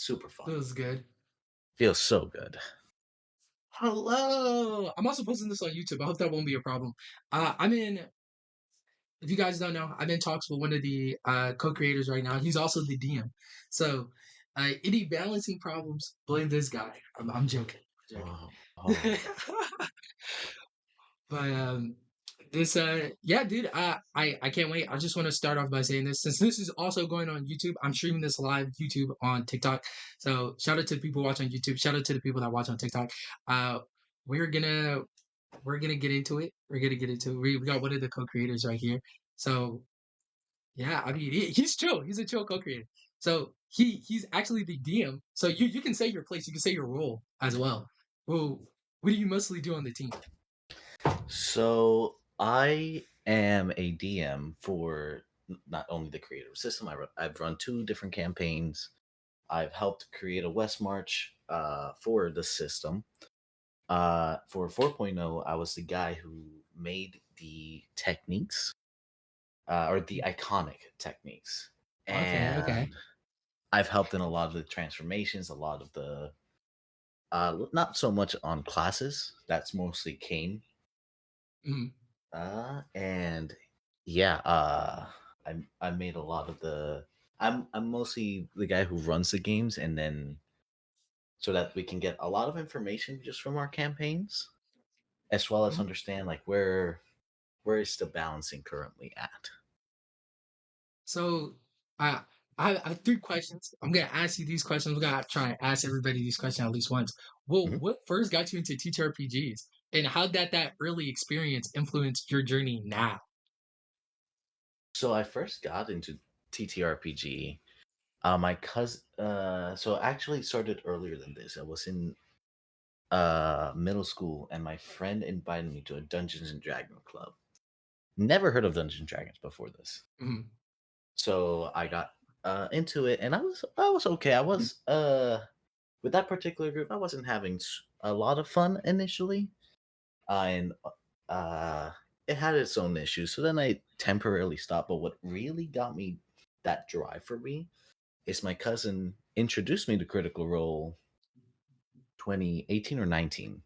super fun. Feels good. Feels so good. Hello. I'm also posting this on YouTube. I hope that won't be a problem. I'm in. If you guys don't know, I'm in talks with one of the co-creators right now. He's also the DM. So, any balancing problems, blame this guy. I'm joking. I'm Oh, joking. oh, But this yeah, dude, I can't wait. I just want to start off by saying this since this is also going on YouTube. I'm streaming this live YouTube on TikTok. So shout out to the people watching on YouTube. Shout out to the people that watch on TikTok. Uh, we're gonna we're gonna get into it. We're gonna get into it. We got one of the co-creators right here. So yeah, I mean he's chill. He's a chill co-creator. So he's actually the DM. So you can say your place. You can say your role as well. Well, what do you mostly do on the team? So I am a DM for not only the creative system. I've run two different campaigns. I've helped create a West March for the system. For 4.0, I was the guy who made the techniques or the iconic techniques, Okay, okay. and I've helped in a lot of the transformations, a lot of the not so much on classes. That's mostly Kane. Mhm. And yeah, I made a lot of the. I'm mostly the guy who runs the games, and then so that we can get a lot of information just from our campaigns, as well as Mhm. understand like where is the balancing currently at. So I I have three questions. I'm gonna ask you these questions. We're gonna try and ask everybody these questions at least once. Well, Mhm. what first got you into TTRPGs, and how did that early experience influence your journey now? So I first got into TTRPG. My cousin. So actually it started earlier than this. I was in middle school, and my friend invited me to a Dungeons and Dragons club. Never heard of Dungeons and Dragons before this. Mhm. So I got into it, and I was okay. I was with that particular group, I wasn't having a lot of fun initially, and uh, it had its own issues. So then I temporarily stopped. But what really got me that drive for me is my cousin introduced me to Critical Role 2018 or 19,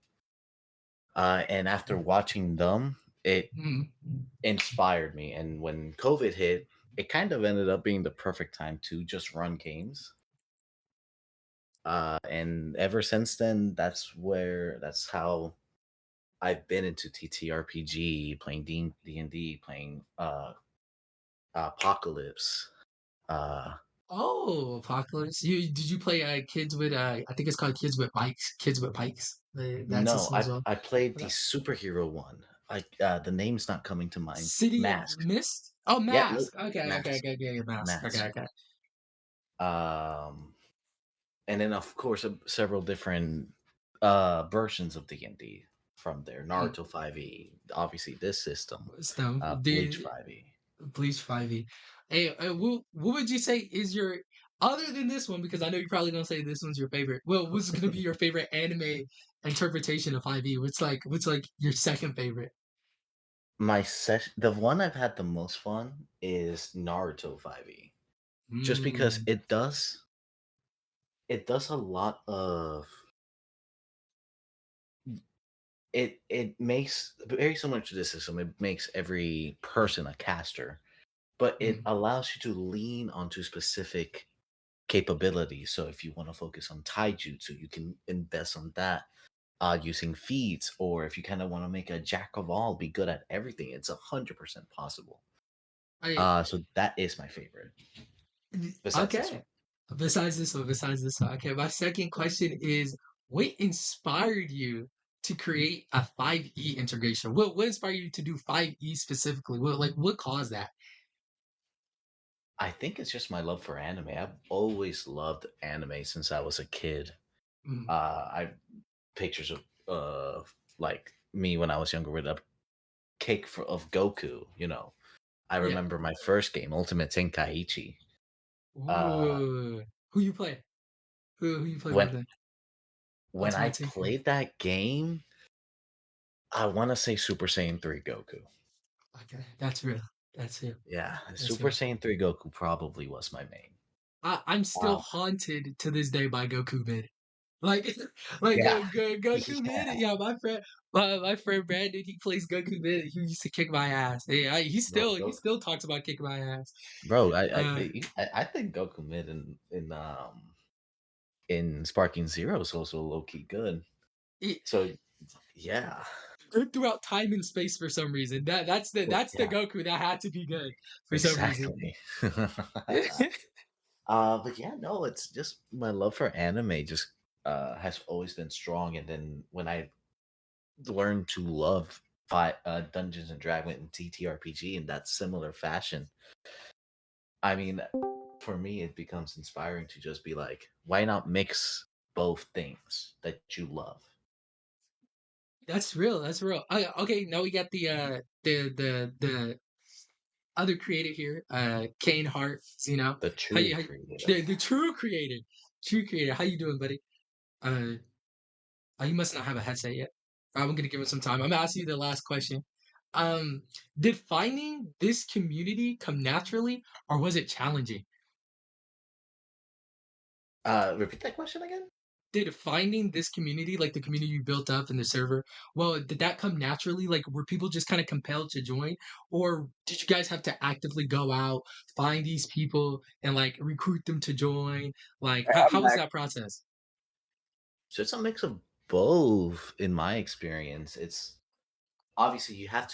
and after watching them, it Mhm. inspired me. And when COVID hit, it kind of ended up being the perfect time to just run games. And ever since then, that's how I've been into TTRPG, playing D&D, playing Apocalypse. Uh, Oh, Apocalypse! Did you play Kids with I think it's called Kids with Bikes, Kids with Bikes, that no, system as I well. I played the Okay. superhero one. Like the name's not coming to mind. City of Mask. Mist. Oh, Yeah, no, Mask. Okay, okay, Mask. okay, okay, yeah, Mask. Okay, Mask. okay. Um, and then of course several different versions of D&D from there. Mm. Naruto 5e, obviously this system, Stuff. Bleach The 5e. Bleach 5e. Hey, what would you say is your other than this one? Because I know you're probably gonna say this one's your favorite. Well, what's gonna be your favorite anime interpretation of 5e? What's like your second favorite? The one I've had the most fun is Naruto 5e. Just because Mm. it does a lot of it makes very similar to this system. It makes every person a caster, but it Mm. allows you to lean onto specific capabilities. So if you want to focus on taijutsu, you can invest on that using feats, or if you kind of want to make a jack of all, be good at everything, it's 100% possible. I So that is my favorite. Besides this okay. one. Besides this one. Okay, my second question is what inspired you to create a 5e integration? What inspired you to do 5e specifically? What caused that? I think it's just my love for anime. I've always loved anime since I was a kid. Mm, I pictures of like me when I was younger with a cake of Goku. I yeah. remember my first game, Ultimate Tenkaichi. Uh, Ooh. Who you play? Who you play back when then? when I Ultimate Team. played that game, I want to say Super Saiyan 3 Goku. Okay, that's real. That's real. Yeah, That's Super real. Saiyan 3 Goku probably was my main. I'm still Wow. haunted to this day by Goku mid. Like, like Yeah. Goku mid. Yeah. Yeah, my friend Brandon, he plays Goku mid. He used to kick my ass. Yeah, Bro, he still talks about kicking my ass. bro, Uh, I think Goku mid in Sparking Zero is also low key good. it, So yeah, good throughout time and space for some reason. That's the yeah, Goku that had to be good for some reason. exactly. But yeah, no, it's just my love for anime just has always been strong, and then when I learned to love Dungeons and Dragons and TTRPG in that similar fashion, I mean, for me, it becomes inspiring to just be like, why not mix both things that you love? That's real. That's real. Okay, now we got the other creator here, Kane Hart. You know The true how you creator. the true creator. How you doing, buddy? Uh, you must not have a headset yet. I'm gonna give him some time. I'm gonna ask you the last question. Um, did finding this community come naturally, or was it challenging? Repeat that question again. Did finding this community, like the community you built up in the server, well, did that come naturally? Like, were people just kind of compelled to join, or did you guys have to actively go out, find these people, and like recruit them to join? Like, I'm how was back. that process? So it's a mix of both, in my experience. It's obviously you have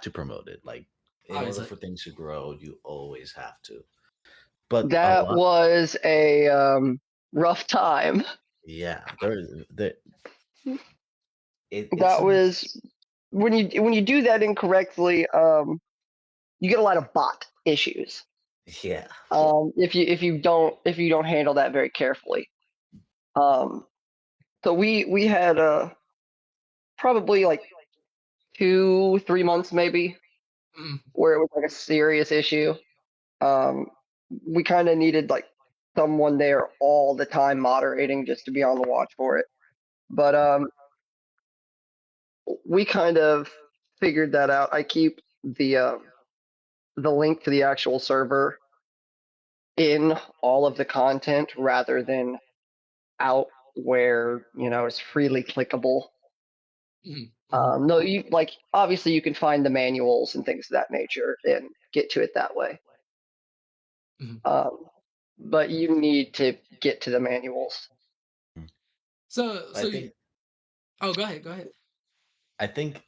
to promote it. Like in order Obviously, for things to grow, you always have to. But a That lot, was a rough time. yeah, there it's That a was when you do that incorrectly, you get a lot of bot issues. yeah. If you don't handle that very carefully. Um, so we had probably like 2-3 months maybe mm, where it was like a serious issue. Um, we kind of needed like someone there all the time moderating just to be on the watch for it. But we kind of figured that out. I keep the link to the actual server in all of the content rather than out where it's freely clickable. mm. No, you like obviously you can find the manuals and things of that nature and get to it that way. Mhm. Um, but you need to get to the manuals. So, I so you. think Oh, go ahead. Go ahead. I think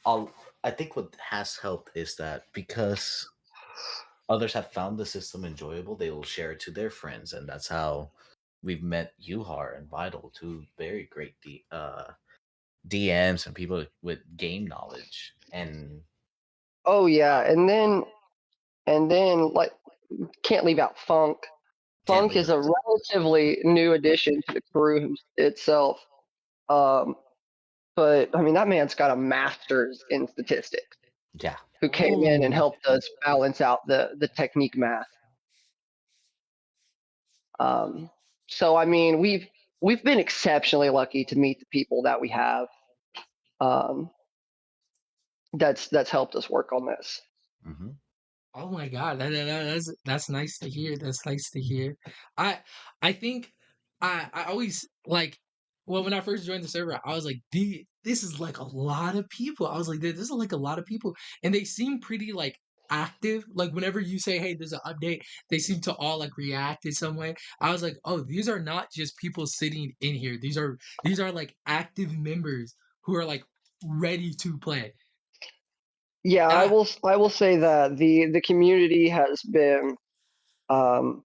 I'll I think what has helped is that because others have found the system enjoyable, they will share it to their friends, and that's how we've met Yuhar and Vital, two very great DMs and people with game knowledge, and Oh yeah, and then like can't leave out Funk. can't Funk leave is it. a relatively new addition to the crew itself. Um, but I mean, that man's got a master's in statistics. Yeah. Who came in and Oh, helped us balance out the technique math. Um, so I mean, we've been exceptionally lucky to meet the people that we have. Um, that's helped us work on this. Hmm. oh my God, that's nice to hear. That's nice to hear. I I think I always like well when I first joined the server, I was like, this is like a lot of people. I was like, this is like a lot of people, and they seem pretty like active. Like whenever you say, hey, there's an update, they seem to all like react in some way. I was like, oh, these are not just people sitting in here. These are like active members who are like ready to play. Yeah, Ah, I will say that the community um,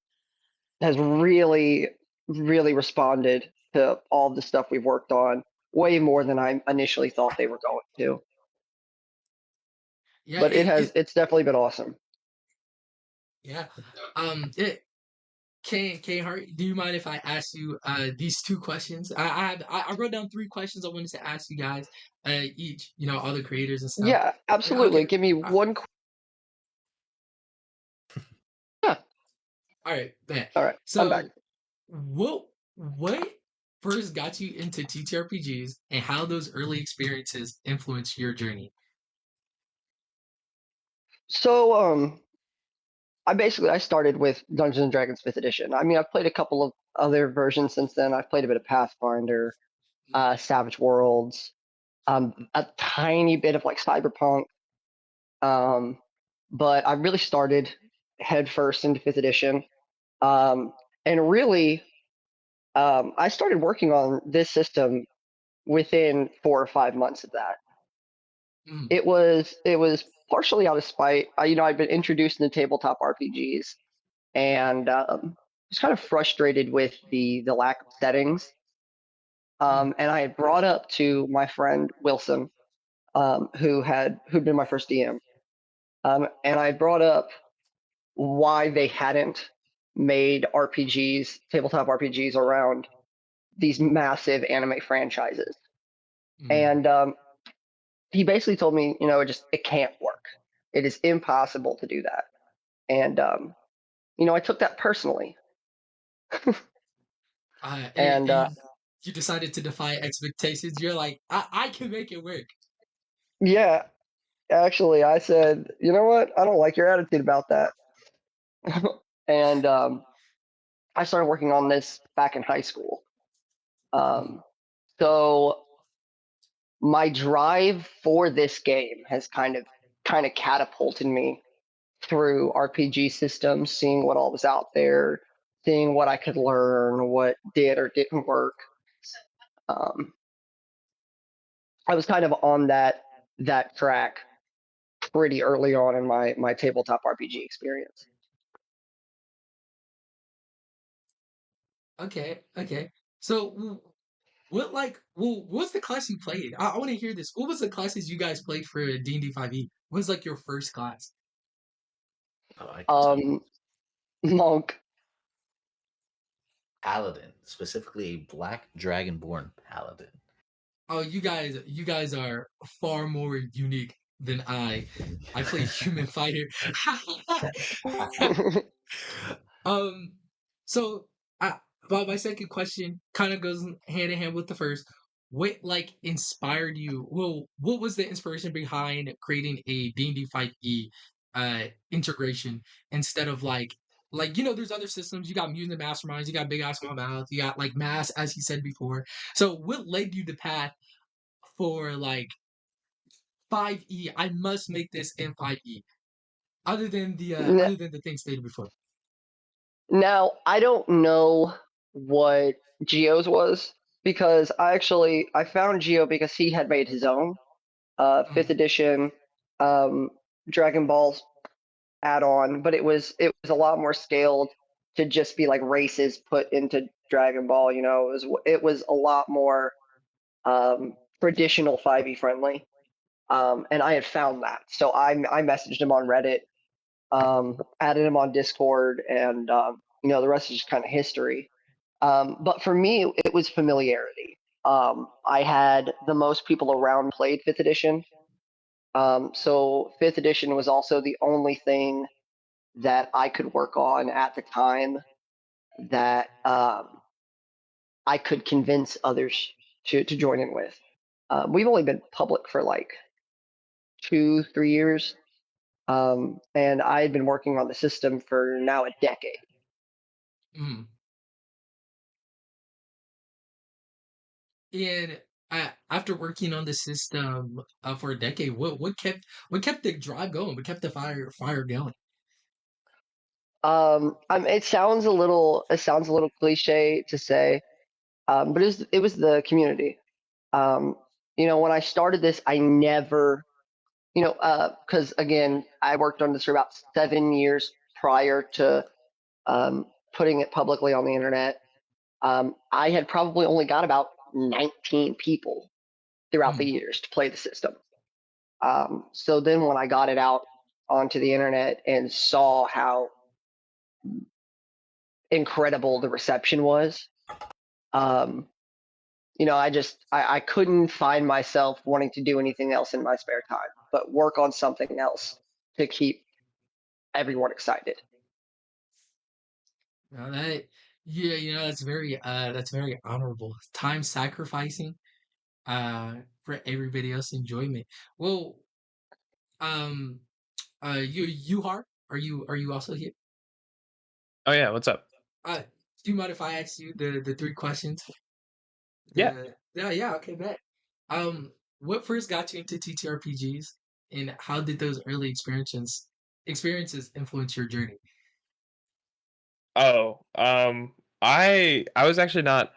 has really responded to all the stuff we've worked on way more than I initially thought they were going to. yeah, But it's definitely been awesome. yeah. It, K Hart, do you mind if I ask you these two questions? I wrote down three questions I wanted to ask you guys each, all the creators and stuff. Yeah, Yeah, absolutely. okay. Give me Uh, one. Yeah. all right, bet. All right. I'm back. So what first got you into TTRPGs and how those early experiences influenced your journey? So I started with Dungeons and Dragons 5th edition. I mean, I've played a couple of other versions since then. I've played a bit of Pathfinder, Savage Worlds, a tiny bit of like Cyberpunk. But I really started headfirst into 5th edition. And really, I started working on this system within 4 or 5 months of that. Mm. It was partially out of spite. I'd been introduced into tabletop RPGs, and was kind of frustrated with the lack of settings. And I had brought up to my friend Wilson, who'd been my first DM, and I brought up why they hadn't made RPGs, tabletop RPGs, around these massive anime franchises. And he basically told me, it can't work. It is impossible to do that. And I took that personally. And And you decided to defy expectations. You're like, I can make it work. yeah, actually, I said, you know what? I don't like your attitude about that. And I started working on this back in high school. So my drive for this game has kind of catapulted me through RPG systems, seeing what all was out there, seeing what I could learn, what did or didn't work. I was kind of on that track pretty early on in my tabletop RPG experience. Okay. So what's the class you played? I want to hear this. What was the classes you guys played for D&D 5e? What was like your first class? Oh, I can tell you. Monk. Paladin, specifically Black Dragonborn Paladin. Oh, you guys are far more unique than I. I play human fighter. Um, so my second question kind of goes hand in hand with the first. What like inspired you? Well, what was the inspiration behind creating a D&D 5e integration instead of there's other systems. You got Mutant Masterminds, you got Big Eye Small Mouth, you got like Mass, as you said before. So what led you the path for like 5e? I must make this in 5e. Other than the things stated before. Now, I don't know what Geo's was, because I found Geo because he had made his own 5th edition Dragon Ball add-on, but it was a lot more scaled to just be like races put into Dragon Ball. It was a lot more traditional 5e friendly, and I had found that, so I messaged him on Reddit, added him on Discord, and the rest is just kind of history. But for me, it was familiarity. I had the most people around played 5th edition. So 5th edition was also the only thing that I could work on at the time that I could convince others to join in with. We've only been public for like 2-3 years, and I had been working on the system for now a decade. Mm. And after working on the system for a decade, what kept the drive going? What kept the fire going? It sounds a little cliche to say, but it was the community. When I started this, I never, because again, I worked on this for about 7 years prior to putting it publicly on the internet. I had probably only got about 19 people throughout the years to play the system. So then when I got it out onto the internet and saw how incredible the reception was, I couldn't find myself wanting to do anything else in my spare time but work on something else to keep everyone excited. Now that's very honorable. Time sacrificing for everybody else enjoyment. Well, you Yuhar, are you also here? Oh yeah, what's up? Do you mind if I ask you the three questions? Yeah. Yeah, okay, bet. What first got you into TTRPGs, and how did those early experiences influence your journey? Oh, I was actually not.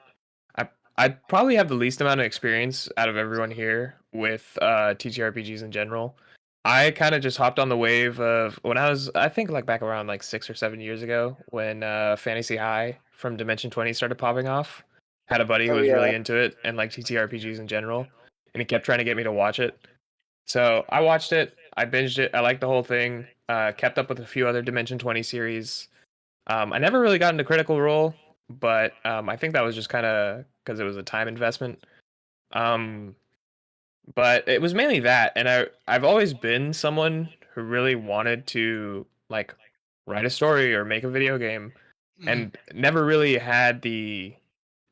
I I probably have the least amount of experience out of everyone here with TTRPGs in general. I kind of just hopped on the wave of when I think like back around like 6 or 7 years ago when Fantasy High from Dimension 20 started popping off. Had a buddy who Oh was yeah. really into it and like TTRPGs in general, and he kept trying to get me to watch it. So I watched it. I binged it. I liked the whole thing. Kept up with a few other Dimension 20 series. I never really got into Critical Role, but I think that was just kind of because it was a time investment. Um, but it was mainly that, and I've always been someone who really wanted to like write a story or make a video game, Mhm. and never really had the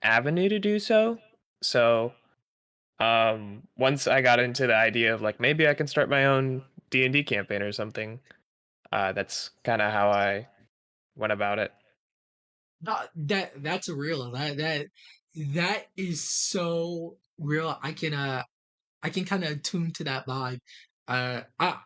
avenue to do so. So once I got into the idea of like maybe I can start my own D&D campaign or something, that's kind of how I went about it. That's real. That is so real. I can kind of tune to that vibe. Uh, I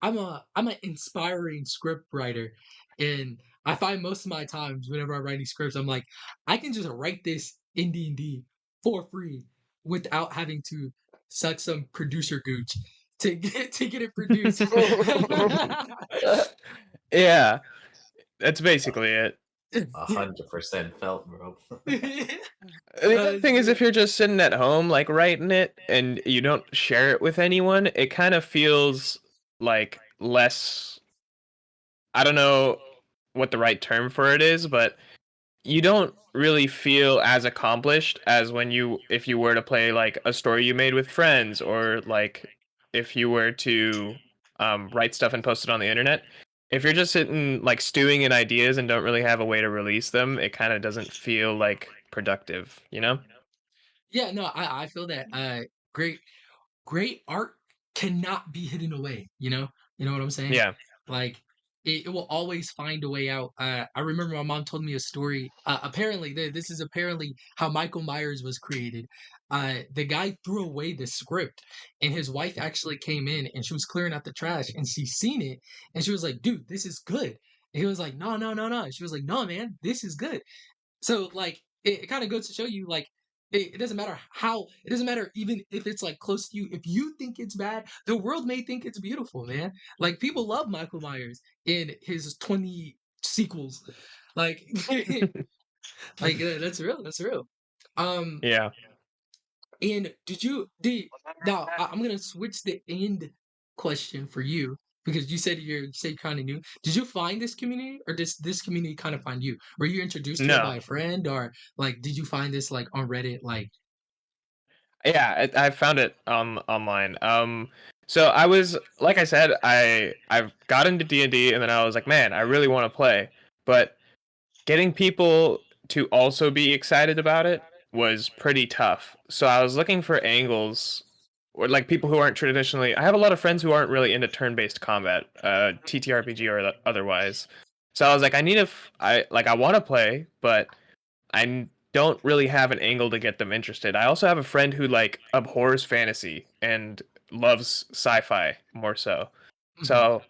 I'm an inspiring script writer, and I find most of my times whenever I'm writing scripts, I'm like, I can just write this in D&D for free without having to suck some producer gooch to get it produced. Yeah, that's basically it. 100% felt, bro. The other It's thing is, real. if you're just sitting at home, like writing it, and you don't share it with anyone, it kind of feels like less. I don't know what the right term for it is, but you don't really feel as accomplished as when if you were to play like a story you made with friends, or like if you were to write stuff and post it on the internet. If you're just sitting like stewing in ideas and don't really have a way to release them, it kind of doesn't feel like productive, you know? Yeah, no, I feel that. Great great art cannot be hidden away, you know what I'm saying? Yeah. Like it will always find a way out. I remember my mom told me a story. Apparently this is apparently how Michael Myers was created. The guy threw away the script, and his wife actually came in, and she was clearing out the trash, and she seen it, and she was like, dude, this is good. And he was like, no, no, no, no. She was like, no, man, this is good. So like it kind of goes to show you like it doesn't matter how, it doesn't matter even if it's like close to you. If you think it's bad, the world may think it's beautiful, man. Like people love Michael Myers in his 20 sequels. Like that's real. That's real. Um Yeah. and did now I'm gonna switch the end question for you because you said you're kind of new. Did you find this community, or does this community kind of find you? Were you introduced to it No. by a friend, or like did you find this like on Reddit? Like, Yeah, I found it online. So I was like I said, I've got into D&D, and then I was like, man, I really want to play, but getting people to also be excited about it was pretty tough. So I was looking for angles, or like people who aren't traditionally. I have a lot of friends who aren't really into turn-based combat, TTRPG or otherwise. So I was like, I want to play, but don't really have an angle to get them interested. I also have a friend who like abhors fantasy and loves sci-fi more so. mhm, So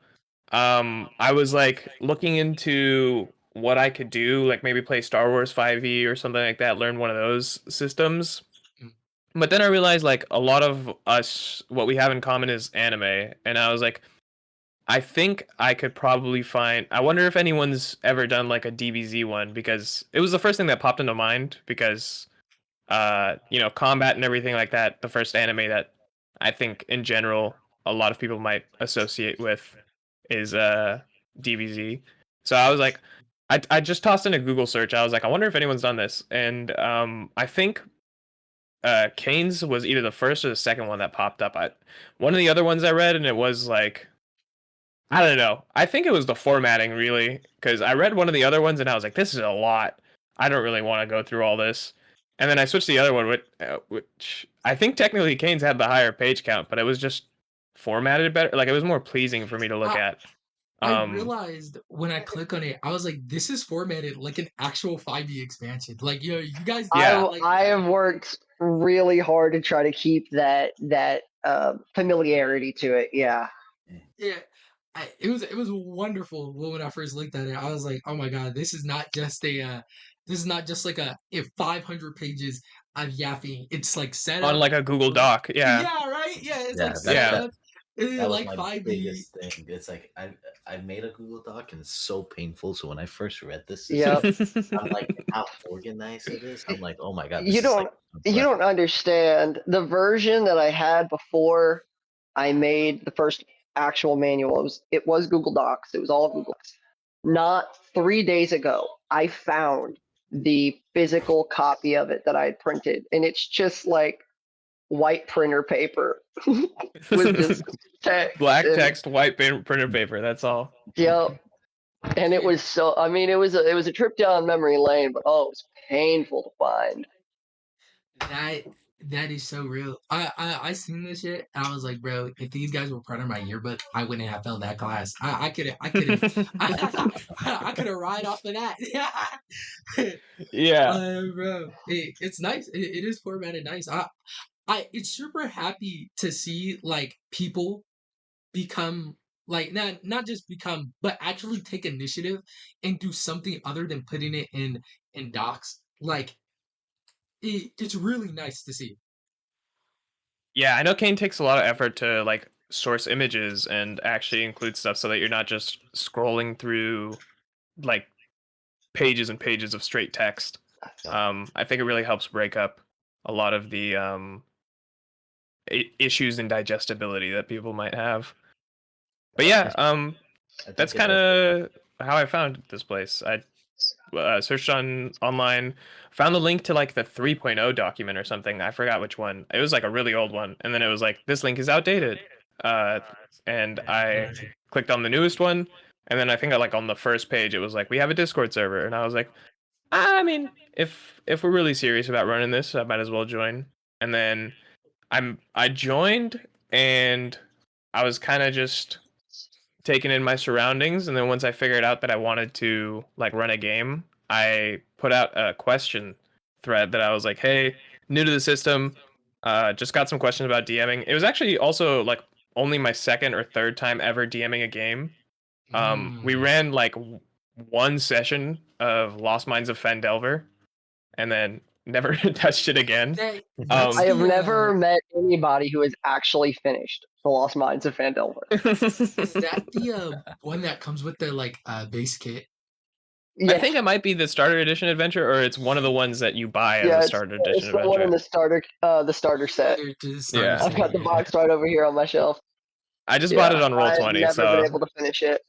I was like looking into what I could do, like maybe play Star Wars 5e or something like that, learn one of those systems. mm, But then I realized like a lot of us, what we have in common is anime, and I was like, I think I could probably find. I wonder if anyone's ever done like a DBZ one, because it was the first thing that popped into mind, because combat and everything like that, the first anime that I think in general a lot of people might associate with is DBZ. So I was like, I just tossed in a Google search. I was like, I wonder if anyone's done this, and I think Kane's was either the first or the second one that popped up. One of the other ones I read, and it was like, I don't know. I think it was the formatting, really, because I read one of the other ones and I was like, this is a lot. I don't really want to go through all this. And then I switched to the other one, which I think technically Kane's had the higher page count, but it was just formatted better. Like, it was more pleasing for me to look I, at. I realized when I click on it, I was like, this is formatted like an actual 5e expansion. Like, you guys did Yeah. that, like, I have worked really hard to try to keep that familiarity to it. Yeah. yeah. It was wonderful when I first looked at it. I was like, oh my god, this is not just like a 500 pages of yapping. It's like set On up. like a Google Doc. Yeah. Yeah, right. Yeah, it's Yeah, like set Yeah. up. that was Like my 5e. biggest thing. It's like I made a Google Doc and it's so painful. So when I first read this, Yep. I'm like how organized it is. I'm like, oh my god, this You is don't like you don't understand the version that I had before I made the first actual manual. It was Google Docs. It was all Google Docs. Not 3 days ago, I found the physical copy of it that I had printed, and it's just like white printer paper with just text. Black and, text, white printer paper. That's all. Yep. And it was so. I mean, it was a trip down memory lane, but oh, it was painful to find. That is so real. I seen this shit. And I was like, bro, if these guys were part of my yearbook, I wouldn't have failed that class. I could have I could have ride off of that. Yeah. Bro, it's nice. It is formatted nice. It's super happy to see like people become like not just become, but actually take initiative and do something other than putting it in docs. Like it's really nice to see. Yeah, I know Kane takes a lot of effort to like source images and actually include stuff so that you're not just scrolling through like pages and pages of straight text. I think it really helps break up a lot of the issues in digestibility that people might have. But yeah, I that's think it kind does. of how I found this place. I searched online, found the link to like the 3.0 document or something. I forgot which one. It was like a really old one, and then it was like this link is outdated. And I clicked on the newest one, and then I think like on the first page it was like we have a Discord server, and I was like, I mean, if we're really serious about running this, I might as well join. And then I joined, and I was kind of just taking in my surroundings, and then once I figured out that I wanted to like run a game, I put out a question thread that I was like, hey, new to the system, just got some questions about DMing. It was actually also like only my second or third time ever DMing a game. We ran like one session of Lost Mines of Fandelver and then never touched it again. I have never met anybody who has actually finished The Lost Mines of Fandelver. Is that the one that comes with the like base kit? Yeah. I think it might be the starter edition adventure, or it's one of the ones that you buy as a starter edition it's the adventure. one in the starter set. Yeah. I've got the box right over here on my shelf. I just bought it on Roll20, I've never been able to finish it.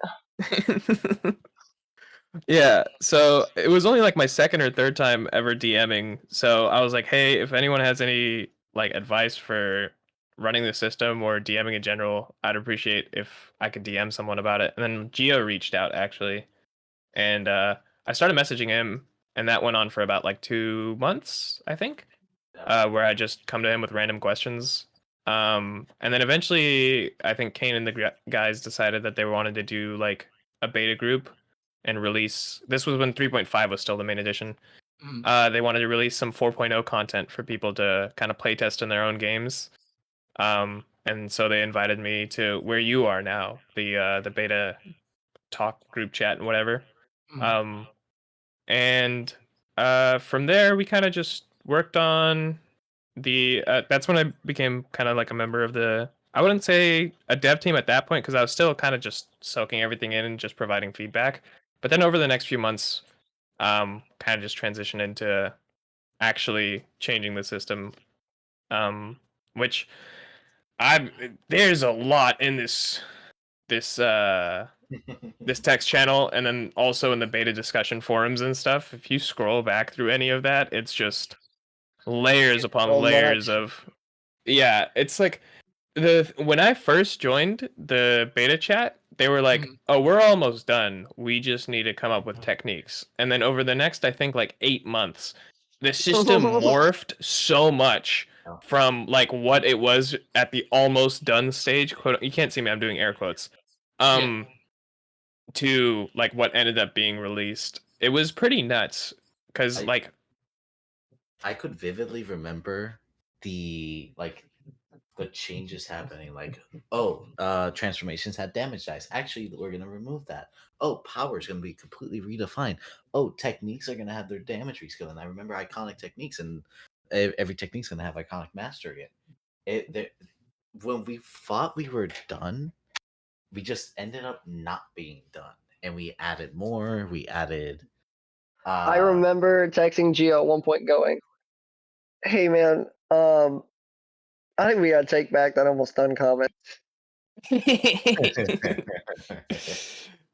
Yeah, so it was only like my second or third time ever DMing. So I was like, hey, if anyone has any like advice for running the system or DMing in general, I'd appreciate if I could DM someone about it. And then Gio reached out actually, and I started messaging him, and that went on for about like 2 months, I think, where I just come to him with random questions. And then eventually, I think Kane and the guys decided that they wanted to do like a beta group and release. This was when 3.5 was still the main edition. They wanted to release some 4.0 content for people to kind of playtest in their own games. And so they invited me to where you are now, the beta talk group chat and whatever. And from there we kind of just worked on the that's when I became kind of like a member of the, I wouldn't say a dev team at that point because I was still kind of just soaking everything in and just providing feedback. But then over the next few months, kind of just transitioned into actually changing the system, which there's a lot in this this text channel, and then also in the beta discussion forums and stuff. If you scroll back through any of that, it's just layers upon layers of, yeah, it's like when I first joined the beta chat, they were like, oh, we're almost done, we just need to come up with techniques. And then over the next, I think like 8 months, the system morphed so much from like what it was at the almost done stage. You can't see me, I'm doing air quotes. to like what ended up being released. It was pretty nuts because I could vividly remember the changes happening. Like, transformations had damage dice. Actually, we're gonna remove that. Oh, power is gonna be completely redefined. Oh, techniques are gonna have their damage reskill. And I remember iconic techniques, and every technique's gonna have iconic master again. When we thought we were done, we just ended up not being done, and we added more. We added. I remember texting Gio at one point going, "Hey man, I think we gotta take back that almost done comment."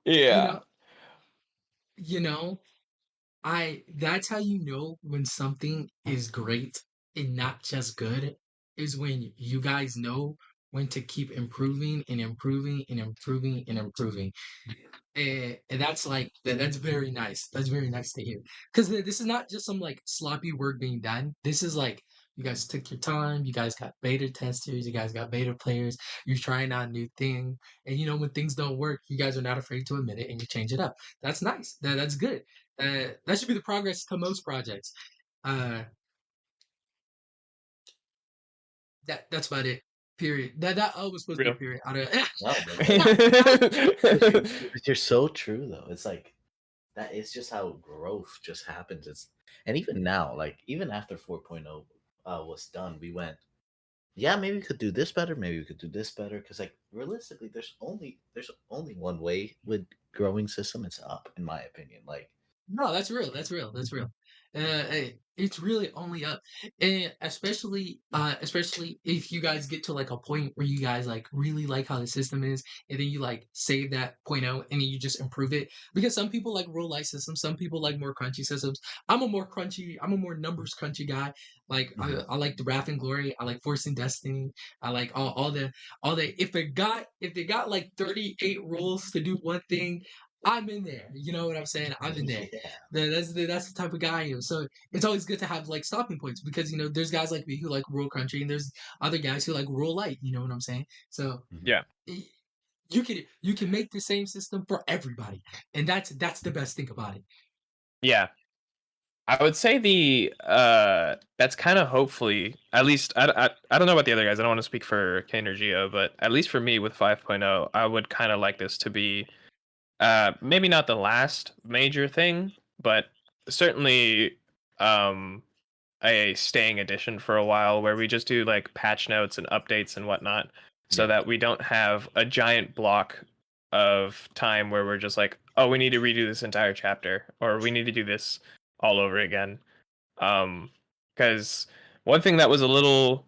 Yeah. You know, that's how you know when something is great and not just good, is when you guys know when to keep improving and improving and improving and improving. And that's like that's very nice. That's very nice to hear. Because this is not just some like sloppy work being done. This is like you guys took your time. You guys got beta testers. You guys got beta players. You're trying out new thing. And when things don't work, you guys are not afraid to admit it and you change it up. That's nice. That's good. That should be the progress to most projects. Uh, that's about it. Period. That was supposed to be a Real. period. No, but you're so true though. It's like that. It's just how growth just happens. And even now, like even after 4.0 was done, we went, yeah, maybe we could do this better. Maybe we could do this better. Because like realistically, there's only one way with growing system. It's up, in my opinion. Like No, that's real. That's real. That's real. It's really only up, and especially if you guys get to like a point where you guys like really like how the system is, and then you like save that point out, and then you just improve it. Because some people like roll light systems, some people like more crunchy systems. I'm a more numbers crunchy guy. Like I like the Wrath and Glory. I like Force and Destiny. I like all the. If they got like 38 rules to do one thing, I'm in there. You know what I'm saying? I'm in there. yeah. That's the type of guy I am. So it's always good to have like stopping points because there's guys like me who like roll country and there's other guys who like roll light. You know what I'm saying? So Yeah. you can make the same system for everybody, and that's the best thing about it. Yeah. I would say that's kind of hopefully, at least I don't know about the other guys. I don't want to speak for Kane or Gio, but at least for me with 5.0, I would kind of like this to be maybe not the last major thing, but certainly a staying edition for a while where we just do like patch notes and updates and whatnot, so that we don't have a giant block of time where we're just like, oh, we need to redo this entire chapter or we need to do this all over again. Because one thing that was a little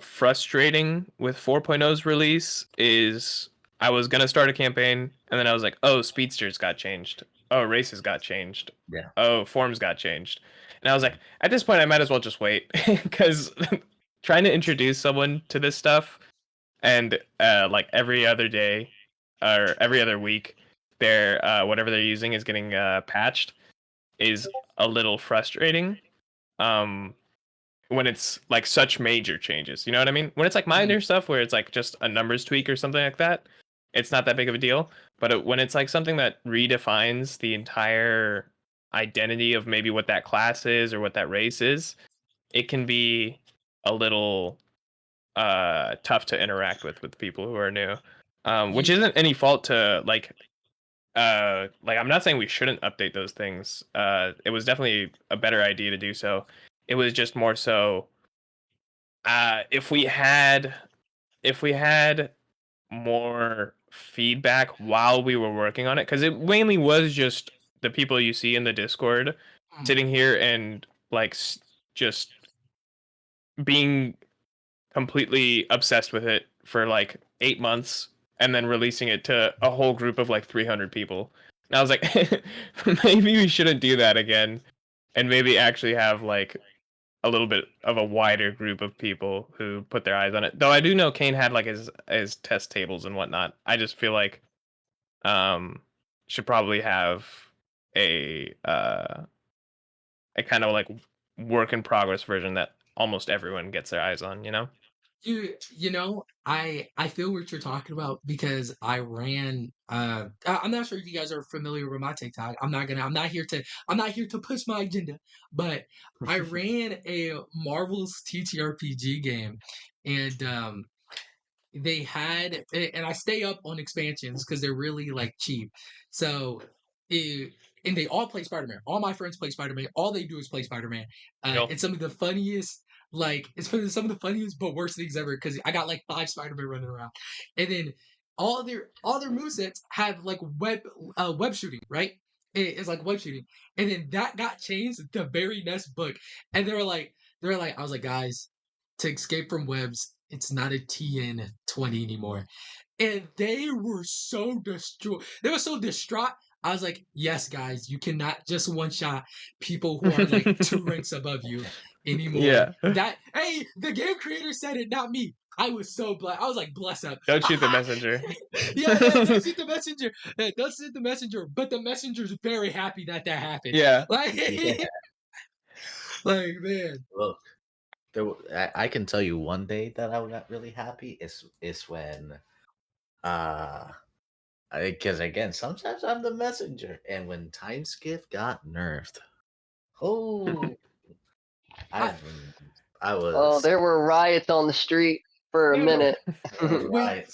frustrating with 4.0's release is I was gonna start a campaign and then I was like, oh, speedsters got changed. Oh, races got changed. Yeah. Oh, forms got changed. And I was like, at this point, I might as well just wait because trying to introduce someone to this stuff and like every other day or every other week, their whatever they're using is getting patched is a little frustrating. When it's like such major changes, you know what I mean? When it's like minor stuff where it's like just a numbers tweak or something like that, it's not that big of a deal. But when it's like something that redefines the entire identity of maybe what that class is or what that race is, it can be a little tough to interact with people who are new. Which isn't any fault to like I'm not saying we shouldn't update those things. It was definitely a better idea to do so. It was just more so if we had more feedback while we were working on it, because it mainly was just the people you see in the Discord sitting here and like just being completely obsessed with it for like 8 months and then releasing it to a whole group of like 300 people. And I was like, maybe we shouldn't do that again, and maybe actually have like a little bit of a wider group of people who put their eyes on it. Though I do know Kane had like his test tables and whatnot. I just feel like should probably have a kind of like work in progress version that almost everyone gets their eyes on, you know? You know, I feel what you're talking about because I ran I'm not sure if you guys are familiar with my TikTok. I'm not here to push my agenda, but I ran a Marvel's TTRPG game and they had and I stay up on expansions because they're really like cheap. So eh, and they all play Spider-Man. All my friends play Spider-Man. All they do is play Spider-Man. Yo. It's some of the funniest, some of the funniest but worst things ever because I got like 5 Spider-Man running around. And then all their movesets have like web shooting, right? It's like web shooting. And then that got changed the very next book. And I was like, guys, to escape from webs, it's not a TN20 anymore. And they were so distraught. They were so distraught. I was like, yes, guys, you cannot just one shot people who are like 2 ranks above you anymore. Yeah. Hey, the game creator said it, not me. I was so blessed. I was like, bless up. Don't shoot the messenger. Yeah, don't shoot the messenger. Don't shoot the messenger. But the messenger's very happy that happened. Yeah. Like, Yeah. like man. Look, I can tell you one day that I got really happy is when because again sometimes I'm the messenger, and when time skiff got nerfed, oh, I, I Oh, was there were riots on the street for a no, minute. right.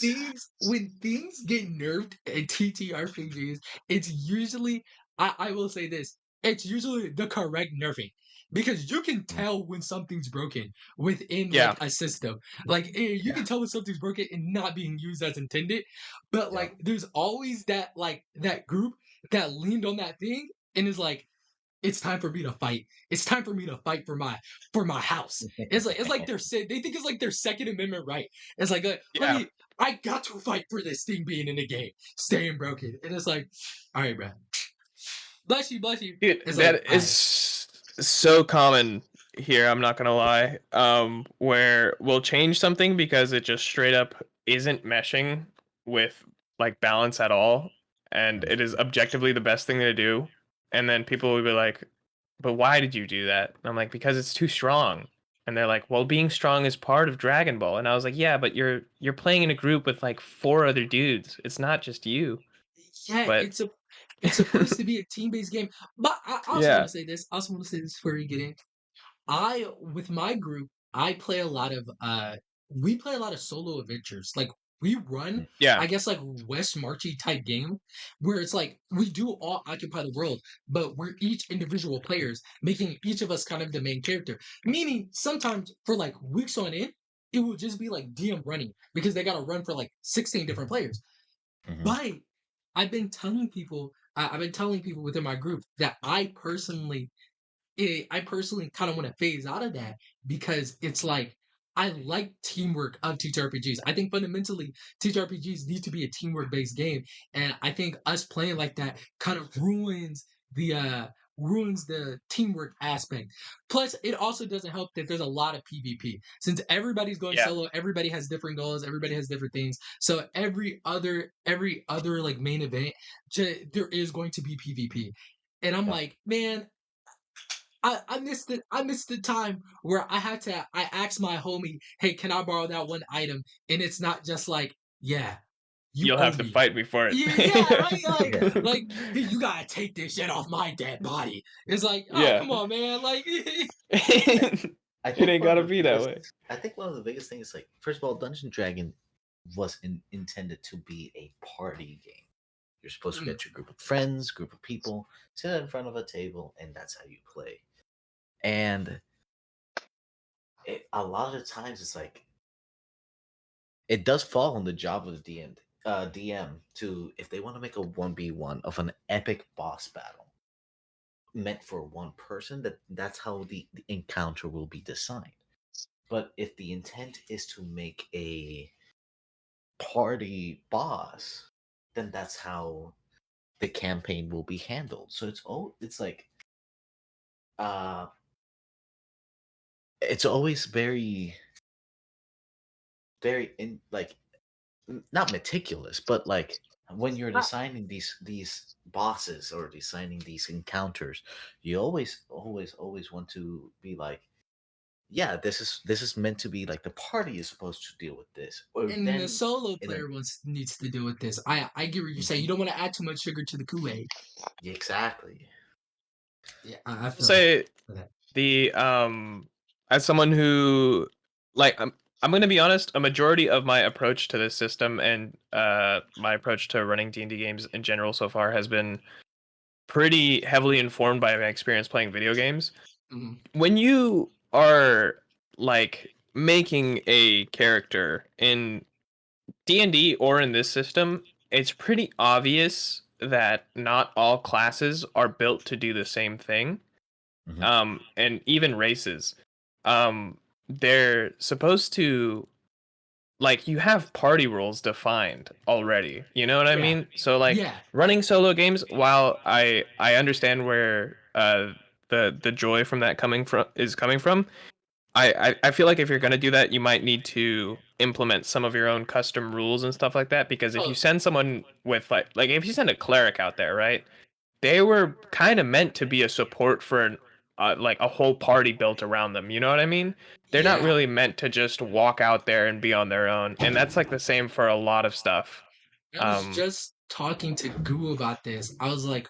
when things get nerfed in TTRPGs, it's usually I will say this, it's usually the correct nerfing. Because you can tell when something's broken within Yeah. like a system. Like you Yeah. can tell when something's broken and not being used as intended. But Yeah. like there's always that group that leaned on that thing and is like, it's time for me to fight. It's time for me to fight for my house. It's like they think it's like their Second Amendment right. It's like Yeah. I got to fight for this thing being in the game, staying broken. And it's like, all right, bro. Bless you, bless you. Dude, It's that like, is so common here, I'm not gonna lie. Where we'll change something because it just straight up isn't meshing with like balance at all, and it is objectively the best thing to do. And then people will be like, "But why did you do that?" And I'm like, "Because it's too strong." And they're like, "Well, being strong is part of Dragon Ball." And I was like, "Yeah, but you're playing in a group with like 4 other dudes. It's not just you." yeah, But it's supposed to be a team-based game. But I also want yeah, to say this. I also want to say this before you get in. I with my group, I play a lot of we play a lot of solo adventures. Like we run, yeah, I guess like West Marchy type game where it's like we do all occupy the world, but we're each individual players, making each of us kind of the main character. Meaning sometimes for like weeks on end, it will just be like DM running because they gotta run for like 16 different players. Mhm. But I've been telling people within my group that I personally kind of want to phase out of that because it's like I like teamwork of TTRPGs. I think fundamentally TTRPGs need to be a teamwork based game, and I think us playing like that kind of ruins the teamwork aspect. Plus, it also doesn't help that there's a lot of PvP. Since everybody's going yeah. solo, everybody has different goals, everybody has different things. So every other like main event, there is going to be PvP. And I'm Yeah. like, man, I missed it. I missed the time where I asked my homie, hey, can I borrow that one item? And it's not just like, yeah, you You'll owe have to me. fight me for it. Yeah, right. Yeah. Hey, you gotta take this shit off my dead body. It's like, oh, Yeah. come on, man. Like, It I think ain't one of gotta the be that biggest, way. I think one of the biggest things, like, first of all, Dungeon Dragon was intended to be a party game. You're supposed to mm, get your group of friends, group of people, sit in front of a table, and that's how you play. And a lot of times, it's like it does fall on the job of the DM to, if they want to make a 1v1 of an epic boss battle meant for one person, that's how the encounter will be designed. But if the intent is to make a party boss, then that's how the campaign will be handled. So it's like uh it's always very in like not meticulous, but like when you're designing these bosses or designing these encounters, you always want to be like, yeah, this is meant to be like the party is supposed to deal with this, or And then the solo in a, player needs to deal with this. I get what you're saying. You don't want to add too much sugar to the Kool-Aid. exactly. Yeah, I feel Say that. the as someone who like I'm gonna be honest, a majority of my approach to this system and my approach to running D&D games in general so far has been pretty heavily informed by my experience playing video games. Mhm. When you are like making a character in D&D or in this system, it's pretty obvious that not all classes are built to do the same thing. And even races. They're supposed to, like, you have party rules defined already. You know what I Yeah. mean? So like Yeah. running solo games, while I understand where the joy from that coming from, I feel like if you're gonna do that, you might need to implement some of your own custom rules and stuff like that. Because if you Oh, send someone with like if you send a cleric out there, right? They were kind of meant to be a support for like a whole party built around them. You know what I mean? They're not yeah. really meant to just walk out there and be on their own. And that's like the same for a lot of stuff. I was just talking to Goo about this. I was like,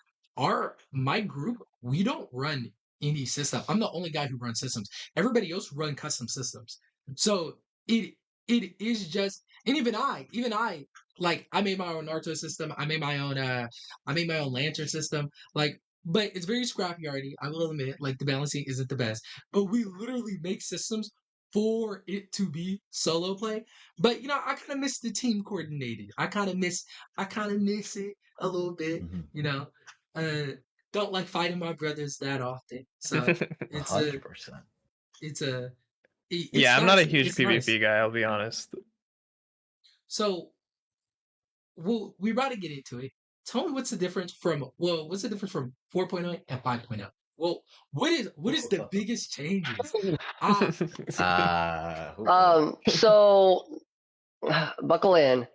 my group, we don't run any system. I'm the only guy who runs systems. Everybody else run custom systems. So it is just, and even I, like I made my own Naruto system. I made my own Lantern system. Like, but it's very scrapyardy. I will admit, like the balancing isn't the best. But we literally make systems for it to be solo play. But I kind of miss the team coordinated. I kind of miss it a little bit. Uh, don't like fighting my brothers that often. So it's a 100%. it's a it's Yeah, I'm not a nice. huge It's nice. PvP guy, I'll be honest. So we're about to get into it. Tell me what's the difference from 4.0 and 5.0? Well, what is the biggest changes? So buckle in.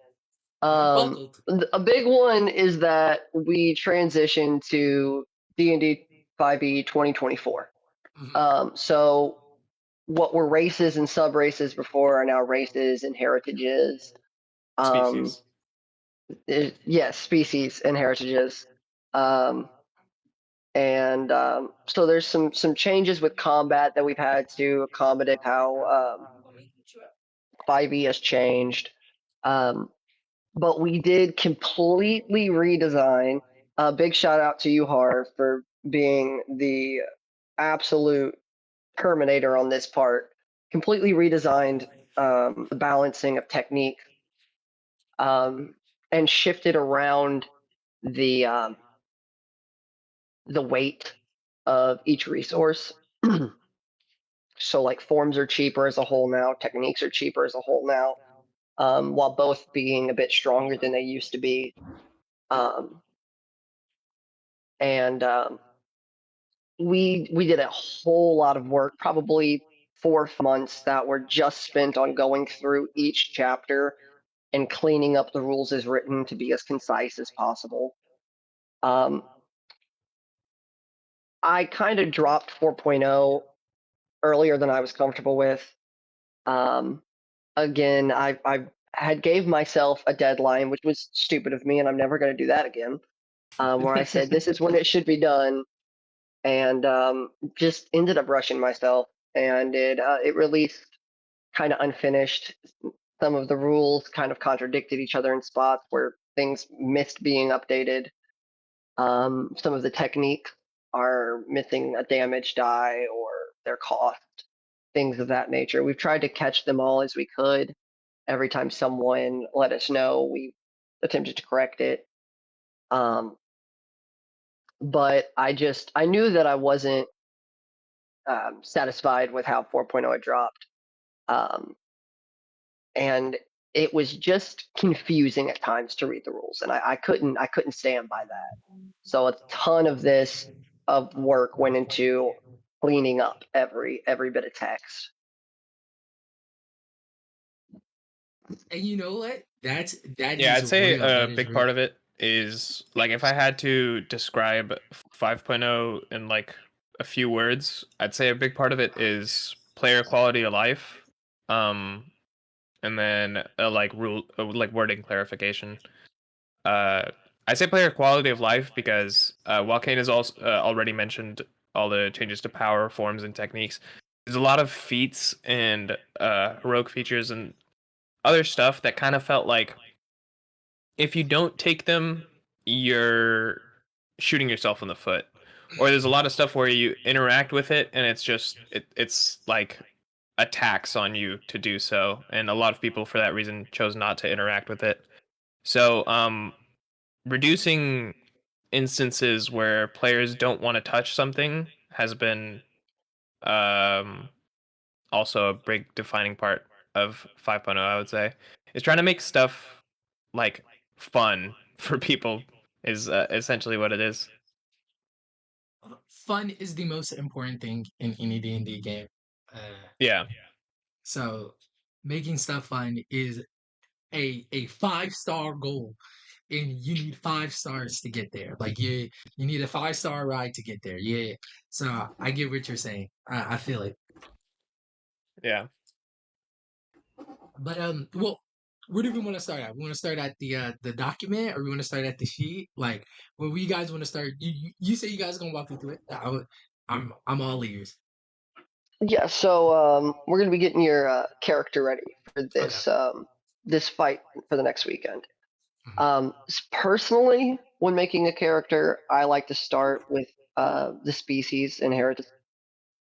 Buckled. A big one is that we transitioned to D&D 5e 2024. So what were races and sub races before are now races and heritages. Species. Yes, species and heritages. So there's some changes with combat that we've had to accommodate how 5e has changed. But we did completely redesign. A big shout out to you, Har, for being the absolute terminator on this part. Completely redesigned the balancing of technique and shifted around the weight of each resource. So like forms are cheaper as a whole now, techniques are cheaper as a whole now, while both being a bit stronger than they used to be. We did a whole lot of work, probably 4 months that were just spent on going through each chapter and cleaning up the rules as written to be as concise as possible. I kind of dropped 4.0 earlier than I was comfortable with. Again, I had gave myself a deadline, which was stupid of me, and I'm never going to do that again. Where I said this is when it should be done, and just ended up rushing myself, and it released kind of unfinished. Some of the rules kind of contradicted each other in spots where things missed being updated. Some of the techniques are missing a damage die or their cost, things of that nature. We've tried to catch them all as we could. Every time someone let us know, we attempted to correct it. But I knew that I wasn't satisfied with how 4.0 had dropped. And it was just confusing at times to read the rules, and I couldn't stand by that. So a ton of this of work went into cleaning up every bit of text. And you know what? That Yeah, is I'd say real. a That is big real. part of it is like if I had to describe 5.0 in like a few words, I'd say a big part of it is player quality of life, and then like rule like wording clarification. I say player quality of life because while Kane has also already mentioned all the changes to power, forms, and techniques, there's a lot of feats and heroic features and other stuff that kind of felt like if you don't take them, you're shooting yourself in the foot. Or there's a lot of stuff where you interact with it and it's like a tax on you to do so, and a lot of people for that reason chose not to interact with it. So reducing instances where players don't want to touch something has been um also a big defining part of 5.0, I would say. Is trying to make stuff like fun for people is essentially what it is. Fun is the most important thing in any D&D game. Yeah. So making stuff fun is a 5-star goal, and you need 5 stars to get there. Like you need a 5-star ride to get there. Yeah. So I get what you're saying. I feel it. Yeah. But well, where do we want to start at? We want to start at the document, or we want to start at the sheet? Like, where we guys want to start? You say you guys are gonna walk me through it. I'm all ears. Yeah, so we're gonna be getting your character ready for Okay. this fight for the next weekend. Mhm. Personally, when making a character, I like to start with the species inheritance.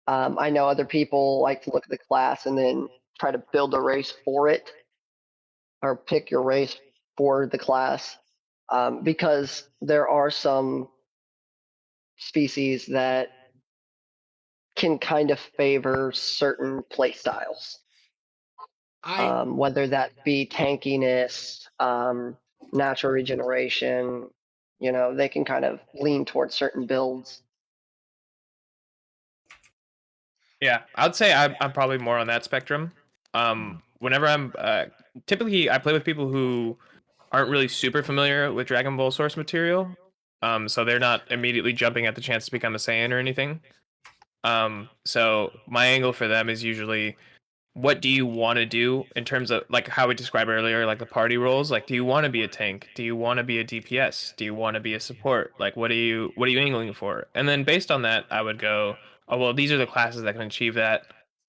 I know other people like to look at the class and then try to build a race for it, or pick your race for the class, because there are some species that can kind of favor certain play styles. I Whether that be tankiness, natural regeneration, they can kind of lean towards certain builds. Yeah, I'd say I'm probably more on that spectrum. Whenever I'm typically I play with people who aren't really super familiar with Dragon Ball source material, so they're not immediately jumping at the chance to become a Saiyan or anything. So my angle for them is usually, what do you want to do in terms of like how we described earlier, like the party roles? Like, do you want to be a tank? Do you want to be a DPS? Do you want to be a support? Like, what are you angling for? And then based on that, I would go, oh well, these are the classes that can achieve that.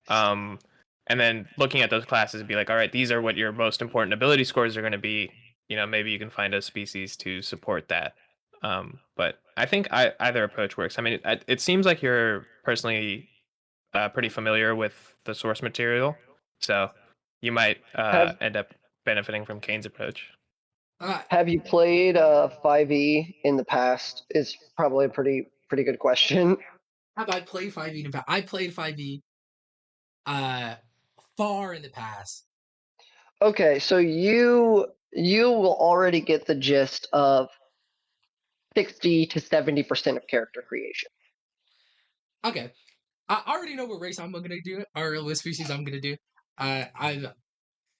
Um, and then looking at those classes, be like, all right, these are what your most important ability scores are going to be. Maybe you can find a species to support that. But I think either approach works. I mean, it seems like you're personally pretty familiar with the source material, so you might Have end up benefiting from Kane's approach. uh, Have you played 5e in the past? Is probably a pretty good question. have I played 5e in the past? I played 5e uh far in the past. Okay, so you will already get the gist of 60 to 70% of character creation. Okay. I already know what race I'm gonna do, or what species I'm gonna do. I've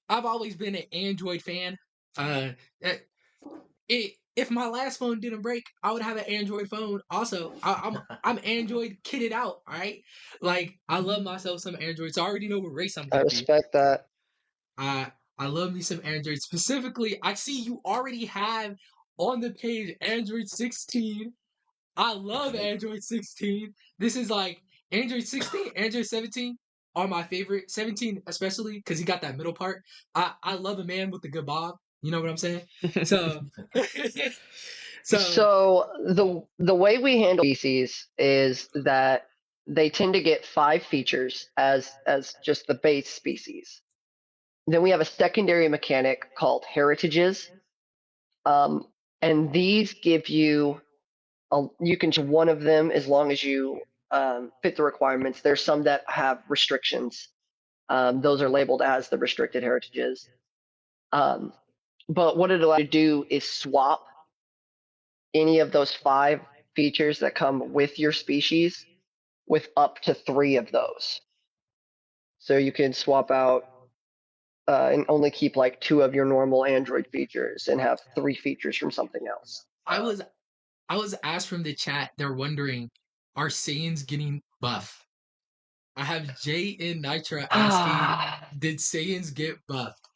always been an Android fan. Uh, eh, if my last phone didn't break, I would have an Android phone. Also, I'm Android kitted out. All right, like I love myself some Android. So I already know what race I'm I gonna be. respect that. I love me some Android. Specifically, I see you already have on the page Android 16. I love Android 16. This is like Android 16, Android 17 are my favorite. 17 especially because he got that middle part. I love a man with a good bob. You know what I'm saying? So so So the way we handle species is that they tend to get 5 features as just the base species. Then we have a secondary mechanic called heritages, um, and these give you you can choose one of them as long as you fit the requirements. There's some that have restrictions. Those are labeled as the restricted heritages. Um, but what it allows you to do is swap any of those 5 features that come with your species with up to 3 of those. So you can swap out and only keep like 2 of your normal Android features and have 3 features from something else. I was asked from the chat. They're wondering, are Saiyans getting buff? I have Jay and Nitra asking, did Saiyans get buffed?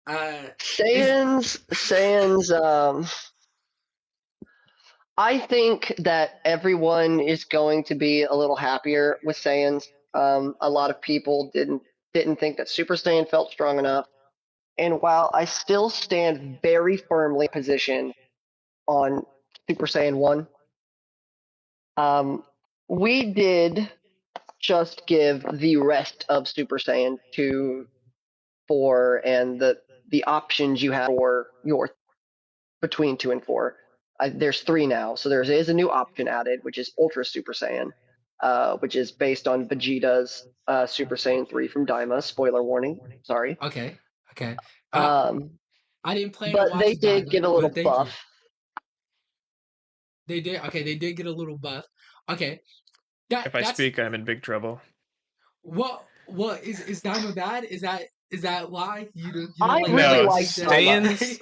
Saiyans, I think that everyone is going to be a little happier with Saiyans. A lot of people didn't think that Super Saiyan felt strong enough. And while I still stand very firmly in position on Super Saiyan 1, we did just give the rest of Super Saiyan 2, 4, and the options you have for your between 2 and 4. There's 3 now, so there is a new option added, which is Ultra Super Saiyan, which is based on Vegeta's Super Saiyan 3 from Daima. Spoiler warning, sorry. Okay. I didn't plan to but watch they did Daima, get a little but thank you. buff. They did. Okay, they did get a little buff. Okay, If I speak, I'm in big trouble. What is Daima bad? Is that why you don't I like really like Saiyans?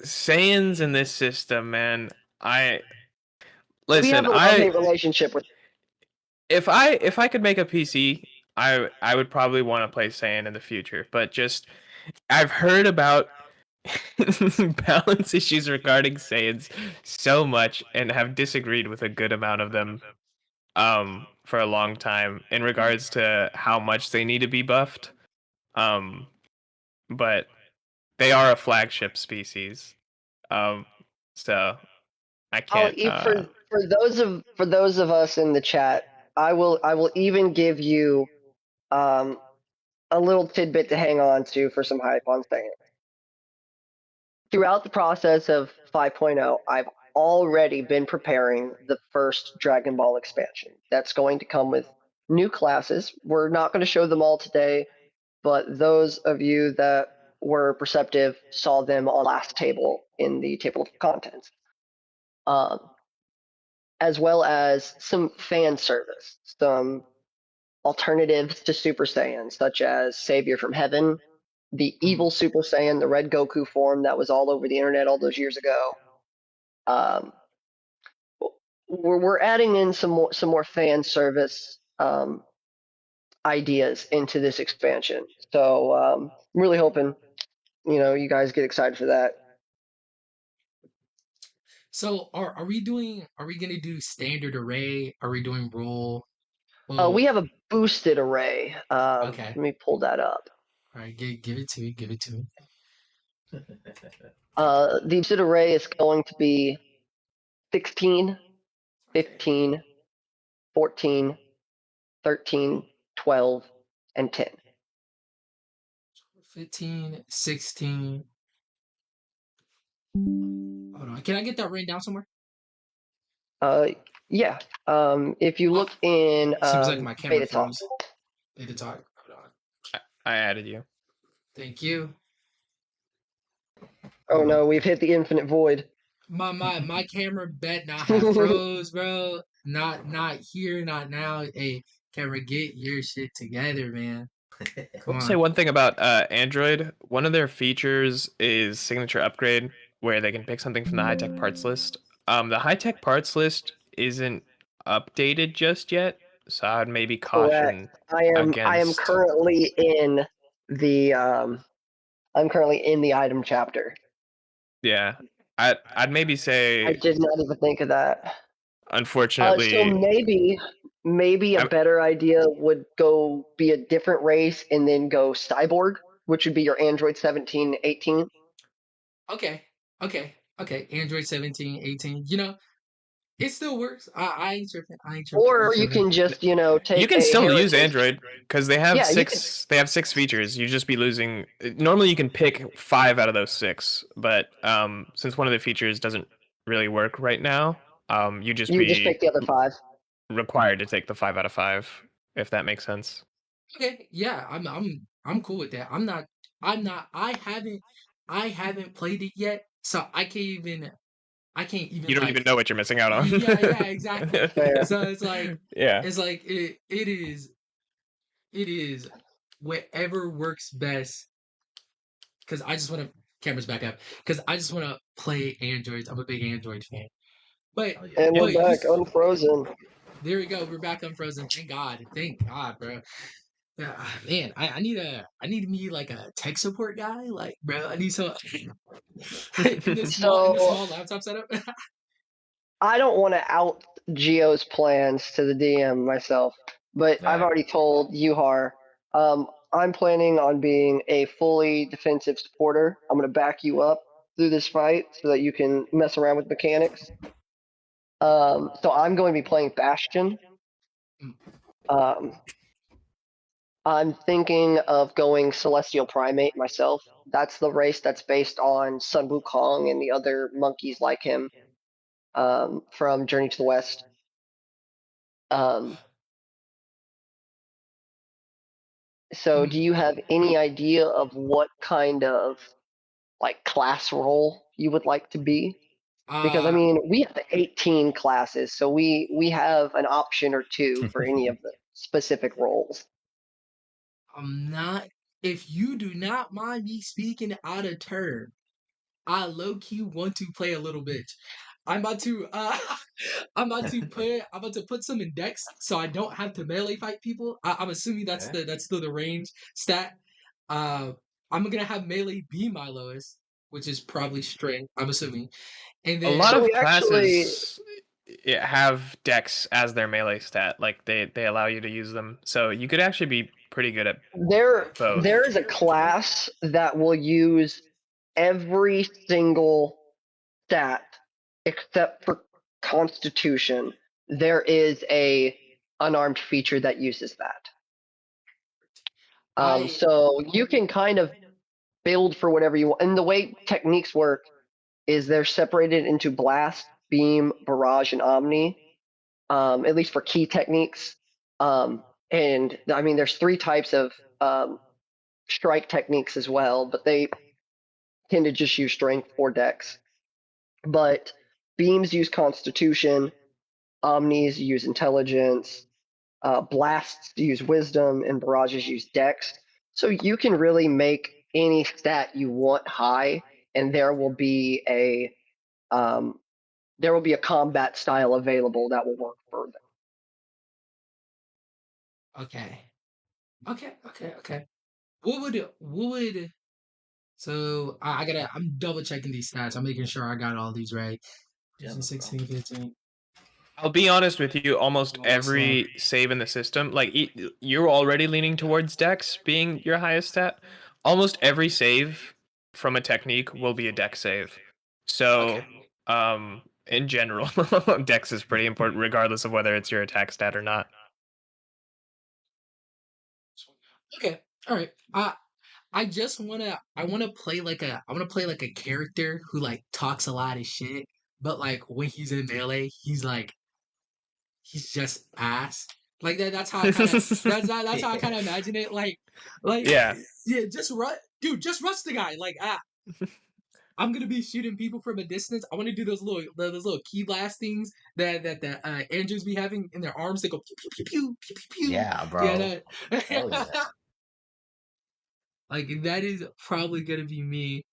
Saiyans in this system, man. We have a love-hate relationship with. If I could make a PC, I would probably want to play Saiyan in the future. But just I've heard about balance issues regarding Saiyans so much and have disagreed with a good amount of them for a long time in regards to how much they need to be buffed. But they are a flagship species. So I can't For those of us in the chat, I will even give you a little tidbit to hang on to for some hype on Saiyan. Throughout the process of 5.0, I've already been preparing the first Dragon Ball expansion. That's going to come with new classes. We're not going to show them all today, but those of you that were perceptive saw them on the last table in the table of contents. As well as some fan service, some alternatives to Super Saiyan, such as Savior from Heaven, the evil Super Saiyan, the Red Goku form that was all over the internet all those years ago. We're adding in some more fan service ideas into this expansion. So I'm really hoping you guys get excited for that. So are we gonna do standard array? Are we doing roll? We have a boosted array. Okay. Let me pull that up. All right, give it to me. Give it to me. The boosted array is going to be 16, 15, 14, 13, 12, and 10. 15, 16. Hold on. Can I get that written down somewhere? Yeah. If you look in seems like my camera Beta Talk. Beta Talk. Hold on. I added you. Thank you. Oh no, we've hit the infinite void. My camera bet not have froze, bro. Not here, not now. Hey, camera, get your shit together, man. I'll say one thing about Android. One of their features is signature upgrade, where they can pick something from the high-tech parts list. The high-tech parts list isn't updated just yet, so I would maybe caution against. I am currently in the item chapter. Yeah, I'd maybe say. I did not even think of that. Unfortunately, so maybe a better idea would go be a different race and then go cyborg, which would be your Android 17, 18. Okay. Android 17, 18. It still works. I ain't tripping. Or you can just, take. You can still use Android because they have six. They have 6 features. You just be losing. Normally, you can pick 5 out of those 6, but since one of the features doesn't really work right now, you just pick the other 5. Required to take the 5 out of 5, if that makes sense. Okay, yeah, I'm cool with that. I haven't played it yet, so I can't even. You don't even know what you're missing out on. Yeah, exactly. So it's like, yeah, it's like it is whatever works best. Because I just want to cameras back up. Because I just want to play Androids. I'm a big Android fan. But and we're back unfrozen. There we go. We're back unfrozen. Thank God. Thank God, bro. Yeah, man, I need me like a tech support guy. Like, bro, I need some in this So small laptop setup. I don't want to out Geo's plans to the DM myself, but I've Yeah. already told Yuhar, I'm planning on being a fully defensive supporter. I'm going to back you up through this fight so that you can mess around with mechanics. So I'm going to be playing Bastion. Um, I'm thinking of going Celestial Primate myself. That's the race that's based on Sun Wukong and the other monkeys like him from Journey to the West. So do you have any idea of what kind of like class role you would like to be? Because I uh, mean, we have 18 classes, so we have an option or two for any of the specific roles. I'm not. If you do not mind me speaking out of turn, I low key want to play a little bit. I'm about to I'm about to put some in Dex so I don't have to melee fight people. I'm assuming that's Okay. that's still the range stat. Uh, I'm gonna have melee be my lowest, which is probably strength. I'm assuming, and A lot So then of we actually classes have dex as their melee stat. Like they allow you to use them, so you could actually be pretty good at both. there is a class that will use every single stat except for Constitution. There is a unarmed feature that uses that. I So you can kind of build for whatever you want. And the way techniques work is they're separated into blast, beam, barrage, and omni. At least for key techniques. And I mean, there's 3 types of strike techniques as well, but they tend to just use strength or dex. But beams use constitution, omnis use intelligence, blasts use wisdom, and barrages use dex. So you can really make any stat you want high, and um, there will be a combat style available that will work for them. okay. What would so I gotta I'm double checking these stats. I'm making sure I got all these right. Yeah, no 16, problem. 15. I'll be honest with you, almost Oh, slow. every save in the system, like you're already leaning towards dex being your highest stat. Almost every save from a technique will be a dex save. So, in general, dex is pretty important regardless of whether it's your attack stat or not. Okay. All right. I wanna play like a character who like talks a lot of shit, but like when he's in melee, he's just ass. Like that's how I kind of that's how I kind of imagine it. Like Yeah. yeah, just run, dude. Just rush the guy. Like I'm gonna be shooting people from a distance. I want to do those little key blast things that the Andrews be having in their arms. They go pew pew pew pew pew pew pew. Yeah, Yeah, bro. Hell yeah. like that is probably gonna be me.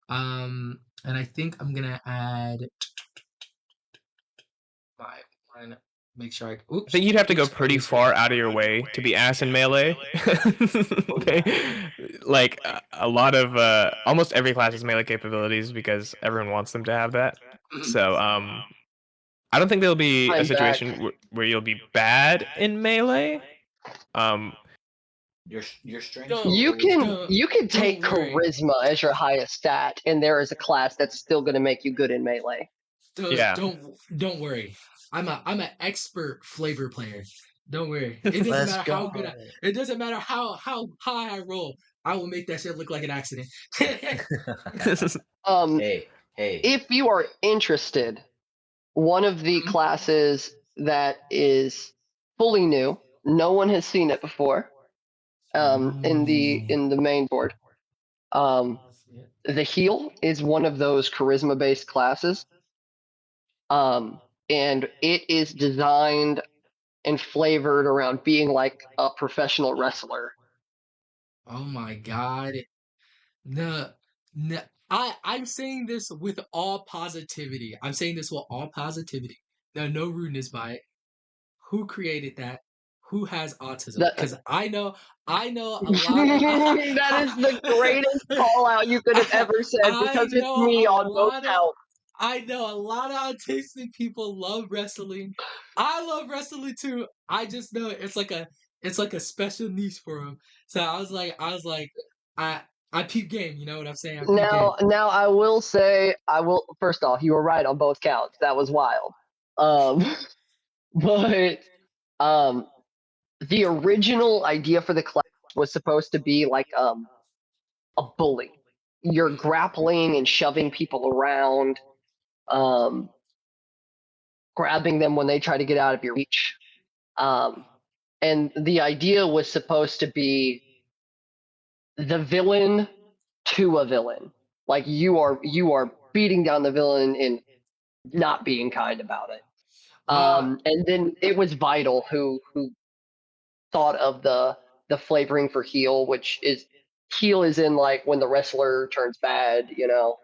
And I think I'm gonna add my one. Make sure I. I think you'd have to go pretty erase that. far out of your way to be ass in melee. Like a lot of almost every class has melee capabilities because everyone wants them to have that. So I don't think there'll be a I'm back. situation where you'll be bad in melee. Your strength. Don't- You can don't take worry. charisma as your highest stat, and there is a class that's still going to make you good in melee. Yeah. Don't worry. I'm an expert flavor player. Don't worry. It doesn't Let's matter how good go. it doesn't matter how high I roll. I will make that shit look like an accident. Hey, If you are interested, one of the classes that is fully new, no one has seen it before, in the main board. The heal is one of those charisma based classes. And it is designed and flavored around being like a professional wrestler. Oh my god. No, no, I'm saying this with all positivity. I'm saying this with all positivity. No rudeness by it. who created that? Who has autism? That- Because I know a lot of that is the greatest call out you could have ever said I because it's know me a on both lot of counts. I know a lot of autistic people love wrestling. I love wrestling too. I just know it's like a special niche for them. So I was like I peep game. You know what I'm saying? I peep game. Now I will say first off, you were right on both counts. That was wild. Um, but the original idea for the class was supposed to be like a bully. You're grappling and shoving people around, grabbing them when they try to get out of your reach. And the idea was supposed to be the villain to a villain. Like you are beating down the villain and not being kind about it. And then it was Vital who thought of the flavoring for heel, which is heel is in like when the wrestler turns bad, you know.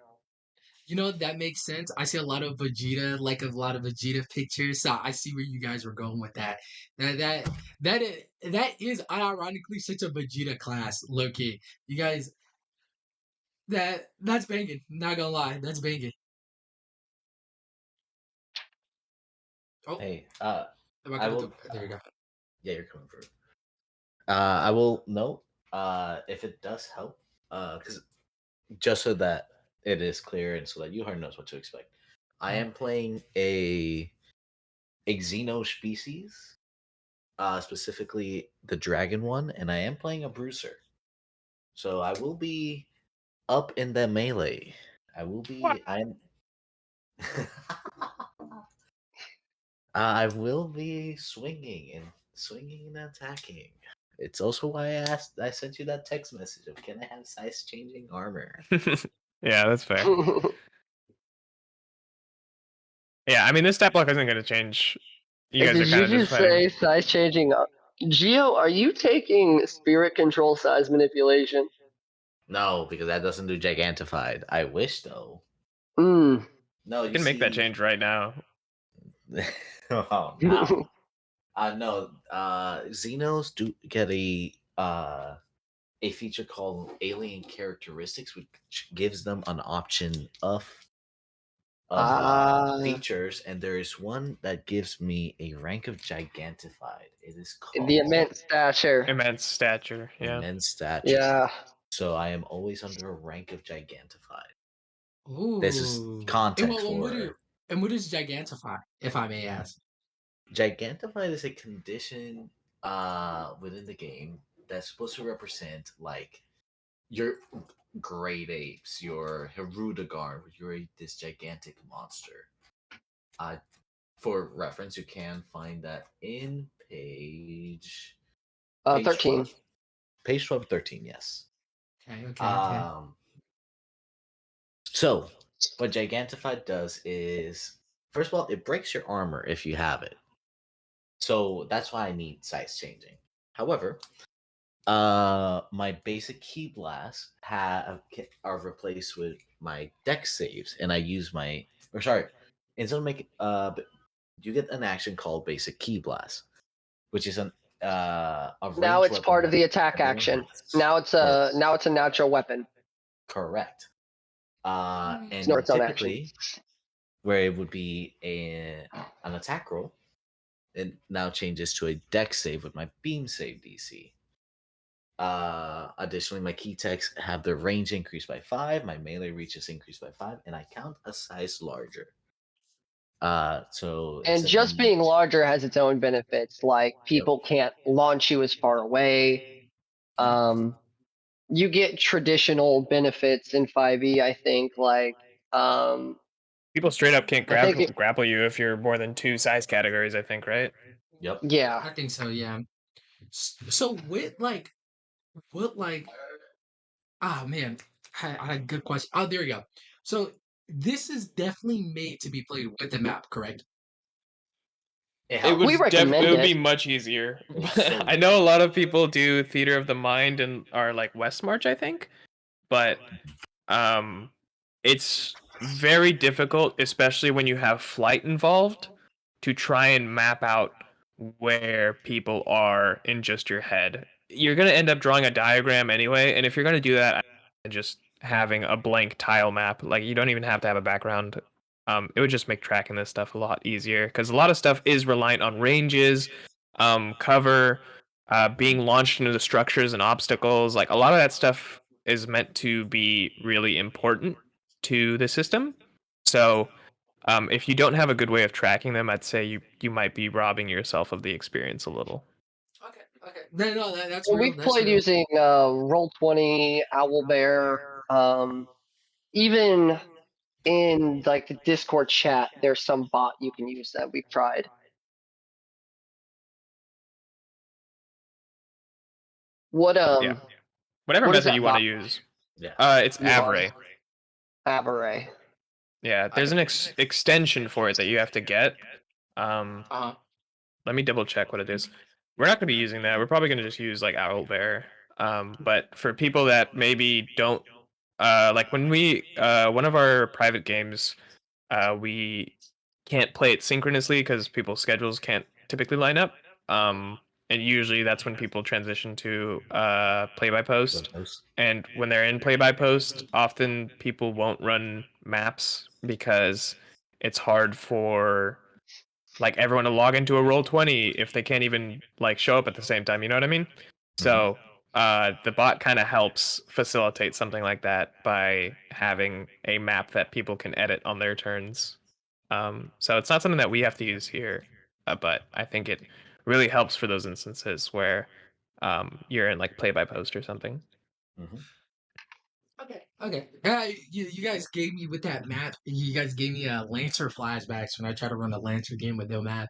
You know, that makes sense. I see a lot of Vegeta, like a lot of Vegeta pictures. So I see where you guys were going with that. That is unironically such a Vegeta class, low key. You guys, that's banging. Not gonna lie, that's banging. Oh, Hey, am I I coming will. through? There you go. Yeah, you're coming through. I will note, if it does help, because just so that it is clear and so that Yuhar knows what to expect, I am playing a Xeno species, specifically the dragon one, and I am playing a bruiser. So I will be up in the melee. I will be. I'm. I will be swinging and attacking. It's also why I sent you that text message of can I have size changing armor? Yeah, that's fair. Yeah, I mean this stat block isn't going to change. You guys are Did you kind of just just say fighting. size changing? Geo, are you taking spirit control size manipulation? No, because that doesn't do gigantified. I wish though. Mm. No, You can make that change right now. Oh, now. No. Xenos do get a feature called Alien Characteristics, which gives them an option of features, and there is one that gives me a rank of gigantified. It is called The immense stature. Immense stature. Yeah. immense stature. Yeah. So I am always under a rank of gigantified. Ooh. This is context and for what is gigantify, if I may ask? gigantified is a condition within the game that's supposed to represent like your great apes, your Herudagar, you're this gigantic monster. For reference, you can find that in page 13. 12. Page 12, 13, yes. Okay. So what Gigantified does is, first of all, it breaks your armor if you have it. So that's why I need size changing. However, my basic key blasts are replaced with my dex saves, and I use instead of making you get an action called basic key blast, which is a Now ranged it's part of the attack action. Now it's a natural weapon. Correct. And It's not its own typically, where it would be an attack roll, it now changes to a dex save with my beam save DC. Additionally, my key techs have their range increased by 5, my melee reach is increased by 5, and I count a size larger. And just being larger has its own benefits. Like people can't launch you as far away. You get traditional benefits in 5e, I think. Like people straight up can't grapple you if you're more than 2 size categories, I think, right? Yep. Yeah. I think so, yeah. So what man, I had a good question. Oh, there you go. So this is definitely made to be played with the map, correct? It We recommend would be it. much easier. So I know a lot of people do Theater of the Mind and are like West March, I think, but it's very difficult, especially when you have flight involved, to try and map out where people are in just your head. You're going to end up drawing a diagram anyway, and if you're going to do that, just having a blank tile map, like you don't even have to have a background. It would just make tracking this stuff a lot easier because a lot of stuff is reliant on ranges, cover, being launched into the structures and obstacles. Like a lot of that stuff is meant to be really important to the system. So if you don't have a good way of tracking them, I'd say you might be robbing yourself of the experience a little. Okay. No, that's So real. we've That's played real. using Roll20, Owlbear, even in like the Discord chat, there's some bot you can use that we've tried. What Yeah. Whatever what is method that you want bot? to use. Yeah. It's You are. Avray. Avray. Yeah, there's an extension for it that you have to get. Uh-huh. Let me double check what it is. We're not going to be using that. We're probably going to just use like Owlbear. But for people that maybe don't, like when we, one of our private games, we can't play it synchronously because people's schedules can't typically line up. And usually that's when people transition to play by post. And when they're in play by post, often people won't run maps because it's hard for like everyone to log into a Roll20 if they can't even like show up at the same time. You know what I mean? So the bot kind of helps facilitate something like that by having a map that people can edit on their turns. So it's not something that we have to use here, but I think it really helps for those instances where you're in like play by post or something. Okay. You guys gave me with that map. You guys gave me Lancer flashbacks when I tried to run a Lancer game with no map.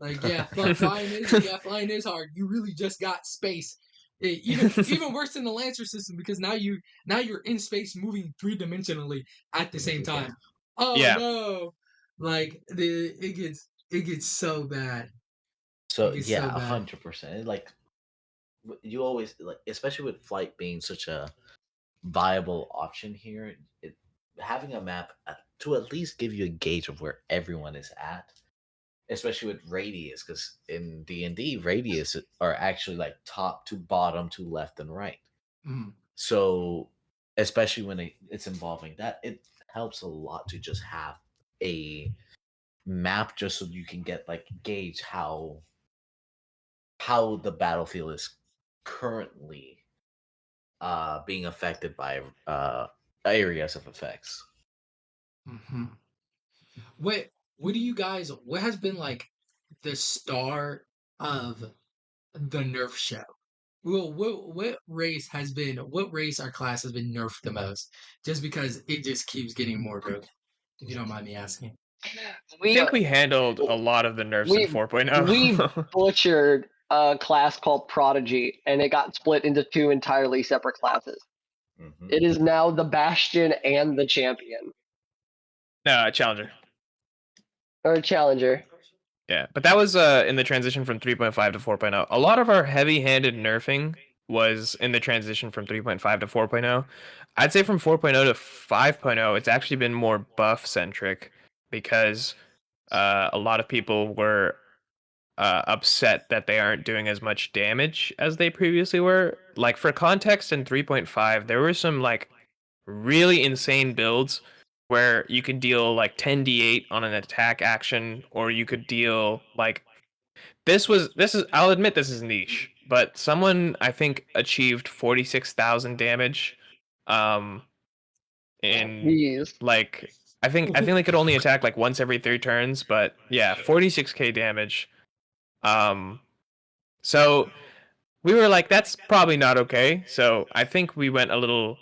Like, yeah, flying is hard. You really just got space. Even worse than the Lancer system because now you're in space moving 3-dimensionally at the same time. Oh Yeah. no! Like it gets so bad. So It gets yeah, so bad. 100%. Like you always like, especially with flight being such a viable option here, having a map to at least give you a gauge of where everyone is at, especially with radius, because in D&D, radius are actually like top to bottom to left and right. Mm. So especially when it's involving that, it helps a lot to just have a map just so you can get like gauge how the battlefield is currently being affected by areas of effects. Mm-hmm. What do you guys? What has been like the star of the Nerf show? Well, what race or class has been nerfed the most? Just because it just keeps getting more broken. If you don't mind me asking. I think we handled a lot of the nerfs in 4.0. We butchered a class called Prodigy, and it got split into 2 entirely separate classes. It is now the Bastion and the Champion. No, Challenger. Or Challenger. Yeah, but that was in the transition from 3.5 to 4.0. A lot of our heavy-handed nerfing was in the transition from 3.5 to 4.0. I'd say from 4.0 to 5.0, it's actually been more buff-centric because a lot of people were upset that they aren't doing as much damage as they previously were. Like, for context, in 3.5, there were some, like, really insane builds where you could deal like 10d8 on an attack action, or you could deal like this is I'll admit this is niche, but someone I think achieved 46,000 damage in Jeez. like I think they could only attack like once every 3 turns, but yeah, 46k damage. So we were like, that's probably not okay. So I think we went a little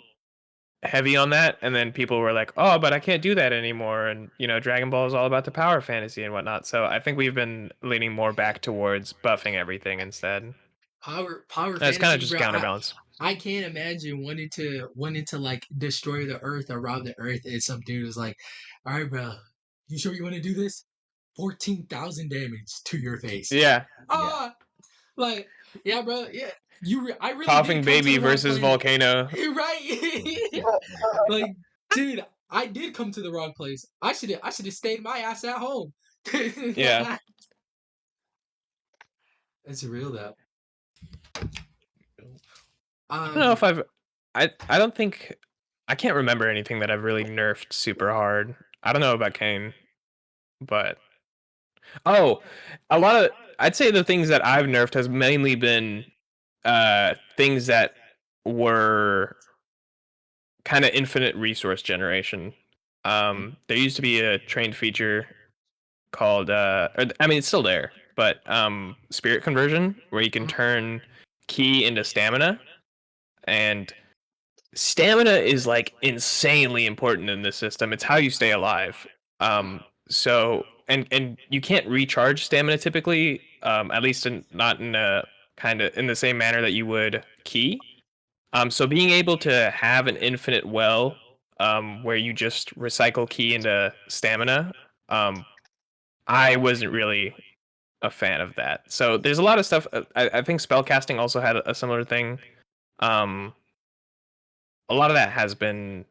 heavy on that, and then people were like, oh, but I can't do that anymore, and you know, Dragon Ball is all about the power fantasy and whatnot. So I think we've been leaning more back towards buffing everything instead. Power It's fantasy, kind of just bro. counterbalance. I can't imagine wanting to like destroy the earth or rob the earth, and some dude was like, all right, bro, you sure you want to do this? 14,000 damage to your face. Yeah. Like, yeah, bro, yeah. I really Coughing did come to baby the wrong versus planet. Volcano. Right? Like, dude, I did come to the wrong place. I should have stayed my ass at home. Yeah. It's real though. I don't know if I don't think I can't remember anything that I've really nerfed super hard. I don't know about Kane, but oh, a lot of I'd say the things that I've nerfed has mainly been things that were kind of infinite resource generation. There used to be a trained feature called I mean it's still there, but spirit conversion where you can turn ki into stamina, and stamina is like insanely important in this system. It's how you stay alive. So and you can't recharge stamina typically, at least not in a kind of in the same manner that you would ki. So being able to have an infinite well, where you just recycle ki into stamina, I wasn't really a fan of that. So there's a lot of stuff. I think spellcasting also had a similar thing. Um, a lot of that has been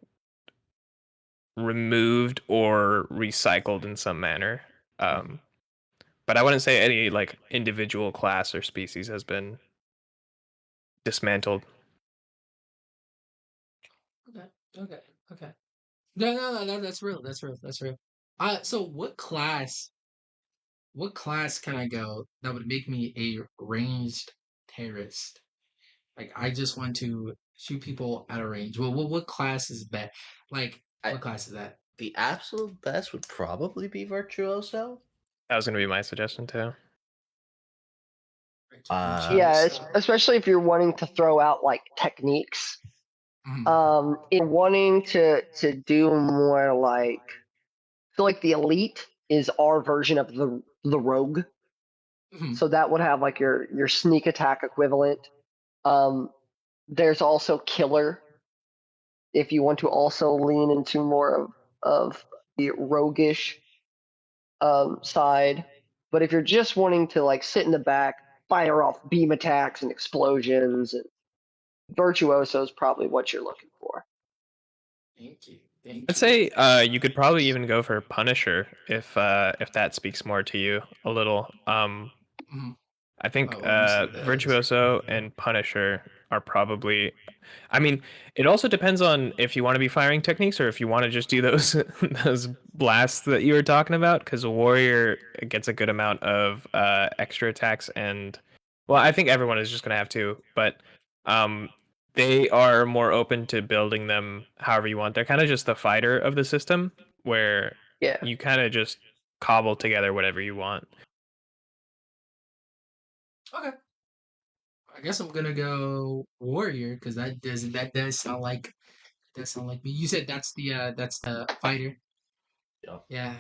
removed or recycled in some manner. But I wouldn't say any like individual class or species has been dismantled. Okay. No, that's real. That's real. That's real. So what class can I go that would make me a ranged terrorist? Like I just want to shoot people at a range. Well, what class is best? Like what class is that? The absolute best would probably be Virtuoso. That was gonna be my suggestion too. Yeah, especially if you're wanting to throw out like techniques. In wanting to do more like, so like the elite is our version of the rogue. So that would have like your sneak attack equivalent. There's also killer. If you want to also lean into more of the roguish side, but if you're just wanting to like sit in the back, fire off beam attacks and explosions, and Virtuoso is probably what you're looking for. Thank you. I'd say you could probably even go for Punisher if that speaks more to you a little. I think Virtuoso and Punisher are probably. I mean, it also depends on if you want to be firing techniques or if you want to just do those those blasts that you were talking about. Because Warrior gets a good amount of extra attacks, and well, I think everyone is just gonna have to, but they are more open to building them however you want. They're kind of just the fighter of the system, where you kind of just cobble together whatever you want. Okay. I guess I'm gonna go warrior because that does sound like me. You said that's the fighter. Yeah,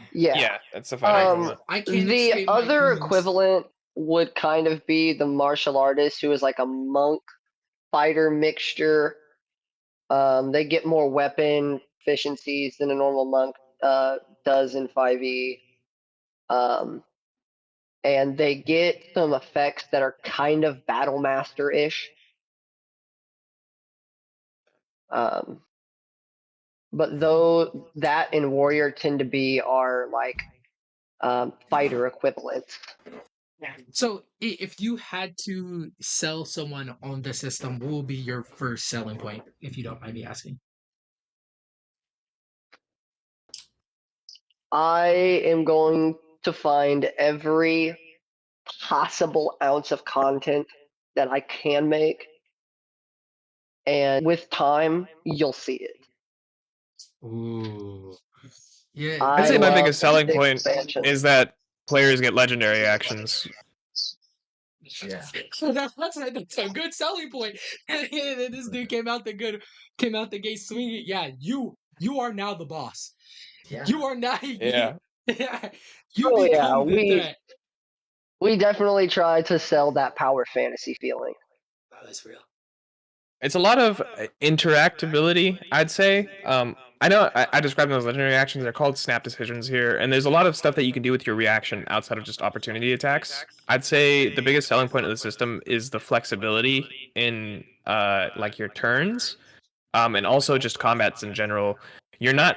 that's the fighter. I can't the other equivalent would kind of be the martial artist who is like a monk fighter mixture. They get more weapon efficiencies than a normal monk does in 5e. And they get some effects that are kind of Battle Master-ish. But though that and Warrior tend to be our like fighter equivalents. So if you had to sell someone on the system, what will be your first selling point, if you don't mind me asking? I am going to find every possible ounce of content that I can make. And with time, you'll see it. Ooh. Yeah. I'd say my biggest selling point is that players get legendary actions. Yeah. That's a good selling point. And this dude came out the gate swinging. Yeah, you are now the boss. Yeah. You are now. Yeah. You become the threat. We definitely try to sell that power fantasy feeling. Oh, that's real. It's a lot of interactability, I'd say. I know I described them as legendary actions. They're called snap decisions here, and there's a lot of stuff that you can do with your reaction outside of just opportunity attacks. I'd say the biggest selling point of the system is the flexibility in like your turns, and also just combats in general. You're not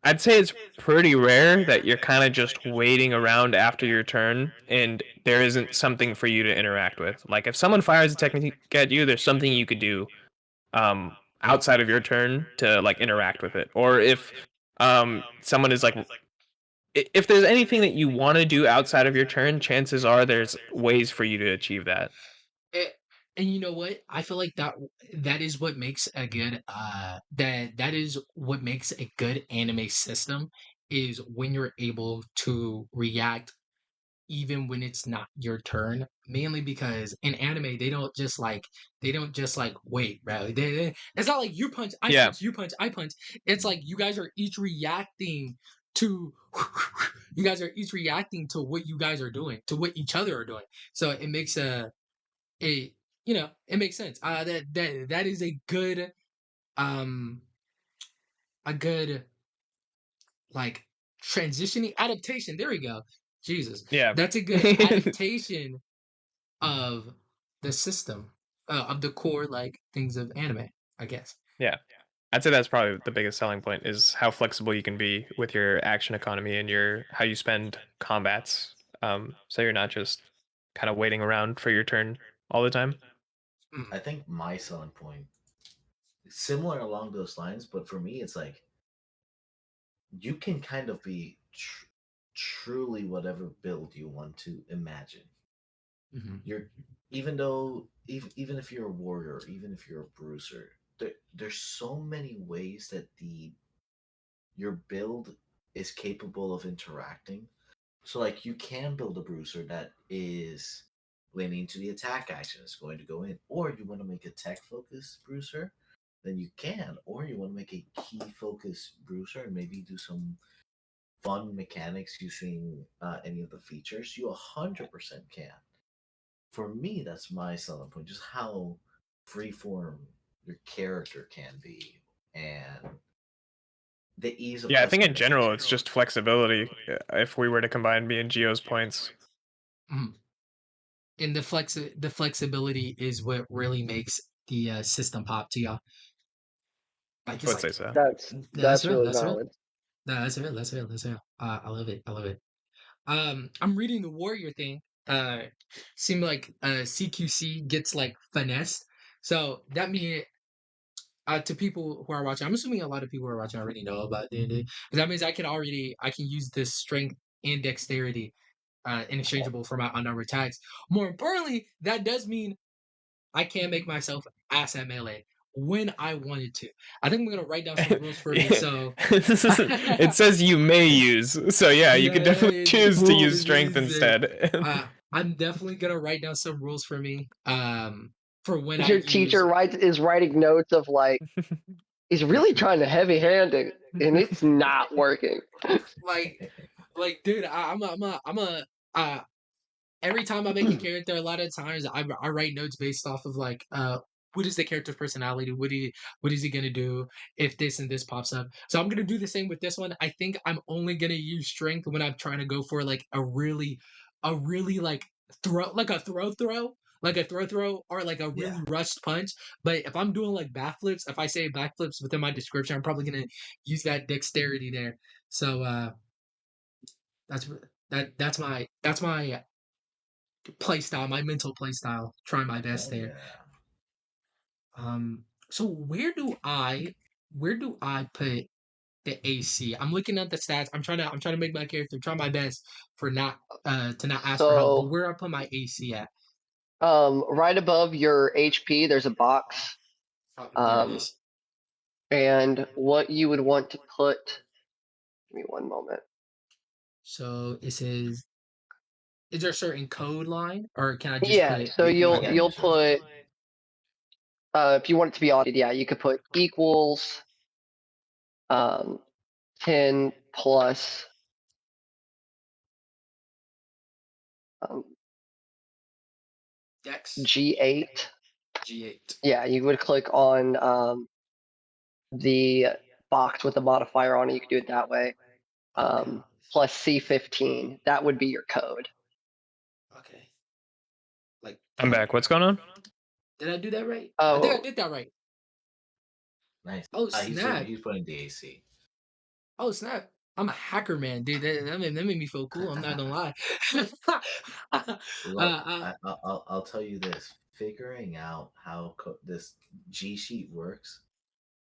I'd say it's pretty rare that you're kind of just waiting around after your turn and there isn't something for you to interact with. Like if someone fires a technique at you, there's something you could do outside of your turn to like interact with it. Or if someone is like if there's anything that you want to do outside of your turn, chances are there's ways for you to achieve that. And you know what? I feel like that is what makes a good that is what makes a good anime system is when you're able to react even when it's not your turn. Mainly because in anime they don't just like wait, bro. It's not like you punch, I Yeah. punch, you punch, I punch. It's like you guys are each reacting to you guys are each reacting to what you guys are doing, to what each other are doing. So it makes a it makes sense. That is um a good like transitioning adaptation. There we go. Jesus, Yeah. that's a good adaptation of the system of the core like things of anime, I guess. Yeah. I'd say that's probably the biggest selling point is how flexible you can be with your action economy and your how you spend combats. So you're not just kind of waiting around for your turn all the time. I think my selling point is similar along those lines, but for me, it's like you can kind of be truly whatever build you want to imagine. Mm-hmm. You're even if you're a warrior, even if you're a bruiser, there's so many ways that your build is capable of interacting. So like you can build a bruiser that is leaning to the attack action, it's going to go in. Or you want to make a tech focused bruiser, then you can. Or you want to make a key focused bruiser and maybe do some fun mechanics using any of the features, you 100% can. For me, that's my selling point, just how freeform your character can be and the ease of Yeah, I think in customization. general it's just flexibility. If we were to combine me and Geo's points. Mm-hmm. And the flexibility is what really makes the system pop to y'all. Like I it's would say like so. that's That's real, really that's real. valid. That's real, that's real, that's real. I love it, I love it. I'm reading the warrior thing. Seem like CQC gets like finessed. So that means to people who are watching, I'm assuming a lot of people who are watching already know about D&D. That means I can use this strength and dexterity interchangeable for my unnumbered attacks. More importantly, that does mean I can make myself ass at melee when I wanted to. I think I'm gonna write down some rules for me. So It says you may use, so yeah, you could definitely choose to use strength instead. I'm definitely gonna write down some rules for me. For when I Your use teacher is writing notes of like he's really trying to heavy hand it, and it's not working. like dude, I'm a every time I make a character, a lot of times I write notes based off of like what is the character's personality? What is he gonna do if this and this pops up? So I'm gonna do the same with this one. I think I'm only gonna use strength when I'm trying to go for like a really like like a throw or like a really rushed punch. But if I'm doing like backflips, if I say backflips within my description, I'm probably gonna use that dexterity there. So that's that's my play style, my mental play style. Try my best Oh there. yeah. So where do I put the AC? I'm looking at the stats. I'm trying to make my character try my best for not to not ask for help. But So, where I put my AC at? right above your HP, there's a box. Oh, there it is. And what you would want to put. Give me one moment. So it says, is there a certain code line, or can I just Yeah, put? so you'll Okay. you'll put if you want it to be automated, yeah, you could put equals 10 plus um, Dex G8. G8. Yeah, you would click on the box with the modifier on it. You could do it that way. Plus C15. That would be your code. Okay. Like, I'm back. What's going on? did I do that right? I think I Oh, did that right. Nice. Oh snap! He's putting the AC. Oh snap! I'm a hacker man, dude. That made me feel cool. I'm not gonna lie. Look, I'll tell you this: figuring out how this G sheet works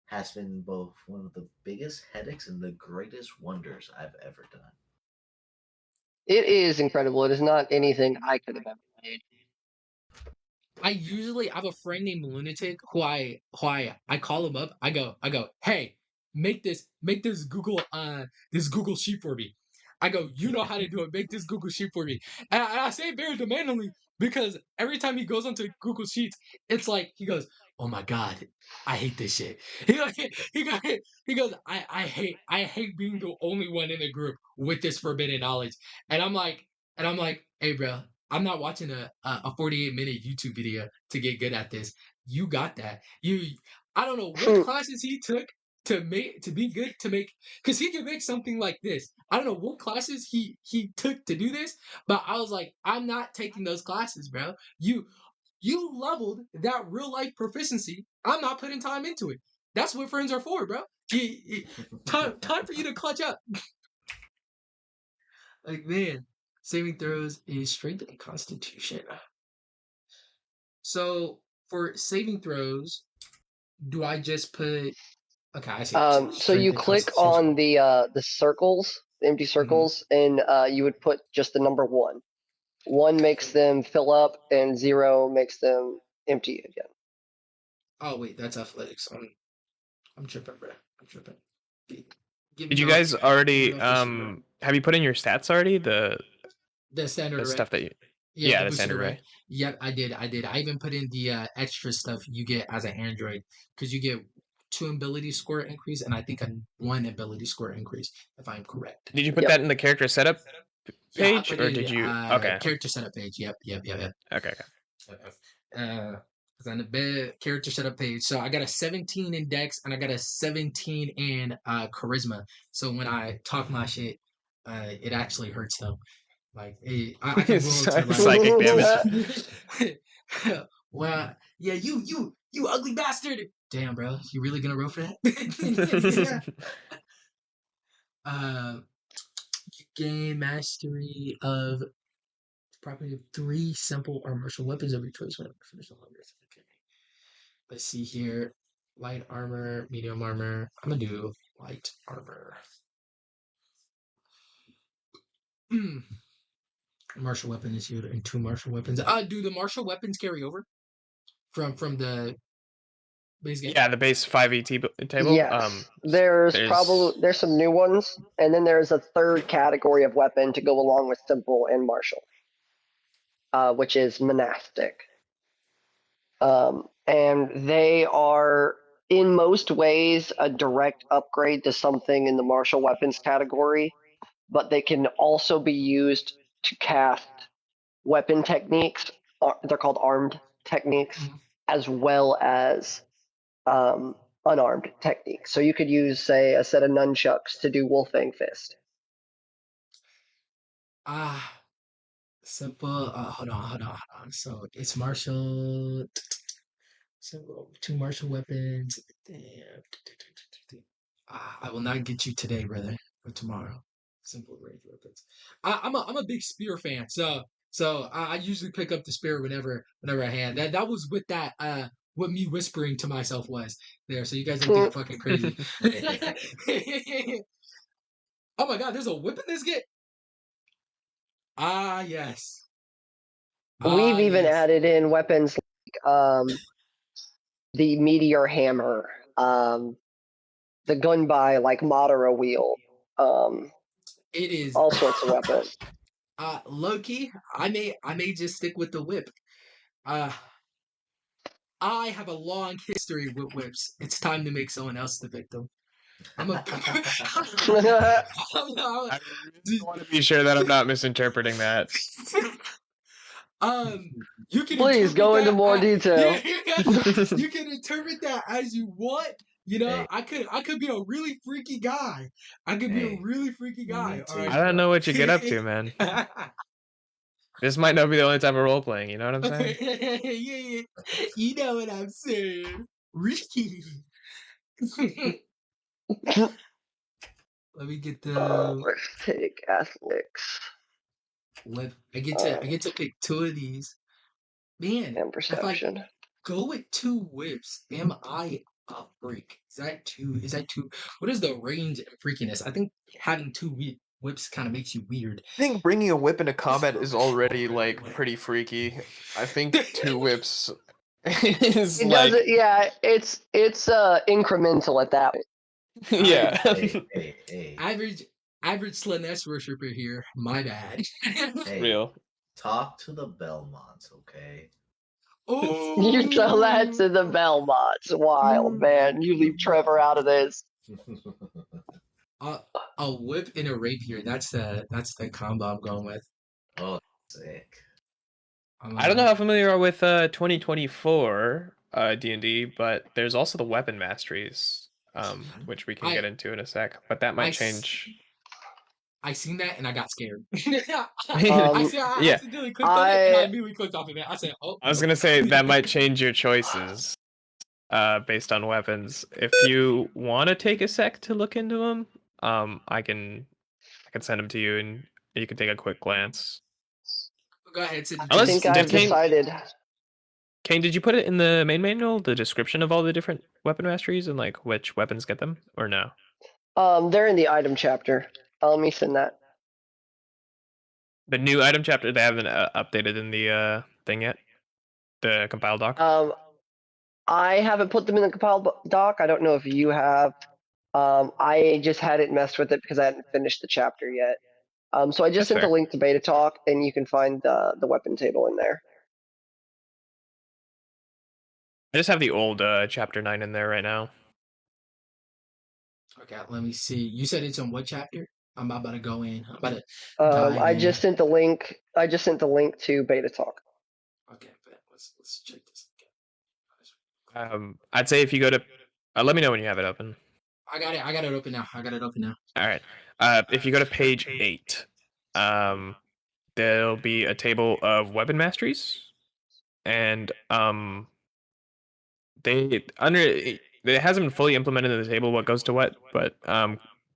has been both one of the biggest headaches and the greatest wonders I've ever done. It is incredible. It is not anything I could have ever made. I have a friend named Lunatic who I call him up. I go, hey, make this this Google sheet for me. I go, you know how to do it. Make this Google sheet for me. And I say it very demandingly because every time he goes onto Google Sheets, it's like he goes, oh my god, I hate this shit. He goes, I hate being the only one in the group with this forbidden knowledge. And I'm like, hey bro, I'm not watching a 48-minute YouTube video to get good at this. You got that. I don't know what classes he took to be good to make, because he can make something like this. I don't know what classes he took to do this, but I was like, I'm not taking those classes, bro. You leveled that real life proficiency. I'm not putting time into it. That's what friends are for, bro. Time for you to clutch up. Like, man, saving throws is strength and constitution. So for saving throws, do I just put? Okay, I see. So you click on the circles, the empty circles, and you would put just the number 1. 1 makes them fill up, and 0 makes them empty again. Oh wait, that's athletics. I'm tripping, bro. I'm tripping. Did you guys already have you put in your stats already? The standard array. Stuff that you the standard array. Yep, I did. I even put in the extra stuff you get as an android, because you get 2 ability score increase and I think a 1 ability score increase, if I'm correct. Did you put that in the character setup page, or did you? Okay. Character setup page. Yep. Okay. On the character setup page. So I got a 17 in Dex and I got a 17 in Charisma. So when I talk my shit, it actually hurts them. Like I can roll to psychic damage. Well, yeah, you ugly bastard. Damn, bro, you really gonna roll for that? You gain mastery of property of 3 simple or martial weapons of your choice when finish on longer. Okay. Let's see here. Light armor, medium armor. I'm gonna do light armor. Martial weapon is here, and 2 martial weapons. Do the martial weapons carry over from the base game? Yeah, the base 5e table. Yes. There's some new ones, and then there's a 3rd category of weapon to go along with simple and martial, which is monastic. And they are in most ways a direct upgrade to something in the martial weapons category, but they can also be used to cast weapon techniques. They're called armed techniques, as well as unarmed techniques. So you could use, say, a set of nunchucks to do Wolfang Fist. Simple. Hold on. So it's martial. Simple. 2 martial weapons. Damn. I will not get you today, brother, or tomorrow. Simple range weapons. I'm a big spear fan, so I usually pick up the spear whenever I had that was with that what me whispering to myself was there. So you guys don't think I'm fucking crazy. Oh my god, there's a whip in this game. Yes. We've even added in weapons like the meteor hammer, the gunbai like Madara wheel. It is all sorts of weapons. Low-key, I may just stick with the whip. I have a long history with whips. It's time to make someone else the victim. I really want to be sure that I'm not misinterpreting that. You can please go into more detail. You can interpret that as you want. You know, hey. I could be a really freaky guy. I could be a really freaky guy. Right. I don't know what you get up to, man. This might not be the only time of role playing. You know what I'm saying? Yeah. You know what I'm saying, Ricky. Let me get the Let's take athletics whip. I get to pick 2 of these. Man, and if I perception. go with 2 whips, am I a freak? Is that too? Is that too? What is the range of freakiness? I think having 2 whips kind of makes you weird. I think bringing a whip into combat is already like pretty freaky. I think 2 whips is It like doesn't. Yeah, it's incremental at that. yeah. Hey, Average Slanesh worshiper here. My bad. hey, Real. talk to the Belmonts, okay? You tell that Oh, to the Belmonts. Wild man. You leave Trevor out of this. a whip and a rapier. That's the combo I'm going with. Oh, sick. I don't know how familiar you are with 2024 D&D, but there's also the weapon masteries, which we can get into in a sec. But that might change. I seen that and I got scared. I Yeah. accidentally clicked on it and I immediately clicked off of it. I said, "Oh." I was gonna say that might change your choices based on weapons. If you want to take a sec to look into them, I can send them to you and you can take a quick glance. Go ahead, Sid. I think I've decided. Kane, did you put it in the main manual, the description of all the different weapon masteries and like which weapons get them, or no? They're in the item chapter. Let me send that. The new item chapter, they haven't updated in the thing yet? The compile doc? I haven't put them in the compile doc. I don't know if you have. I just hadn't messed with it because I hadn't finished the chapter yet. So I just sent the link to Beta Talk, and you can find the weapon table in there. I just have the old chapter 9 in there right now. Okay, let me see. You said it's on what chapter? I'm about to go in. I'm about to I just sent the link. I just sent the link to Beta Talk. Okay, let's check this again. I'd say if you go to, let me know when you have it open. I got it open now. All right. If you go to page 8, there'll be a table of weapon masteries, and it hasn't been fully implemented in the table what goes to what, but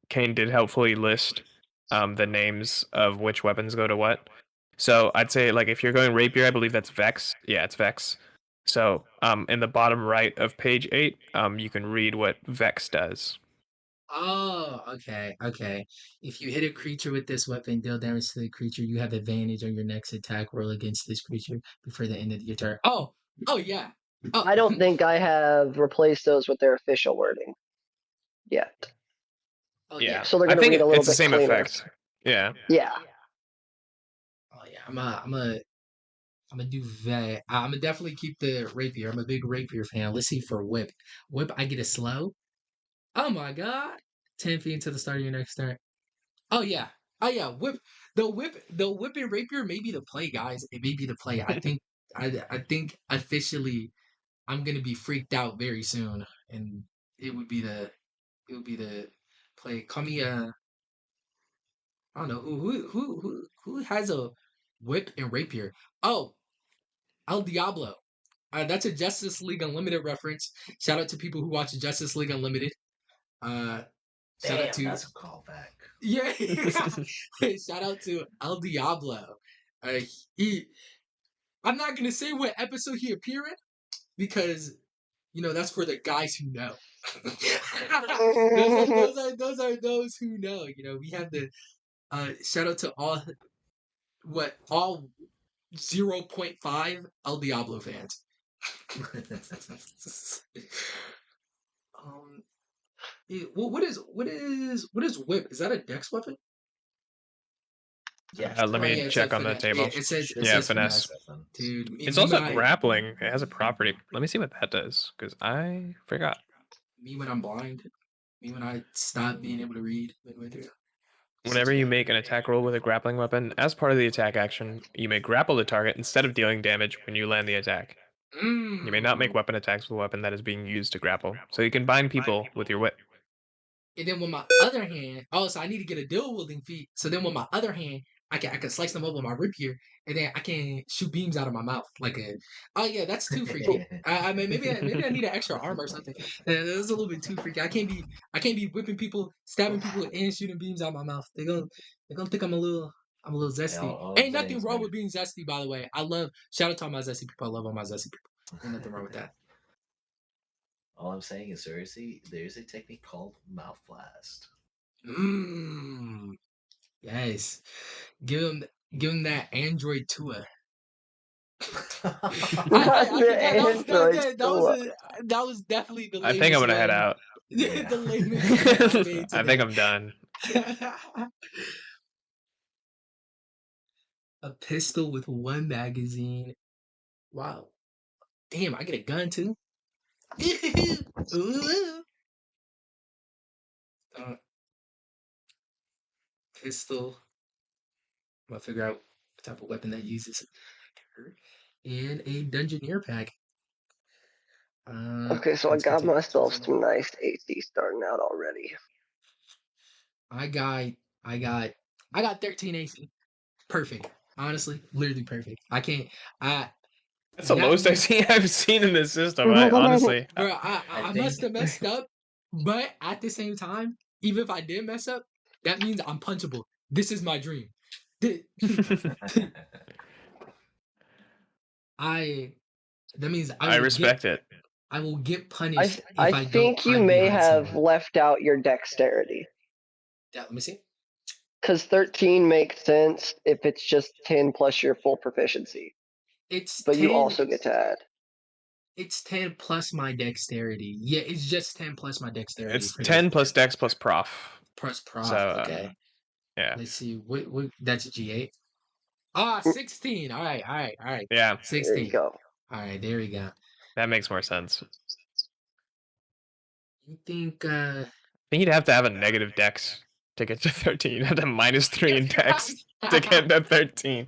Kane did helpfully list the names of which weapons go to what. So I'd say like if you're going rapier, I believe that's Vex. Yeah, it's Vex. So in the bottom right of page 8, you can read what Vex does. Oh, okay. If you hit a creature with this weapon, deal damage to the creature. You have advantage on your next attack roll against this creature before the end of your turn. Oh yeah. Oh. I don't think I have replaced those with their official wording yet. Oh yeah. So they're going to read a little bit the same cleaner. Effect. Yeah. Yeah. Oh yeah. I'm gonna do that. I'm gonna definitely keep the rapier. I'm a big rapier fan. Let's see for whip. Whip, I get a slow. Oh my god. 10 feet into the start of your next turn. Oh yeah. Whip. The whip and rapier may be the play, guys. It may be the play. I think officially I'm gonna be freaked out very soon. And it would be the play. Call me I don't know who has a whip and rapier. Oh, El Diablo. That's a Justice League Unlimited reference. Shout out to people who watch Justice League Unlimited. Shout out to that's a callback. Yeah. Shout out to El Diablo. I'm not gonna say what episode he appeared in because that's for the guys who know. those are those who know. We have the shout out to all 0.5 El Diablo fans. What is whip? Is that a dex weapon? Yeah. Let me check on the table. It says finesse. Dude, it's also grappling. It has a property. Let me see what that does because I forgot. Me when I'm blind. Me when I stop being able to read midway through. Whenever you make an attack roll with a grappling weapon, as part of the attack action, you may grapple the target instead of dealing damage when you land the attack. You may not make weapon attacks with a weapon that is being used to grapple, so you can bind people with your whip. And then with my other hand, so I need to get a dual wielding feat. So then with my other hand, I can slice them up with my rapier, and then I can shoot beams out of my mouth like a. Oh yeah, that's too freaky. I mean, maybe I need an extra arm or something. That's a little bit too freaky. I can't be whipping people, stabbing people, and shooting beams out my mouth. They're gonna think I'm a little zesty. all Ain't I'm saying nothing is, wrong man, with being zesty, by the way. I love shout out to all my zesty people. I love all my zesty people. Ain't nothing wrong with that. all I'm saying is, seriously, there's a technique called mouth blast. Mmm. Yes. Give him that Android Tua. That was definitely the lamest I think I'm gonna head one. out. Yeah. The lamest one I made I think I'm done. A pistol with one magazine. Wow. Damn, I get a gun too. Ooh. Pistol. I'm gonna figure out what type of weapon that uses. And a Dungeoneer pack. Okay, so I let's got continue. myself some nice AC starting out already. I got 13 AC. Perfect. Honestly, literally perfect. I can't. That's the That lowest means, I've seen in this system. I honestly, bro, I I think- must have messed up, but at the same time, even if I did mess up, that means I'm punchable. This is my dream. That means I respect it. I will get punished if I I don't think you hide may behind have someone. left out your dexterity. Yeah, let me see. Because 13 makes sense if it's just 10 plus your full proficiency. It's But 10. you also get to add. It's 10 plus my dexterity. Yeah, it's just 10 plus my dexterity. It's 10 plus dex plus prof. Plus prof. So, okay. Yeah. Let's see. What that's G8. 16. All right. Yeah. 16. There you go. All right, there we go. That makes more sense. You think I think you'd have to have a negative dex to get to 13. You'd have to -3 in dex to get to 13.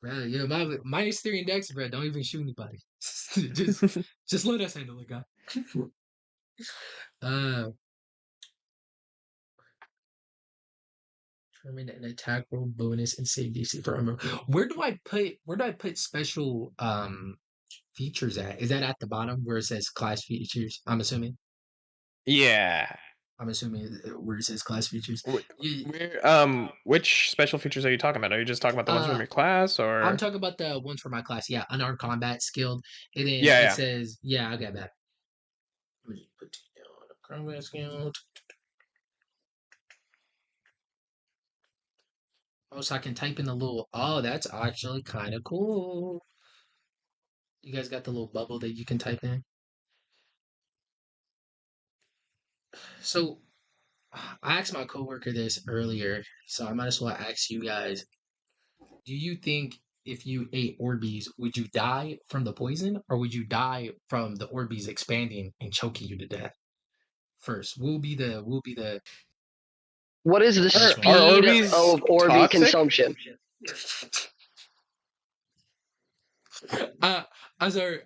bro, yeah, -3 in dex, bro. Don't even shoot anybody. just let us handle it, guy. Determine an attack roll bonus and save DC for armor. Where do I put special features at? Is that at the bottom where it says class features? I'm assuming. Yeah. I'm assuming where it says class features. Which special features are you talking about? Are you just talking about the ones from your class, or? I'm talking about the ones for my class. Yeah, unarmed combat, skilled, and then Yeah. says, yeah, I got that. Let me put down combat skilled. Oh, so I can type in the little. Oh, that's actually kind of cool. You guys got the little bubble that you can type in. So, I asked my coworker this earlier, so I might as well ask you guys. Do you think if you ate Orbeez, would you die from the poison, or would you die from the Orbeez expanding and choking you to death? First, will be the What is the Are speed Orbeez of Orbeez toxic? consumption? as our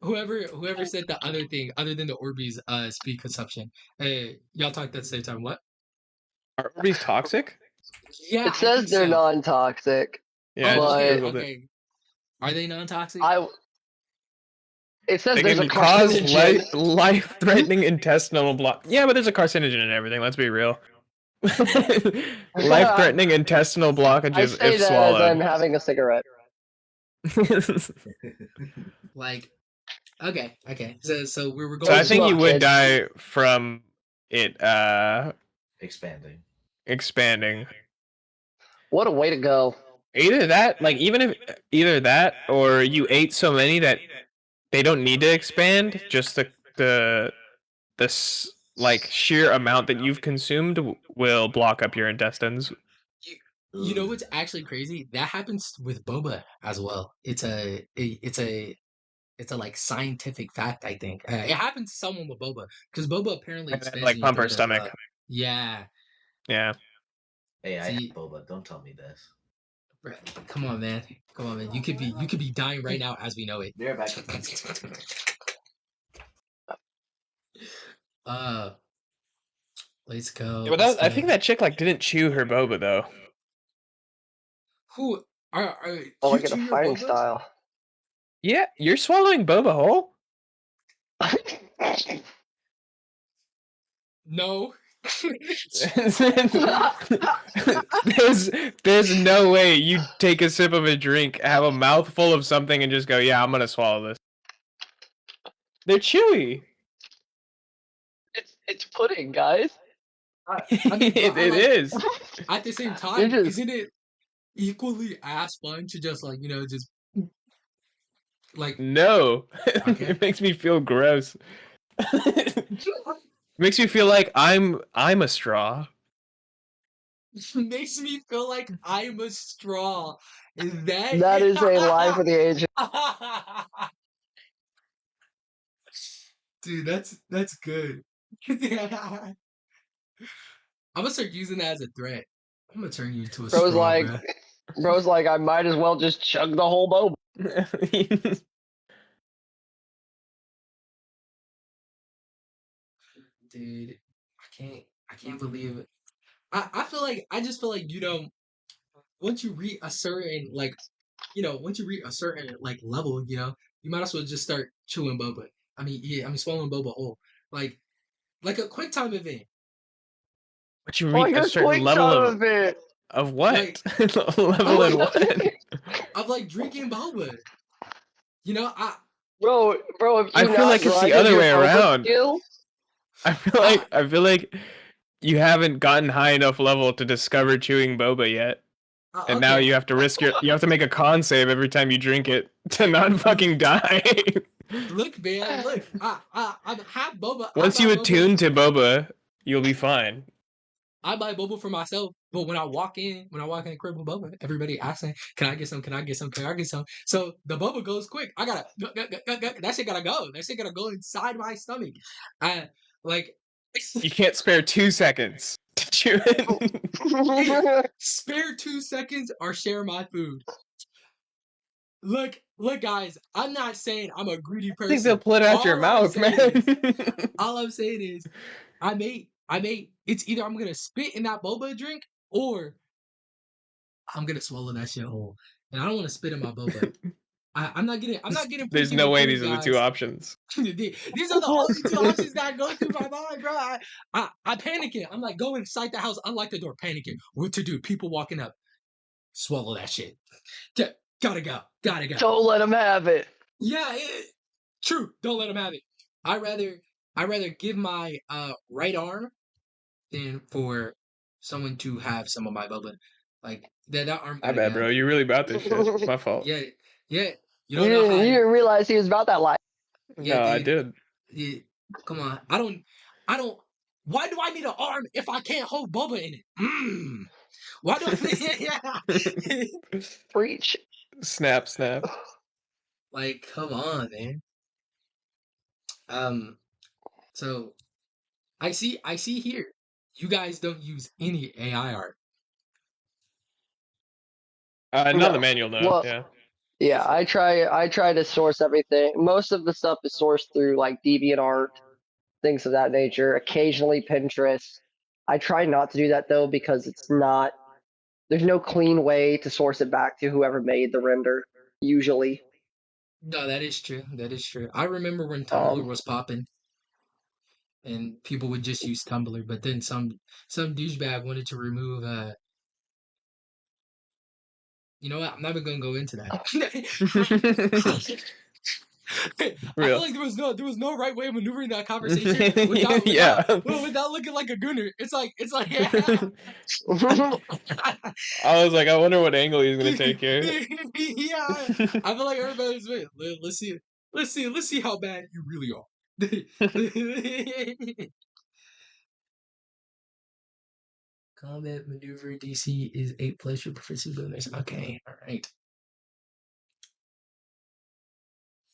whoever said the other thing other than the Orbeez speed consumption. Y'all talked at the same time. What? Are Orbeez toxic? Yeah, It says they're non-toxic. Yeah, I just But- googled it. okay. Are they non-toxic? It says They there's a can cause carcinogen. life-threatening intestinal block. Yeah, but there's a carcinogen in everything. Let's be real. Life-threatening intestinal I blockages say if that swallowed. as I'm having a cigarette. Like, okay. So we were So going. I think you Smoke, would kid. die from it Expanding. expanding. What a way to go. Either that, like either that, or you ate so many that they don't need to expand. Just the like sheer amount that you've consumed will block up your intestines. You know what's actually crazy? That happens with boba as well. It's a like scientific fact. I think it happens to someone with boba because boba apparently And then, expands like in your pump her throat as stomach. well. Yeah. Yeah. Hey, I See- have boba. Don't tell me this. Bro, come on, man. You could be dying right now as we know it. Be right back. Let's go. Yeah, but let's I go. think that chick like didn't chew her boba though. Who are Oh, you I get a chew your fighting bobas? style. Yeah, you're swallowing boba whole. No. there's no way you take a sip of a drink, have a mouthful of something, and just go, yeah, I'm gonna swallow this. They're chewy. It's pudding, guys. I mean, but It is. at the same You're time, just isn't it equally as fun to just like just like No. okay? It makes me feel gross. Makes me feel like I'm a straw. Makes me feel like I'm a straw. Is that that is a lie for the age. Dude, that's good. I'm gonna start using that as a threat. I'm gonna turn you into a Bro's straw, like, bruh. I might as well just chug the whole boba. Dude, I can't believe it. I just feel like once you reach a certain once you reach a certain level, you might as well just start chewing boba. Swallowing boba whole. Like a quick time event. But you reach Like a a certain quick level time of event. what? Like Level in what? of like drinking boba. Bro, if I you feel not like it's the grinded other your way boba around. skill, I feel like you haven't gotten high enough level to discover chewing boba yet. And now okay. you have to make a con save every time you drink it to not fucking die. Look, man, look. I have boba. Once you attune to boba, you'll be fine. I buy boba for myself, but when I walk in the crib with boba, everybody asking, "Can I get some? Can I get some? Can I get some?" So the boba goes quick. I gotta that shit gotta go. That shit gotta go inside my stomach. Like You can't spare 2 seconds to chew it. spare 2 seconds or share my food. Look, guys. I'm not saying I'm a greedy I person. think they'll pull it out your mouth, man. All I'm saying is, I may. It's either I'm gonna spit in that boba drink or I'm gonna swallow that shit whole. And I don't want to spit in my boba. I'm not getting. There's freaky no with way food, these are the two guys. options. These are the only two options that go through my mind, bro. I panicking. I'm like, go inside the house, unlock the door, panicking. What to do? People walking up. Swallow that shit. Gotta go. Don't let him have it. Yeah, true. Don't let them have it. I rather give my right arm than for someone to have some of my boba. Like that arm. My bad, bro. You're really about this shit. My fault. Yeah. You You don't know how. didn't realize he was about that life. Yeah, No, I dude. did. Yeah, come on. I don't. Why do I need an arm if I can't hold boba in it? Why do I? Preach. Snap. Like, come on, man. So I see here. You guys don't use any AI art. Not No. the manual, no. Well, Yeah. yeah, I try to source everything. Most of the stuff is sourced through like DeviantArt, things of that nature. Occasionally Pinterest. I try not to do that though because there's no clean way to source it back to whoever made the render. Usually, No, that is true. I remember when Tumblr um, was popping, and people would just use Tumblr, but then some douchebag wanted to remove. You know what? I'm not even gonna go into that. I feel Real. like there was no right way of maneuvering that conversation Yeah. without looking like a gooner. It's like yeah. I was like, I wonder what angle he's gonna take here. Yeah, I feel like everybody's wait. Let's see how bad you really are. Combat maneuver DC is 8+ your proficiency bonus. Okay, all right.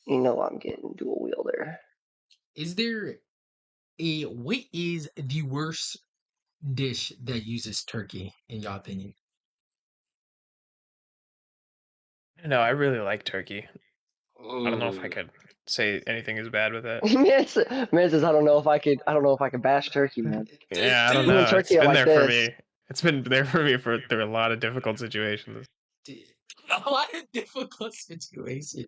you know I'm getting dual wielder. Is there what is the worst dish that uses turkey in your opinion? No, I really like turkey. I don't know if I Oh, could say anything is bad with it. Man says, I don't know if I could bash turkey, man. Yeah, I don't You and know. It's turkey are been like there for this. me. It's been there for me through a lot of difficult situations. Dude, a lot of difficult situations.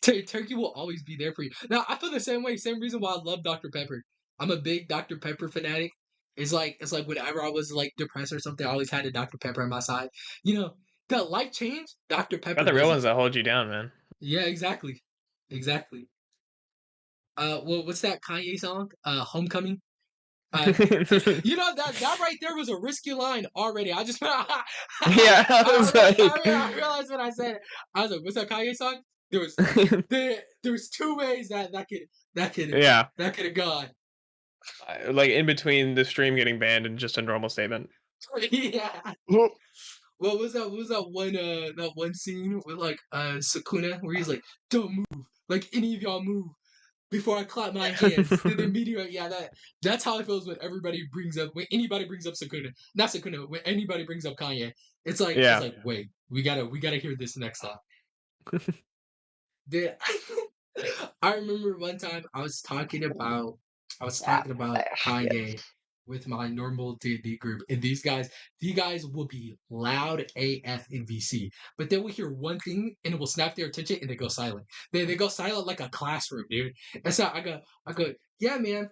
Turkey will always be there for you. Now, I feel the same way. Same reason why I love Dr. Pepper. I'm a big Dr. Pepper fanatic. It's like whenever I was like depressed or something, I always had a Dr. Pepper on my side. You know, the life change, Dr. Pepper. Got the real does it. ones that hold you down, man. Yeah, exactly. Well, what's that Kanye song? Homecoming. You know that right there was a risky line already. I just Yeah, I realized when I said it. I was like, "What's that Kanye song?" There was two ways that could yeah, that could have gone. like in between the stream getting banned and just a normal statement. Yeah. Hmm. What was that? What was that one scene with like Sukuna where he's like, "Don't move, like any of y'all move before I clap my hands." Then immediately, yeah, that's how it feels when anybody brings up Sukuna, not Sukuna, when anybody brings up Kanye. It's like wait, we gotta hear this next time. I remember one time I was talking about Kanye with my normal D&D group, and these guys will be loud AF in VC, but then we hear one thing and it will snap their attention and they go silent. They go silent like a classroom, dude. And so I go, yeah, man.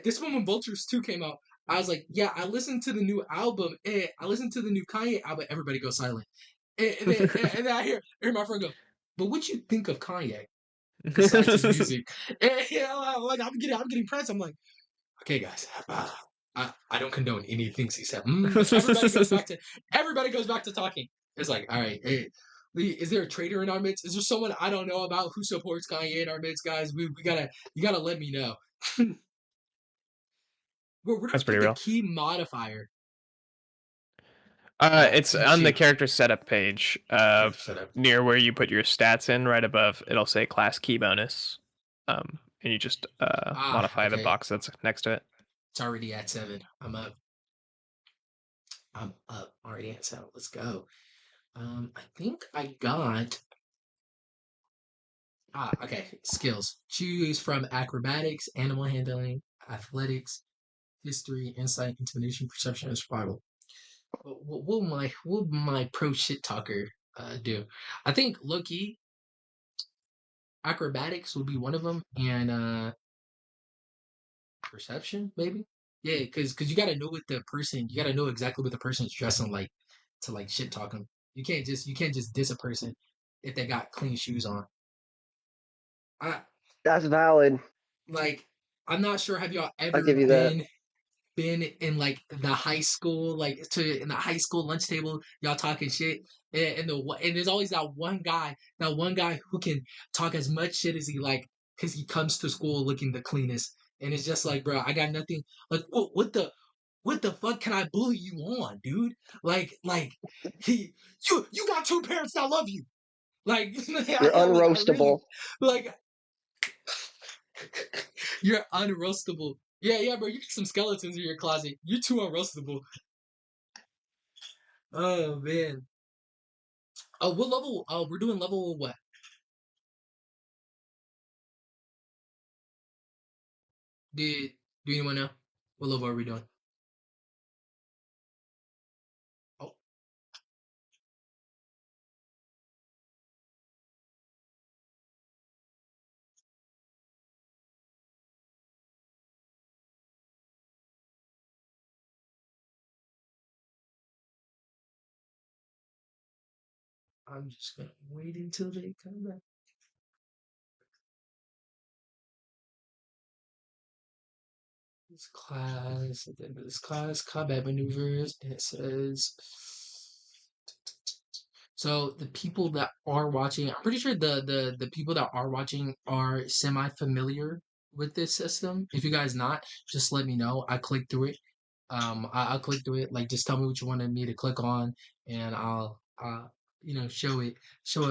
This one when Vultures 2 came out, I was like, yeah, I listened to the new album, and I listened to the new Kanye album. Everybody goes silent, and then I hear my friend go, but what you think of Kanye besides his music? And, you know, like I'm getting pressed. I'm like, okay, guys, I don't condone any things he said. But everybody goes back to talking. It's like, all right, hey, is there a traitor in our midst? Is there someone I don't know about who supports Kanye in our midst, guys? You gotta let me know. We're That's pretty the real. key modifier. It's on the character setup page, near where you put your stats in, right above. It'll say class key bonus, and you just modify the box that's next to it. It's already at 7. I'm up. Already at 7. Let's go. I think I got. Okay. Skills. Choose from acrobatics, animal handling, athletics, history, insight, intimidation, perception, and survival. What will my pro shit talker do? I think low-key acrobatics would be one of them, and perception maybe. Yeah, because you gotta know exactly what the person's dressing like to like shit talk them. You can't just diss a person if they got clean shoes on. That's valid. Like, I'm not sure. Have y'all ever I'll give you that. been in like the high school, in the high school lunch table, y'all talking shit, and there's always that one guy who can talk as much shit as he like, because he comes to school looking the cleanest, and it's just like, bro, I got nothing. Like, what the fuck can I bully you on, dude? Like you got 2 parents that love you. Like, You're unroastable. Like, you're unroastable. Yeah, bro. You got some skeletons in your closet. You're too unroastable. Oh man. What level? We're doing level what? Do anyone know? What level are we doing? Oh. I'm just gonna wait until they come back. This class, combat maneuvers, and it says. So the people that are watching, I'm pretty sure the people that are watching are semi-familiar with this system. If you guys not, just let me know. I click through it. I'll click through it. Like, just tell me what you wanted me to click on, and I'll show it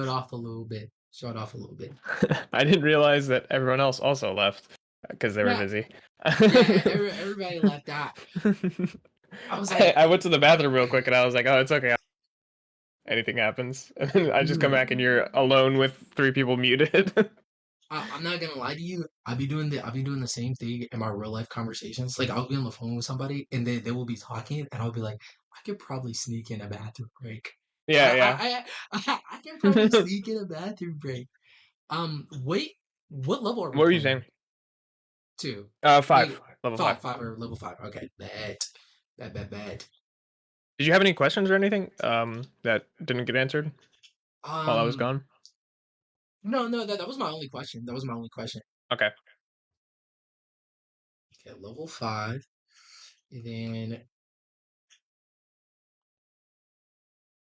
off a little bit. Show it off a little bit. I didn't realize that everyone else also left because they were busy. Yeah, everybody left out. I was like, I went to the bathroom real quick and I was like, oh, it's okay. Anything happens, and then I just come back and you're alone with 3 people muted. I'm not gonna lie to you. I'll be doing the same thing in my real life conversations. Like I'll be on the phone with somebody and they will be talking and I'll be like, I could probably sneak in a bathroom break. Yeah, yeah. I can probably sneak in a bathroom break. Wait, what level are we What were you playing? saying? 2. 5. Level 5. 5 or level 5. Okay, bad. Did you have any questions or anything that didn't get answered while I was Um, gone? no, that was my only question. That was my only question. Okay. Okay, level 5. And then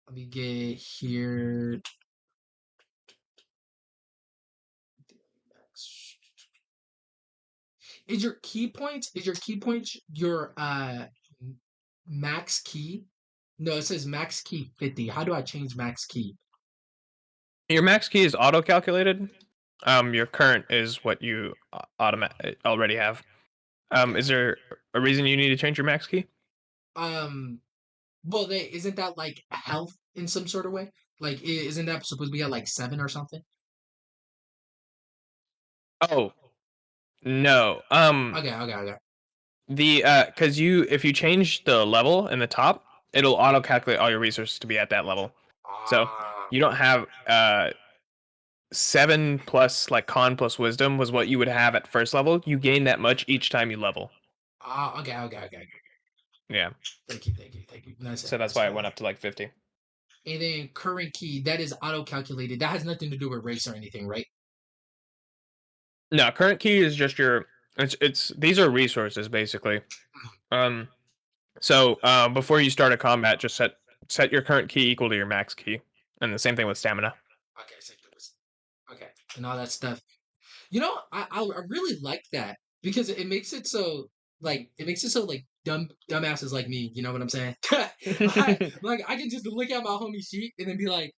let me get here. Is your key points? Is your key points your max key? No, it says max key 50. How do I change max key? Your max key is auto calculated. Your current is what you already have. Okay. Is there a reason you need to change your max key? Well, isn't that like health in some sort of way? Like, isn't that supposed to be at like 7 or something? Oh, no. Okay. The because if you change the level in the top, it'll auto calculate all your resources to be at that level. So Ah, you don't have 7 plus like con plus wisdom was what you would have at first level. You gain that much each time you level. okay. Yeah. Thank you. Nice. So that's why it went up to like 50. And then current key, that is auto calculated. That has nothing to do with race or anything, right? No, current key is just your it's these are resources basically. So before you start a combat, just set your current key equal to your max key. And the same thing with stamina. Okay, so okay, and all that stuff. You know, I really like that because it makes it so like dumbasses like me. You know what I'm saying? like I can just look at my homie sheet and then be like,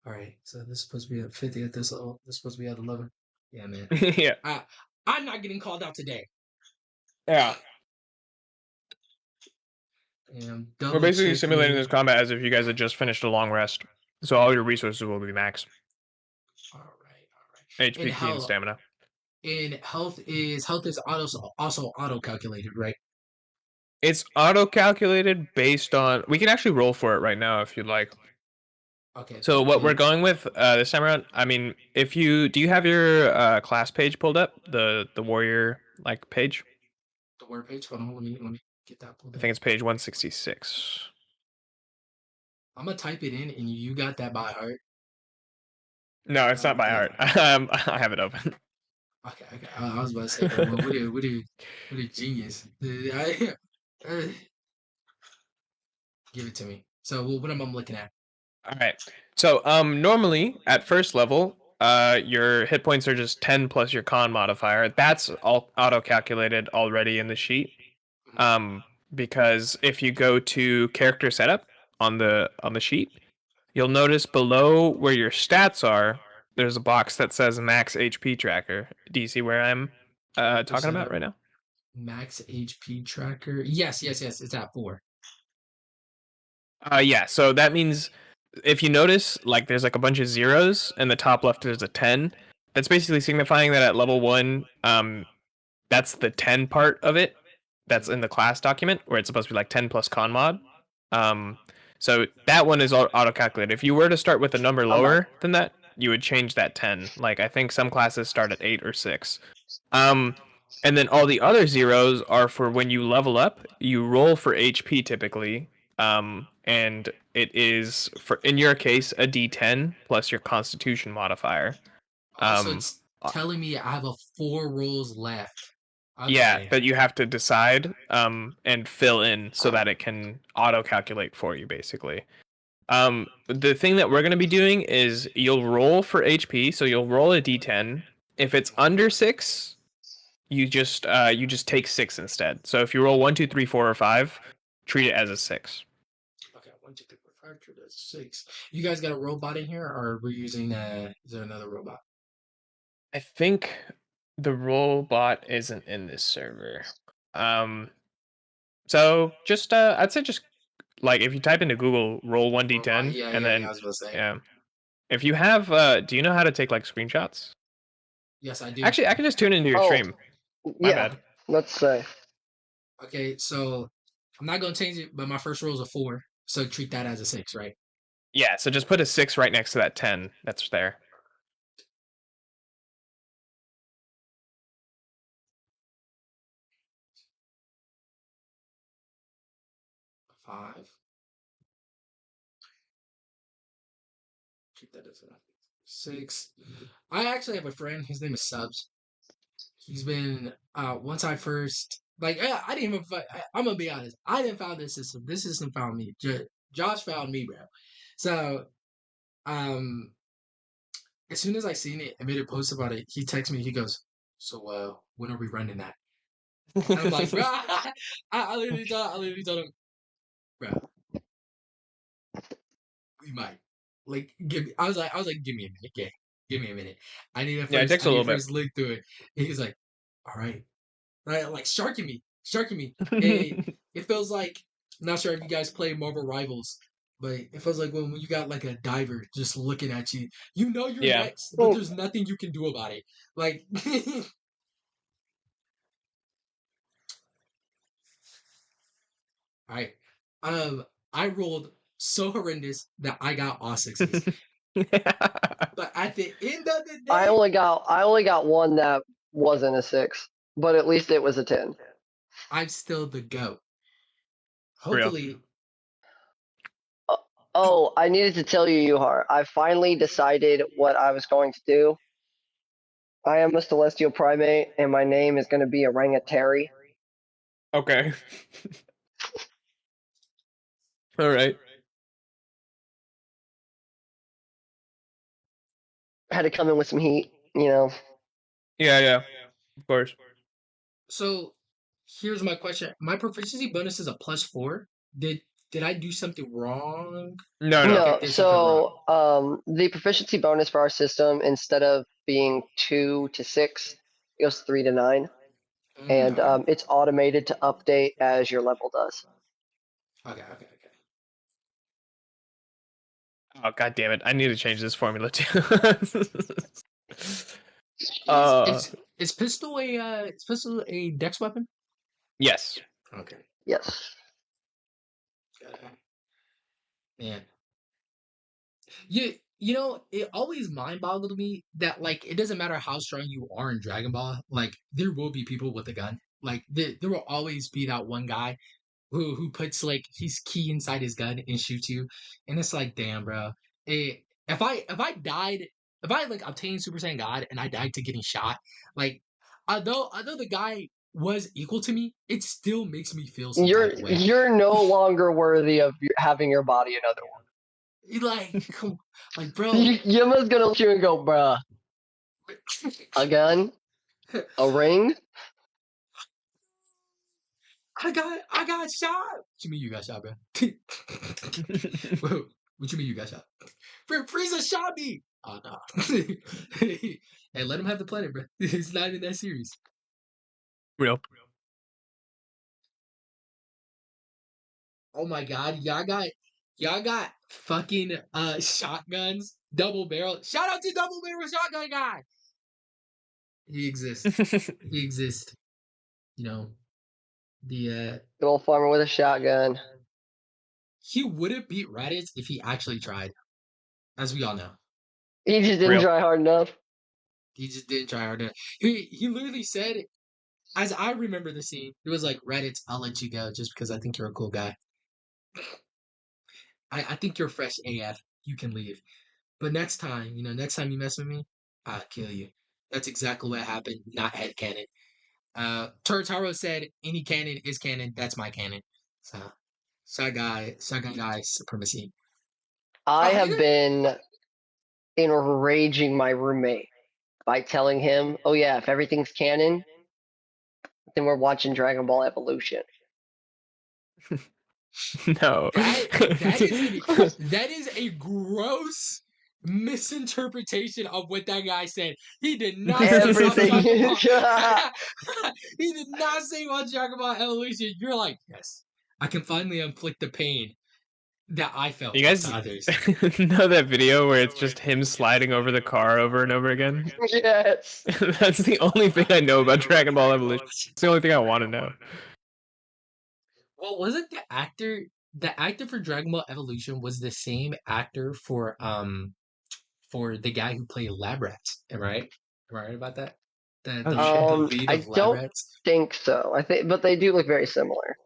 all right, so this is supposed to be at 50 at this level. This is supposed to be at 11. Yeah, man. Yeah. I'm not getting called out today. Yeah. And We're double basically simulating checking. this combat as if you guys had just finished a long rest. So all your resources will be max. All right. HP, key, and stamina. And health is also auto calculated, right? It's auto calculated based on. We can actually roll for it right now if you'd like. Okay. So what we're going with this time around, I mean, if you do you have your class page pulled up, the warrior like page? The word page. Hold on, let me get that pulled I up. think it's page 166. I'm gonna type it in, and you got that by heart. No, it's not by heart. I have it open. Okay. I was about to say, well, what a genius. Give it to me. So, what am I looking at? All right. So normally at first level, your hit points are just 10 plus your con modifier. That's all auto calculated already in the sheet. Because if you go to character setup on the sheet, you'll notice below where your stats are, there's a box that says max HP tracker. Do you see where I'm talking about right now? Max HP tracker. Yes. It's at 4. Yeah. So that means if you notice, like there's like a bunch of zeros, and the top left there's a 10. That's basically signifying that at level 1, that's the 10 part of it. That's in the class document where it's supposed to be like 10 plus con mod. So that one is auto calculated. If you were to start with a number lower than that, you would change that 10. Like I think some classes start at 8 or 6. And then all the other zeros are for when you level up. You roll for HP typically, and it is for in your case a D10 plus your Constitution modifier. So it's telling me I have 4 rolls left. Okay. Yeah, that you have to decide and fill in so that it can auto calculate for you basically. The thing that we're going to be doing is you'll roll for HP, so you'll roll a D10. If it's under 6, you just take 6 instead. So if you roll 1, 2, 3, 4, or 5, treat it as a 6. Okay, 1, 2, 3, 4, 5, treat it as 6. You guys got a robot in here, or we're using is there another robot? I think the robot isn't in this server. So just I'd say just like if you type into Google roll 1d10 then and then I was about to say. yeah. If you have do you know how to take like screenshots? Yes, I do. Actually, I can just tune into your Oh, stream. My yeah, bad. let's say. Okay, so I'm not gonna change it, but my first roll is a 4, so treat that as a 6, right? Yeah, so just put a 6 right next to that 10 that's there. Five. Treat that as a 6. I actually have a friend. His name is Subs. He's been once I first like I didn't even. I'm gonna be honest. I didn't found this system. This system found me. Josh found me, bro. So um, as soon as I seen it and made a post about it, he texted me. He goes, "So when are we running that?" And I'm like, bro, I literally told him, bro, we might. Like, I was like, give me a minute, okay? Give me a minute. I need to Yeah, it first, takes a little bit. look through it. And he's like, all right, like sharking me. It feels like, I'm not sure if you guys play Marvel Rivals, but it feels like when you got like a diver just looking at you, you know you're Yeah. next, but there's nothing you can do about it. Like, all right, I rolled so horrendous that I got all 6s. But at the end of the I day, only got one that wasn't a 6, but at least it was a 10. I'm still the GOAT. Real. Hopefully, Oh, I needed to tell you, Yuhar. I finally decided what I was going to do. I am a celestial primate, and my name is going to be Orangatari. Okay. All right. Had to come in with some heat, you know. Yeah, of course. so here's my question. My proficiency bonus is a +4. Did I do something wrong? No. I No, did something wrong. so the proficiency bonus for our system, instead of being 2 to 6, it goes 3 to 9, and Okay. it's automated to update as your level does. Okay. Oh, god damn it. I need to change this formula too. Is pistol a dex weapon? Yes. Okay. Yes. Man. You know, it always mind boggled me that like it doesn't matter how strong you are in Dragon Ball, like there will be people with a gun. Like there will always be that one guy who puts like his key inside his gun and shoots you, and it's like, damn, bro. If I like obtained Super Saiyan God and I died to getting shot, like although the guy was equal to me, it still makes me feel some type of way. You're no longer worthy of having your body another one. Like, like, bro. Yuma's gonna look at you and go, bruh, a gun? A ring? I got shot. What you mean you got shot, bro? What you mean you got shot? Frieza shot me. Oh no. Hey, let him have the planet, bro. He's not in that series. Real. Oh my god, y'all got fucking shotguns, double barrel. Shout out to double barrel shotgun guy. He exists. He exists. You know, the Good old farmer with a shotgun. he wouldn't beat Raditz if he actually tried, as we all know. He just didn't Real. try hard enough. He just didn't try hard enough. He literally said, as I remember the scene, it was like, Raditz, I'll let you go just because I think you're a cool guy. I think you're fresh AF. You can leave. But next time you mess with me, I'll kill you. That's exactly what happened, not headcanon. Turtaro said, any canon is canon, that's my canon. So, shotgun guy supremacy. I Oh, have been enraging my roommate by telling him, oh yeah, if everything's canon, then we're watching Dragon Ball Evolution. No. That is a gross misinterpretation of what that guy said. He did not say about Dragon Ball. He did not say about Dragon Ball Evolution. You're like, yes, I can finally inflict the pain that I felt You up guys to others. know that video where it's just him sliding over the car over and over again? Yes. That's the only thing I know about Dragon Ball Evolution. It's the only thing I want to know. Well, wasn't the actor for Dragon Ball Evolution was the same actor for the guy who played Lab Rats, right? Am I right about that? Oh, The shit. lead I of Lab don't Rats. think so. I think, but they do look very similar.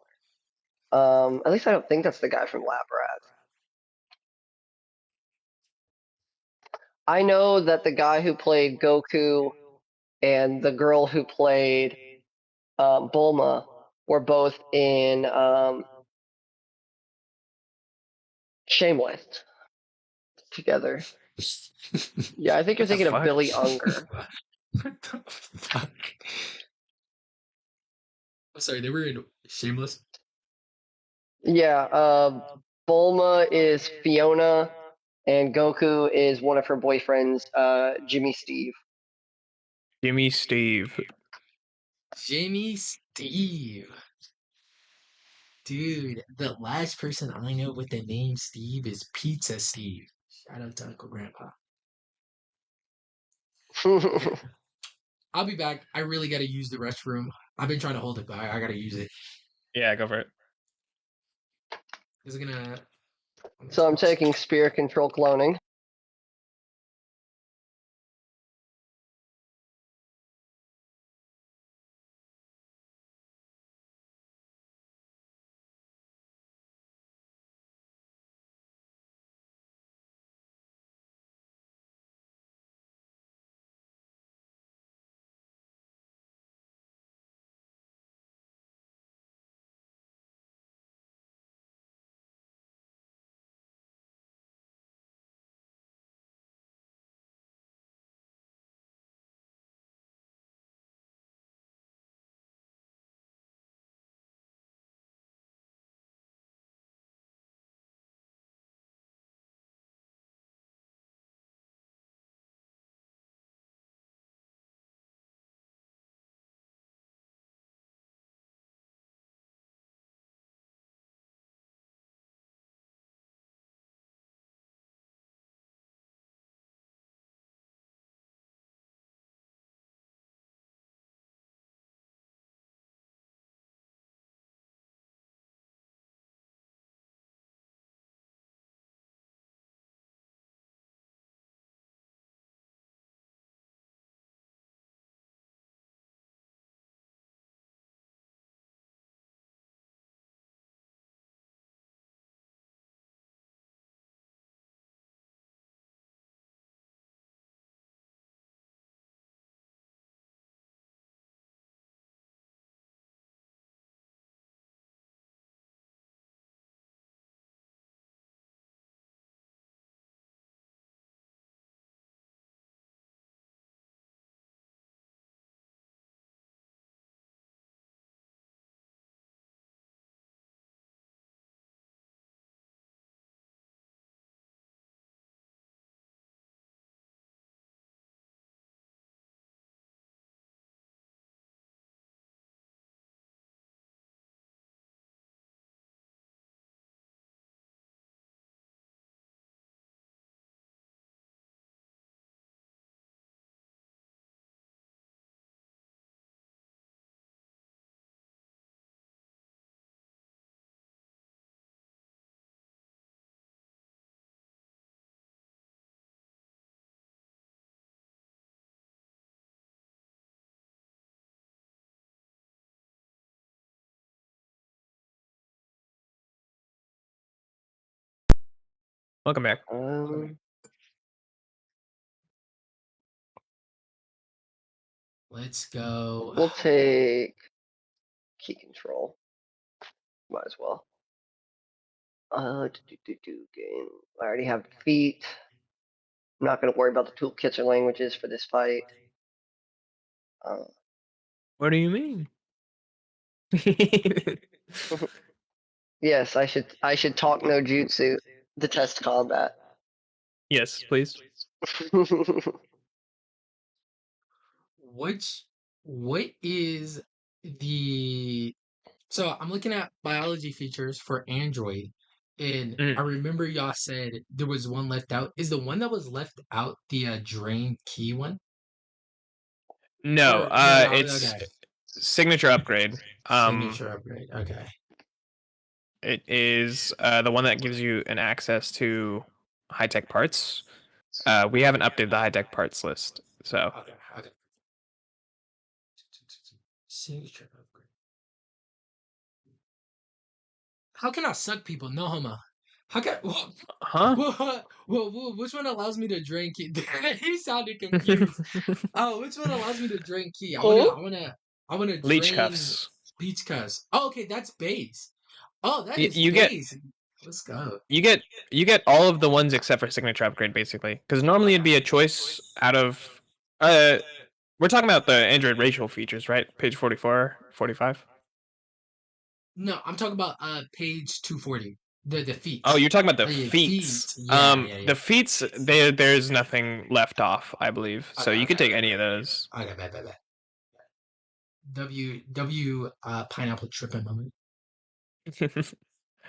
At least I don't think that's the guy from Lab Rats. I know that the guy who played Goku and the girl who played Bulma were both in Shameless together. Yeah, I think you're What the thinking of fuck? Billy Unger. What the fuck? I'm sorry, they were in Shameless. Yeah, Bulma is Fiona, and Goku is one of her boyfriends, Jimmy Steve. Jimmy Steve. Jimmy Steve. Dude, the last person I know with the name Steve is Pizza Steve. Shout out to Uncle Grandpa. Okay, I'll be back. I really gotta use the restroom. I've been trying to hold it, but I gotta use it. Yeah, go for it. Is it gonna? So I'm taking Spirit Control Cloning. Welcome back. Let's go. We'll take Key Control. Might as well. Game. I already have Defeat. I'm not going to worry about the toolkits or languages for this fight. What do you mean? Yes, I should talk no jutsu to test combat. Yes, please. What is the so I'm looking at biology features for Android, and Mm. I remember y'all said there was one left out. Is the one that was left out the drain key one? No, Or no, it's okay. signature upgrade. Signature upgrade. Okay. It is the one that gives you an access to high tech parts. We haven't updated the high tech parts list, so Okay. Okay. Signature upgrade. How can I suck people? No homo. How can huh? which one allows me to drain key? He sounded confused. Oh, which one allows me to drain key? I wanna Leech drain cuffs. beach cuffs. Oh, okay, that's base. Oh, that is You get base. Let's go. you get you get all of the ones except for signature upgrade, basically. Because normally it'd be a choice out of we're talking about the Android racial features, right? Page 44, 45. No, I'm talking about page 240. The Oh, feats. you're talking about the Oh yeah, feats. Yeah, yeah, yeah. The feats, there's nothing left off, I believe. So Okay, you okay, could take okay. any of those. Okay, bad. W pineapple tripping moment.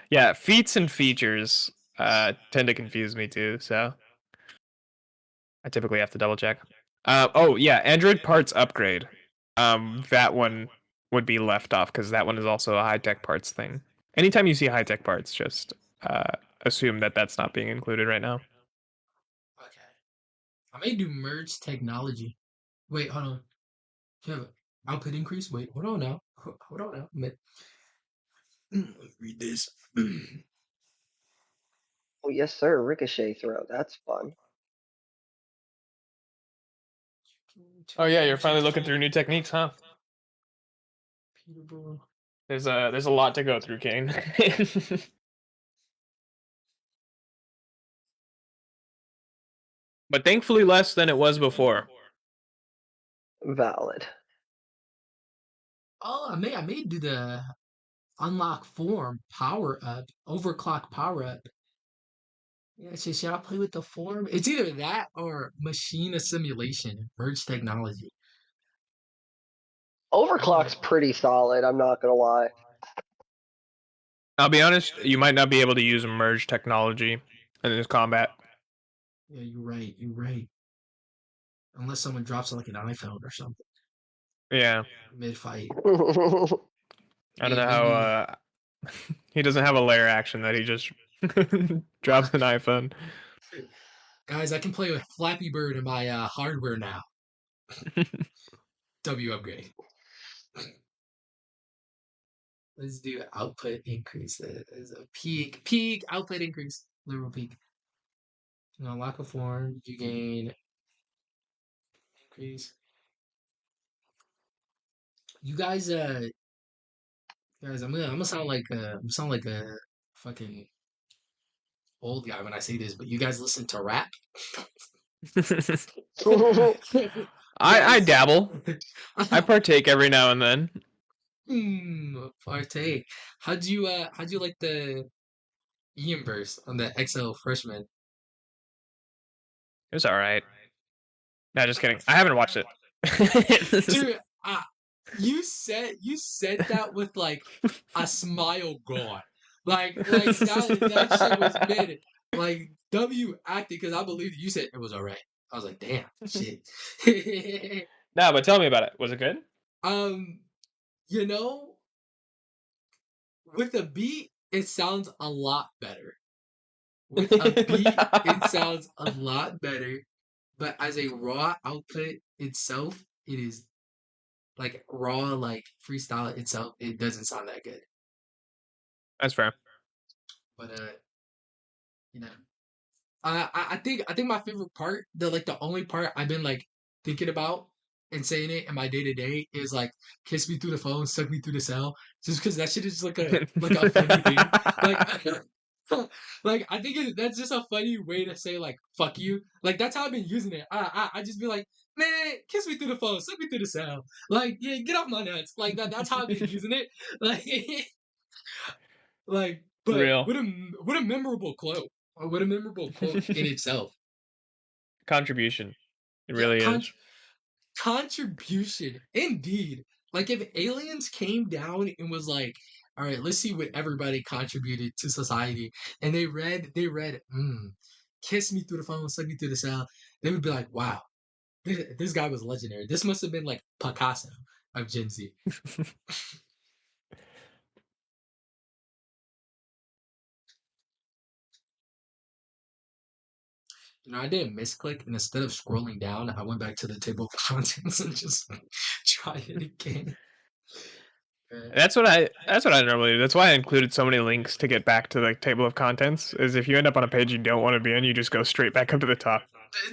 Yeah, feats and features tend to confuse me too, so I typically have to double check. Oh yeah, Android parts upgrade. That one would be left off because that one is also a high tech parts thing. Anytime you see high tech parts, just assume that that's not being included right now. Okay. I may do merge technology. Wait, hold on. Do you have output increase? Wait, hold on now. Hold on now. Let me read this. Oh yes, sir. Ricochet throw. That's fun. Oh yeah, you're finally looking through new techniques, huh? Repeatable. There's a lot to go through, Kane. But thankfully less than it was before. Valid. Oh, I may do the unlock form power up, overclock power up. Yeah, should I play with the form? It's either that or machine assimilation, merge technology. Overclock's pretty solid. I'm not gonna lie. I'll be honest, you might not be able to use merge technology in this combat. Yeah, you're right. You're right. Unless someone drops like an iPhone or something Yeah. mid fight. I don't know how he doesn't have a layer action that he just drops an iPhone. Guys, I can play with Flappy Bird in my hardware now. W upgrade. Let's do output increase. There's a peak output increase, literal peak. Unlock a form, you gain increase. You guys, I'm gonna sound like a fucking old guy when I say this, but you guys listen to rap? I Yes. dabble. I partake every now and then. Partake. How'd you like the Ian verse on the XL freshman? It was all right. No, just kidding. I haven't watched it. Dude, you said that with like a smile gone. Like that shit was mid. Like W acted because I believed you said it was all right. I was like, damn, shit. No, but tell me about it. Was it good? You know, with a beat, it sounds a lot better. With a beat, it sounds a lot better. But as a raw output itself, it is like raw, like freestyle itself, it doesn't sound that good. That's fair. But you know, I think my favorite part, the only part I've been like thinking about and saying it in my day to day is like kiss me through the phone, suck me through the cell, just because that shit is like a funny thing. Like like I think that's just a funny way to say like fuck you. Like that's how I've been using it. I just be like, man, kiss me through the phone, suck me through the cell. Like yeah, get off my nuts. Like that's how I've been using it. Like like but Real what a memorable quote. Or what a memorable quote in itself. contribution. It Yeah, really is. contribution indeed. Like if aliens came down and was like, all right, let's see what everybody contributed to society. And they read, kiss me through the phone, suck me through the cell. They would be like, wow, this guy was legendary. This must have been like Picasso of Gen Z. I did a misclick, and instead of scrolling down, I went back to the table of contents and just tried it again. That's what I normally do. That's why I included so many links to get back to the table of contents. Is if you end up on a page you don't want to be in, you just go straight back up to the top.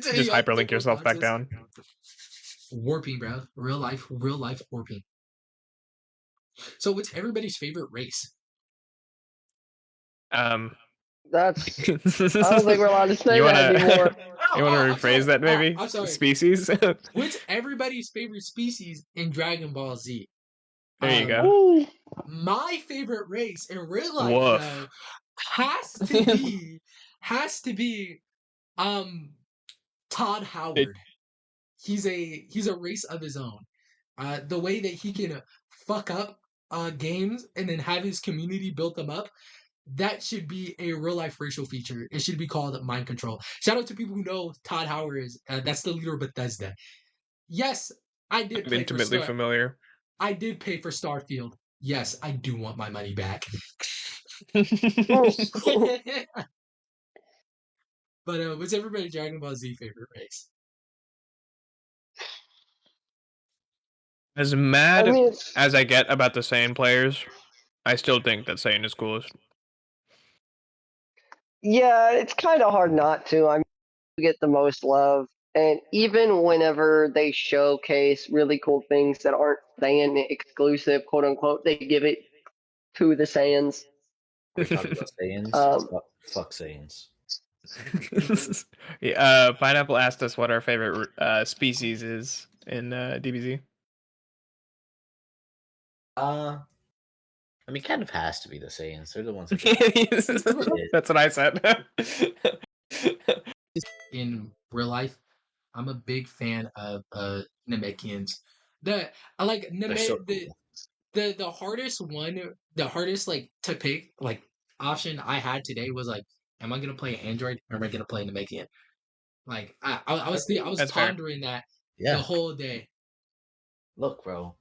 Just hyperlink yourself back down. Warping, bro. Real life warping. So, what's everybody's favorite race? That's. I don't think we're allowed to say that anymore. You want to rephrase that, maybe? I'm sorry. Species. What's everybody's favorite species in Dragon Ball Z? There you go. My favorite race in real life though, has to be Todd Howard. He's a race of his own. The way that he can fuck up games and then have his community build them up, that should be a real life racial feature. It should be called mind control. Shout out to people who know Todd Howard is. That's the leader of Bethesda. Yes, I did. I'm intimately familiar. I did pay for Starfield. Yes, I do want my money back. But what's everybody's Dragon Ball Z favorite race? As mad as I get about the Saiyan players, I still think that Saiyan is coolest. Yeah, it's kind of hard not to. I mean, you get the most love, and even whenever they showcase really cool things that aren't Saiyan exclusive, quote unquote, they give it to the Saiyans. We're talking about Saiyans. Fuck Saiyans. Yeah, Pineapple asked us what our favorite species is in DBZ. I mean, kind of has to be the Saiyans. They're the ones. That's what I said. In real life, I'm a big fan of Namekians. I like Namek. So cool. The hardest one, the hardest like to pick like option I had today was like, am I gonna play Android or am I gonna play Namekian? Like I was pondering that the whole day. Look, bro.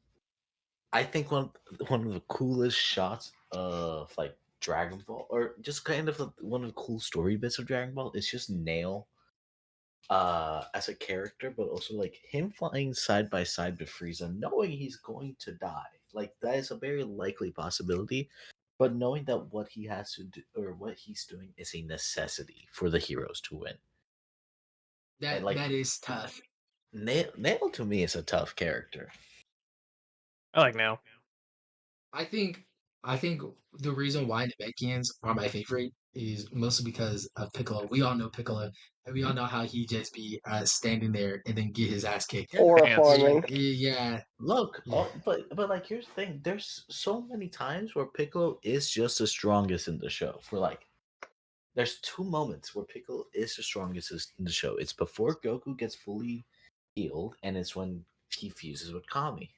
I think one of the coolest shots of like Dragon Ball, or just kind of one of the cool story bits of Dragon Ball, is just Nail as a character, but also like him flying side by side with Frieza, knowing he's going to die. Like that is a very likely possibility, but knowing that what he has to do or what he's doing is a necessity for the heroes to win. That is tough. Nail to me is a tough character. I like Nail. I think the reason why Namekians are my favorite is mostly because of Piccolo. We all know Piccolo, and we all know how he just be standing there and then get his ass kicked. Horrifying. Yeah. Look, but like here's the thing: there's so many times where Piccolo is just the strongest in the show. There's 2 moments where Piccolo is the strongest in the show. It's before Goku gets fully healed, and it's when he fuses with Kami.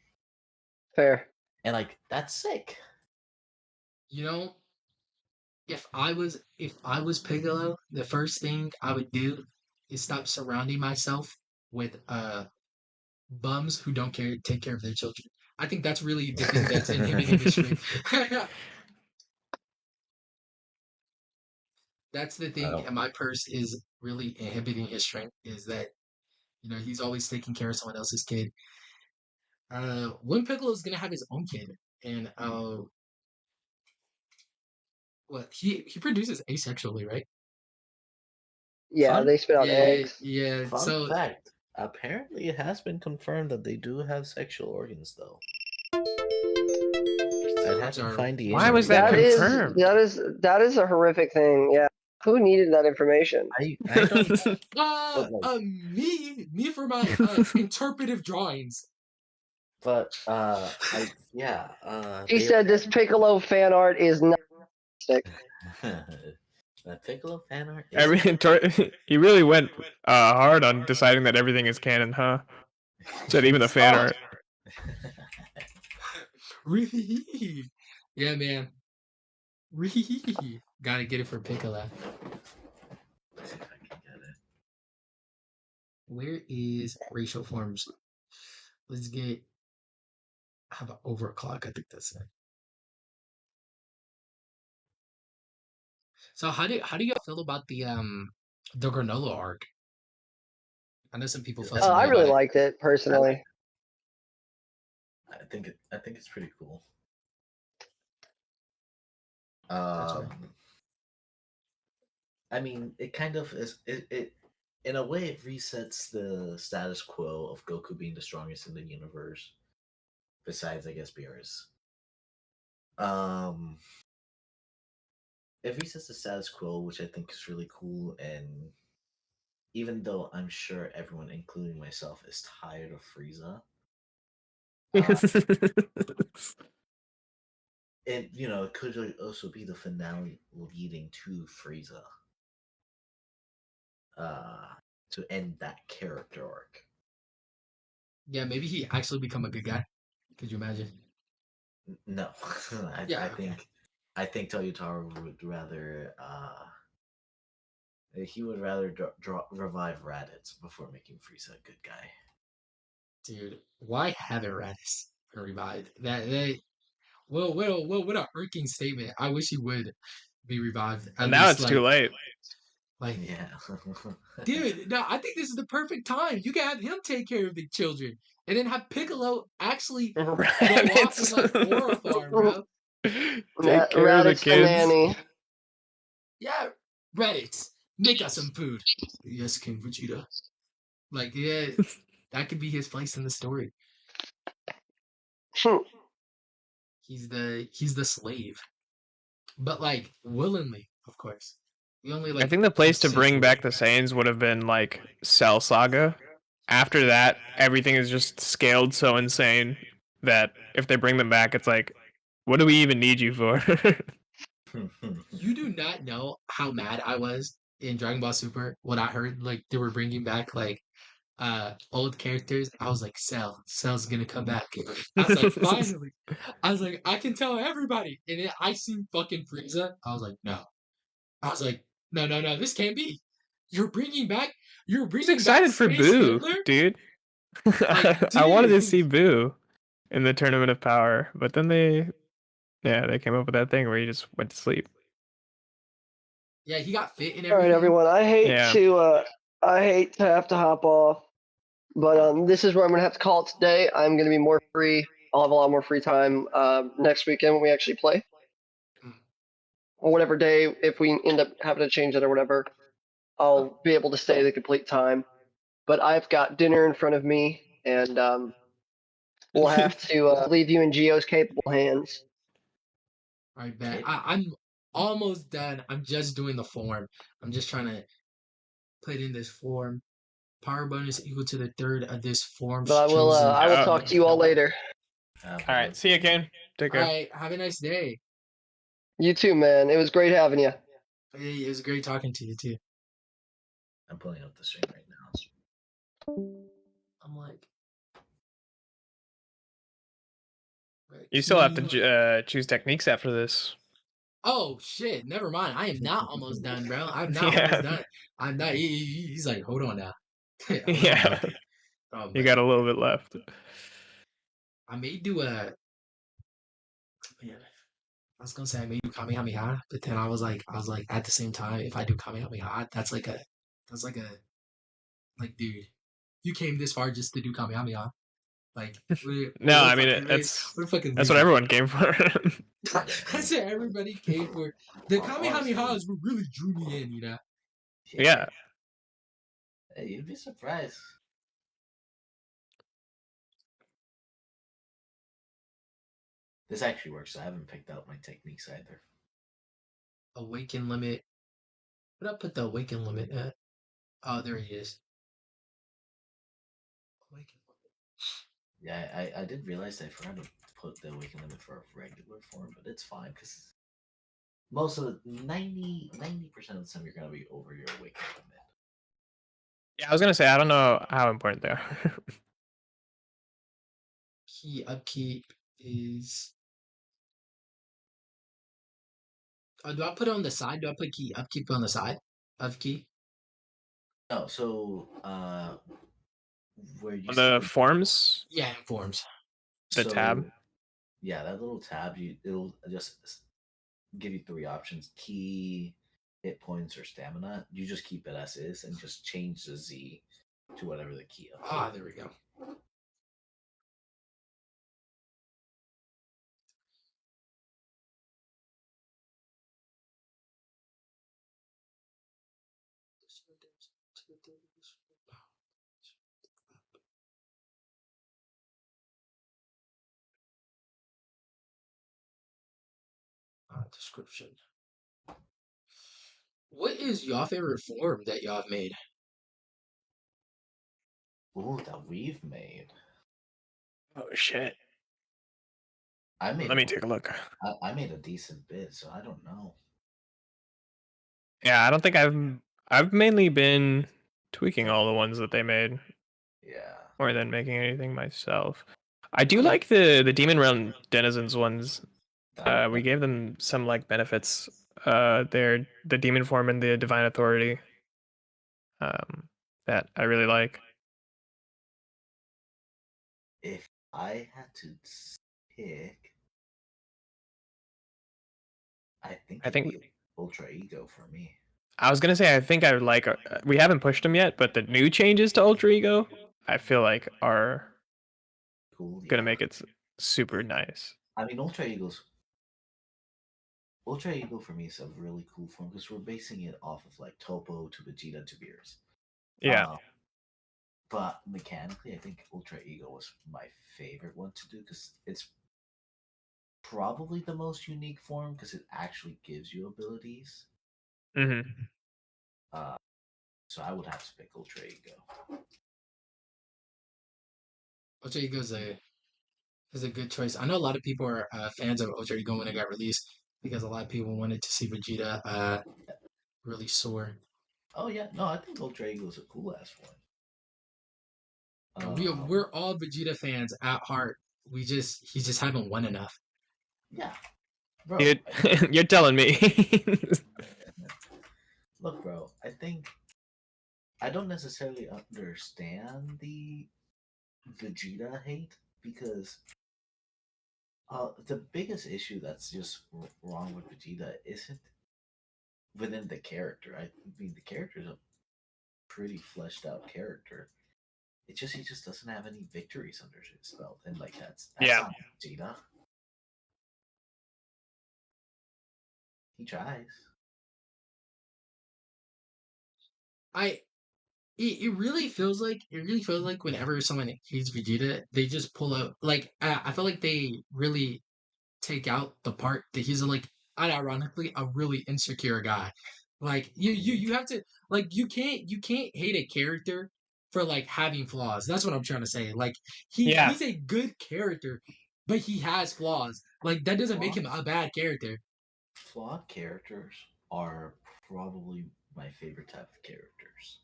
Fair. And like that's sick. If I was Piccolo, the first thing I would do is stop surrounding myself with bums who don't take care of their children. I think that's really the thing that's inhibiting his strength. That's the thing, and my purse is really inhibiting his strength. Is that he's always taking care of someone else's kid. When Piccolo is gonna have his own kid, and he produces asexually, right? Yeah, they spit out eggs. Yeah. Fun fact: apparently, it has been confirmed that they do have sexual organs, though. I'd have to find the. Why was that confirmed? That is a horrific thing. Yeah. Who needed that information? I don't. Me for my interpretive drawings. But He said this Piccolo fan art is not sick. That Piccolo fan art. He really went hard on deciding that everything is canon, huh? Said even the fan art. Really? Yeah, man. Gotta get it for Piccolo. Let's see if I can get it. Where is racial forms? Let's get. I have an overclock. I think that's it. So how do you feel about the granola arc? I know some people felt some I way really about it. liked it personally. I think it's pretty cool. Gotcha. I mean, it kind of is. It in a way it resets the status quo of Goku being the strongest in the universe. Besides, I guess Beerus. It resets the status quo, which I think is really cool. And even though I'm sure everyone, including myself, is tired of Frieza, it it could also be the finale leading to Frieza. To end that character arc. Yeah, maybe he actually become a good guy. Could you imagine? No, Yeah, I think Toyotaro would rather he would rather revive Raditz before making Frieza a good guy. dude. Why haven't Raditz been revived? What a irking statement. I wish he would be revived. At And now least it's too late. like Yeah. dude, no, I think this is the perfect time. You can have him take care of the children, and then have Piccolo actually go off and Raditz. like Aura farm, bro. Take care of the Raditz the kids. nanny. Yeah, Reddit, make us some food. Yes, King Vegeta. Like, yeah, that could be his place in the story. He's the slave, but like willingly, of course. We only like. I think the place to bring consensually. back the Saiyans would have been like Cell Saga. After that, everything is just scaled so insane that if they bring them back, it's like, what do we even need you for? You do not know how mad I was in Dragon Ball Super when I heard like they were bringing back like old characters. I was like, Cell's gonna come back. I was like, finally. I was like, I can tell everybody. And then I seen fucking Frieza. I was like, no. I was like, no, this can't be. You're bringing back. You're I was bringing back excited for Space Boo, Hitler. dude. Like, I wanted to dude. see Boo in the Tournament of Power, but then they came up with that thing where he just went to sleep. Yeah, he got fit and All right, everything. everyone. I hate Yeah. to have to hop off, but this is where I'm gonna have to call it today. I'm gonna be more free. I'll have a lot more free time next weekend when we actually play, or whatever day. If we end up having to change it or whatever, I'll be able to stay the complete time. But I've got dinner in front of me, and we'll have to leave you in Geo's capable hands. All right, bet. Okay. I'm almost done. I'm just doing the form. I'm just trying to put in this form. Power bonus equal to the third of this form's But chosen. I will talk to you all later. All right, see you, Kane. Take All care. right, have a nice day. You too, man. It was great having you. Hey, it was great talking to you too. I'm pulling up the stream right now. I'm like, You still have to choose techniques after this. oh shit, never mind. I am not almost done, bro. I'm not Yeah. almost done. I'm not. He's like, hold on now. Yeah. You got a little bit left. I may do a. Man, I was gonna say I may do Kamehameha, but then I was like, at the same time, if I do Kamehameha, that's like, dude, you came this far just to do Kamehameha. Like, No, I mean that's fucking what everyone came for. That's what everybody came for. The Kamehamehas is what really drew me in, you know. Yeah. Hey, you'd be surprised. This actually works. I haven't picked out my techniques either. Awaken limit. Where did I put the awaken limit at? Oh, there he is. Awaken limit. Yeah, I did realize I forgot to put the awaken limit for a regular form, but it's fine because most of the 90% of the time you're gonna be over your awaken limit. Yeah, I was gonna say I don't know how important they are. Key upkeep is Do I put it on the side? Do I put key upkeep on the side of key? No, so where you On see the the forms, Yeah, in forms. the tab. so yeah, that little tab, it'll just give you three options: key, hit points, or stamina. You just keep it as is and just change the Z to whatever the key of. Ah, there we go. Description. What is your favorite form that y'all have made? Ooh, that we've made. Oh shit! I made Let me take a look. I made a decent bit, so I don't know. Yeah, I don't think I've mainly been tweaking all the ones that they made Yeah. more than making anything myself. I do Oh, yeah. like the Demon Realm Denizens ones. That, We gave them some like benefits. They're the demon form and the divine authority. That I really like. if I had to pick, I think I it'd think be Ultra Ego for me. I was gonna say I think I would like. We haven't pushed them yet, but the new changes to Ultra Ego, I feel like are Cool, gonna yeah. make it super nice. I mean, Ultra Ego for me is a really cool form because we're basing it off of like Topo to Vegeta to Beerus. Yeah. But mechanically, I think Ultra Ego was my favorite one to do because it's probably the most unique form because it actually gives you abilities. Hmm. So I would have to pick Ultra Ego. Ultra Ego is a good choice. I know a lot of people are fans of Ultra Ego when it got released because a lot of people wanted to see Vegeta really soar. Oh yeah, no, I think Ultra Ego is a cool ass one. And we're all Vegeta fans at heart. He just haven't won enough. Yeah, bro. You're, you're telling me. Look, bro. I think I don't necessarily understand the Vegeta hate because the biggest issue that's just wrong with Vegeta isn't within the character. I mean, the character is a pretty fleshed out character. It's just he just doesn't have any victories under his belt, and like that's Yeah. not Vegeta. He tries. I it really feels like whenever someone hates Vegeta, they just pull out like I feel like they really take out the part that he's like unironically a really insecure guy. Like you have to like you can't hate a character for like having flaws. That's what I'm trying to say. Like Yeah. he's a good character, but he has flaws. Like that doesn't make him a Flaws, bad character. flawed characters are probably my favorite type of characters.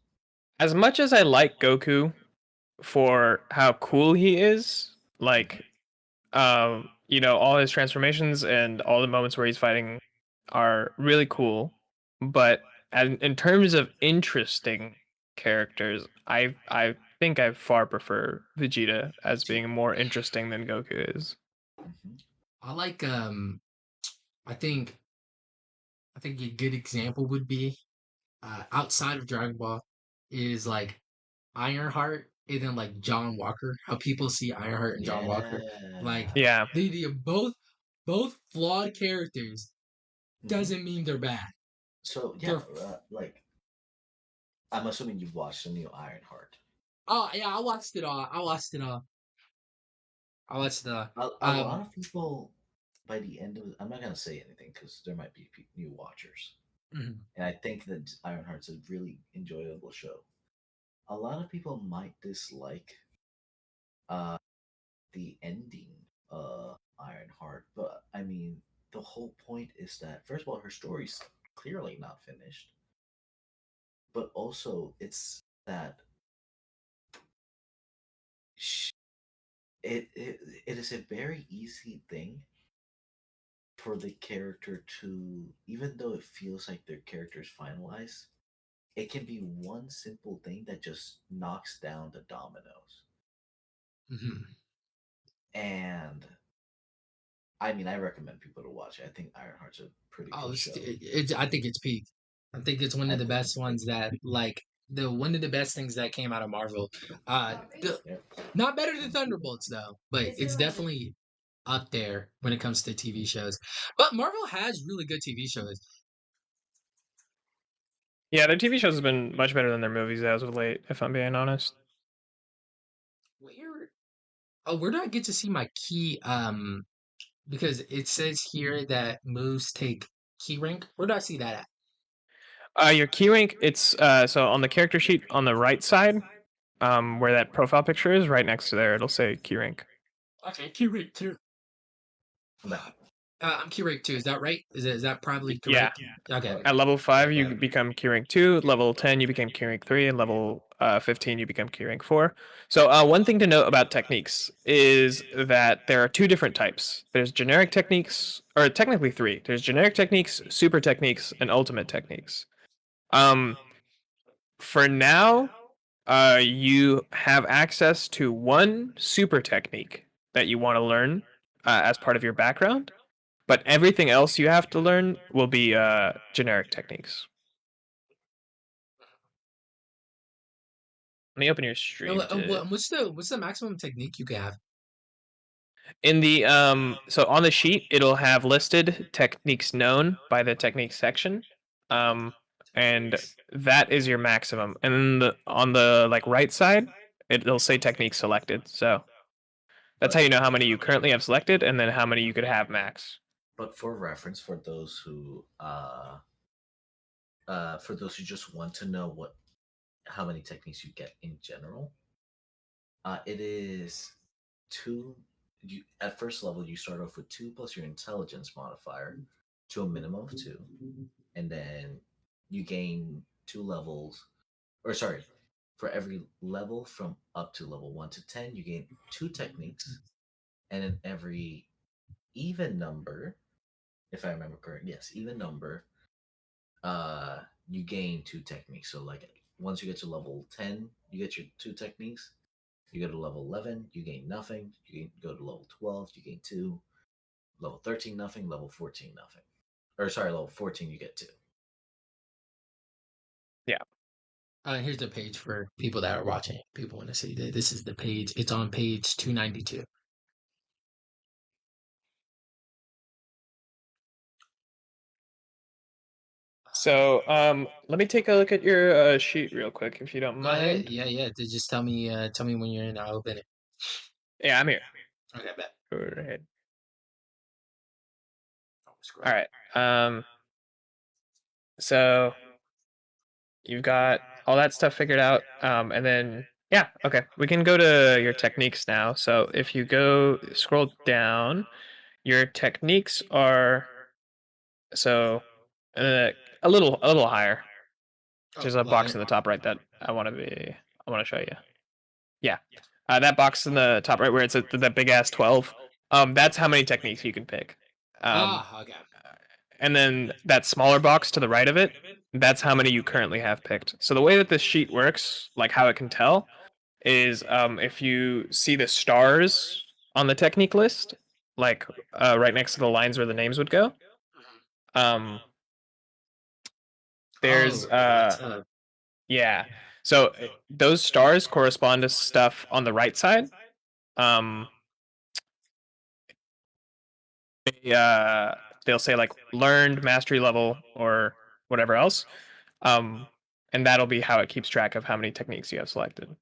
As much as I like Goku for how cool he is, like all his transformations and all the moments where he's fighting are really cool. But in terms of interesting characters, I think I far prefer Vegeta as See, being more interesting than Goku is. mhm. I like I think I think a good example would be outside of Dragon Ball is like Ironheart and then like John Walker. How people see Ironheart and John Walker, like Yeah. Yeah. they both flawed characters Mhm. doesn't mean they're bad. So yeah, They're like I'm assuming you've watched the new Ironheart. oh yeah, I watched it all. I watched it all. I watched the A lot of people by the end of I'm not gonna say anything because there might be new watchers, mhm. and I think that Ironheart's a really enjoyable show. A lot of people might dislike uh the ending Ironheart, but I mean the whole point is that first of all her story's clearly not finished, but also it's that sh- it is a very easy thing for the character to, even though it feels like their character is finalized, it can be one simple thing that just knocks down the dominoes. Mhm. And I mean, I recommend people to watch it. I think Ironheart's a pretty Oh, cool it's, show. I think it's peak. I think it's one I of the believe best it's ones that like the one of the best things that came out of Marvel. Yep. Not better than Thunderbolts though, but it's definitely up there when it comes to TV shows. But Marvel has really good TV shows. Yeah, their TV shows have been much better than their movies as of late, if I'm being honest. Where do I get to see my key? Because it says here that moves take key rank. Where do I see that at? Your key rank, it's so on the character sheet on the right side, where that profile picture is, right next to there, it'll say key rank. Okay, key rank 2. I'm key rank 2. Is that right? Is that probably Yeah. correct? Okay. At level 5, you become key rank 2. Level 10, you become key rank 3, and level 15, you become key rank 4. So one thing to note about techniques is that there are 2 different types. There's generic techniques, or technically 3. There's generic techniques, super techniques, and ultimate techniques. For now, you have access to one super technique that you want to learn as part of your background, but everything else you have to learn will be generic techniques. Let me open your stream. What's the maximum technique you can have? In the so on the sheet, it'll have listed techniques known by the technique section. And that is your maximum. And then on the like right side, it'll say technique selected. So that's how you know how many you currently have selected, and then how many you could have max. But for reference, for those who just want to know how many techniques you get in general, it is 2. You at first level you start off with 2 plus your intelligence modifier to a minimum of 2, and then you gain 2 levels, or sorry, for every level from up to level 1 to 10, you gain 2 techniques, and in every even number, if I remember correct, yes, even number, you gain 2 techniques. So like once you get to level 10, you get your 2 techniques. You go to level 11, you gain nothing. You go to level 12, you gain 2. Level 13, nothing. Level 14, nothing. Or sorry, level 14, you get 2. Yeah. Here's the page for people that are watching. People want to see that this is the page. It's on page 292. So let me take a look at your sheet real quick, if you don't mind. Yeah. Just tell me when you're in. I'll open it. Yeah, I'm here. Okay, bet. Go ahead. Scroll. All right. So you've got all that stuff figured out, and then yeah, okay, we can go to your techniques now. So if you go scroll down, your techniques are so a little higher. There's a box in the top right that I want to show you. Yeah, that box in the top right where it's that big ass 12. That's how many techniques you can pick. Okay. And then that smaller box to the right of it, that's how many you currently have picked. So the way that this sheet works, like how it can tell, is if you see the stars on the technique list, like right next to the lines where the names would go, there's yeah. So those stars correspond to stuff on the right side. They'll say like learned, mastery level, or whatever else. And that'll be how it keeps track of how many techniques you have selected.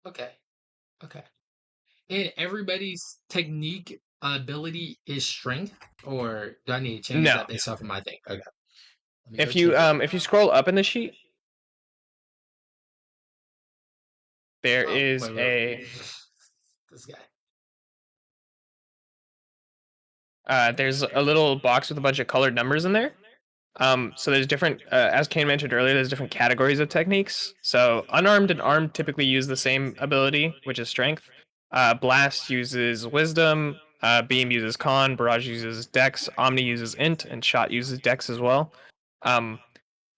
Okay. And everybody's technique ability is strength, or do I need to change that based off of my thing? Okay. If you scroll up in the sheet, there is this guy. There's a little box with a bunch of colored numbers in there. So there's different, as Kane mentioned earlier, there's different categories of techniques. So unarmed and armed typically use the same ability, which is strength. Blast uses wisdom. Beam uses Con, Barrage uses Dex, Omni uses Int, and Shot uses Dex as well.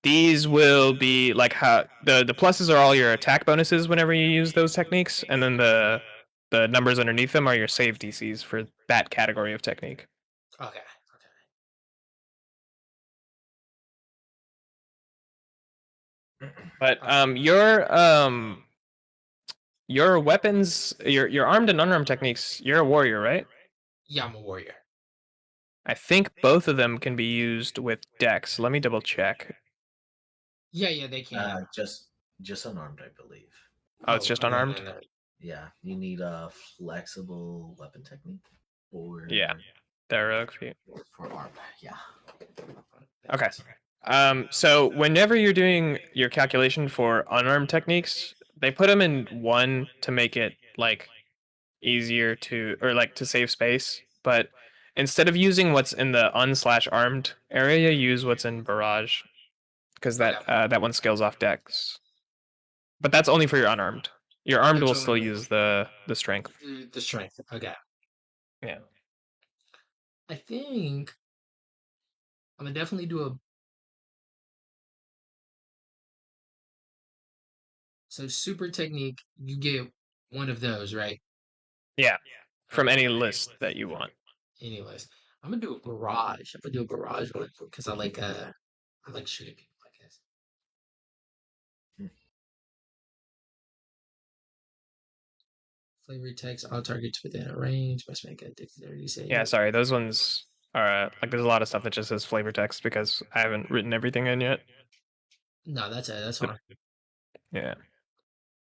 These will be like how the pluses are all your attack bonuses whenever you use those techniques, and then the numbers underneath them are your save DCs for that category of technique. Okay. But your weapons, your armed and unarmed techniques, you're a warrior, right? Yeah, I'm a warrior. I think both of them can be used with Dex. Let me double check. Yeah, they can. Just unarmed, I believe. Oh, it's just unarmed? No. Yeah, you need a flexible weapon technique or Yeah, heroic feat. for arm. Yeah. Okay. So whenever you're doing your calculation for unarmed techniques, they put them in one to make it like easier to to save space. But instead of using what's in the un/armed area, use what's in barrage, because that that one scales off Dex. But that's only for your unarmed. Your armed will still use the strength. The strength. Okay. Yeah. I think I'm gonna definitely do a. So super technique, you get one of those, right? Yeah. From any list that you want. Anyways, I'm gonna do a barrage. I'm gonna do a barrage one because I like shooting people, I guess. Flavor text, all targets within a range must make a dictionary save. Yeah, sorry, those ones are like there's a lot of stuff that just says flavor text because I haven't written everything in yet. No, that's it. That's But, fine. yeah.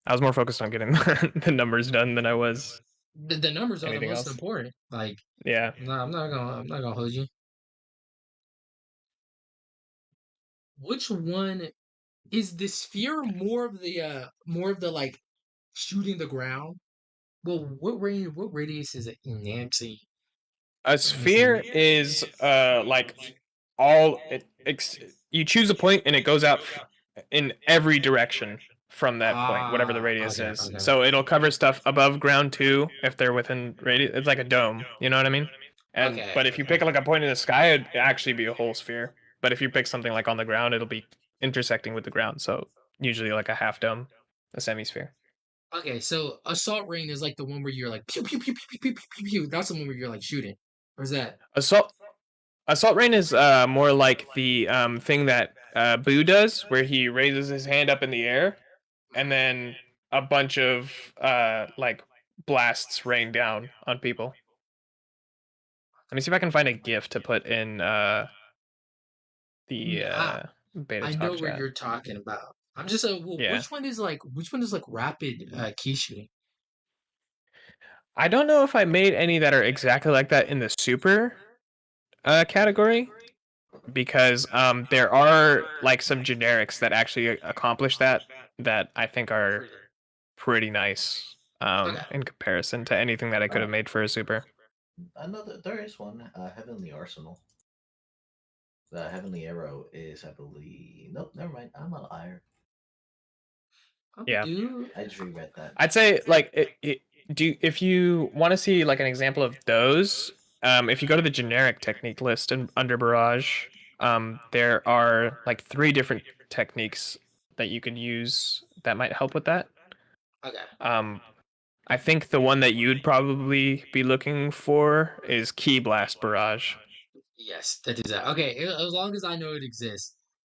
I was more focused on getting the numbers done than I was The numbers are the anything most else. important. Like, Yeah. no, I'm not gonna hold you. Which one is the sphere more of the like shooting the ground? Well, what radius is it in Nancy? A sphere is like all you choose a point and it goes out in every direction from that point, whatever the radius Okay, is. okay. So it'll cover stuff above ground too if they're within radius. It's like a dome, you know what I mean? And Okay, but if you pick like a point in the sky, it'd actually be a whole sphere. But if you pick something like on the ground, it'll be intersecting with the ground. So usually like a half dome, a semisphere. Okay, so assault rain is like the one where you're like pew pew pew pew pew pew pew pew. That's the one where you're like shooting. Or is that? Assault rain is more like the thing that Boo does, where he raises his hand up in the air, and then a bunch of like blasts rain down on people. Let me see if I can find a GIF to put in the beta I talk know where chat. you're talking about. I'm just Yeah. which one is like rapid key shooting? I don't know if I made any that are exactly like that in the super category, because there are like some generics that actually accomplish that I think are pretty nice Okay. in comparison to anything that I could have made for a super. I know that there is one, Heavenly Arsenal. The Heavenly Arrow is, I believe. Nope, never mind. I'm a liar. Yeah. I just reread that. I'd say like if you want to see like an example of those, if you go to the generic technique list and under Barrage, there are like 3 different techniques that you could use that might help with that. Okay. I think the one that you'd probably be looking for is Key Blast Barrage. Yes, that is that. Okay, as long as I know it exists,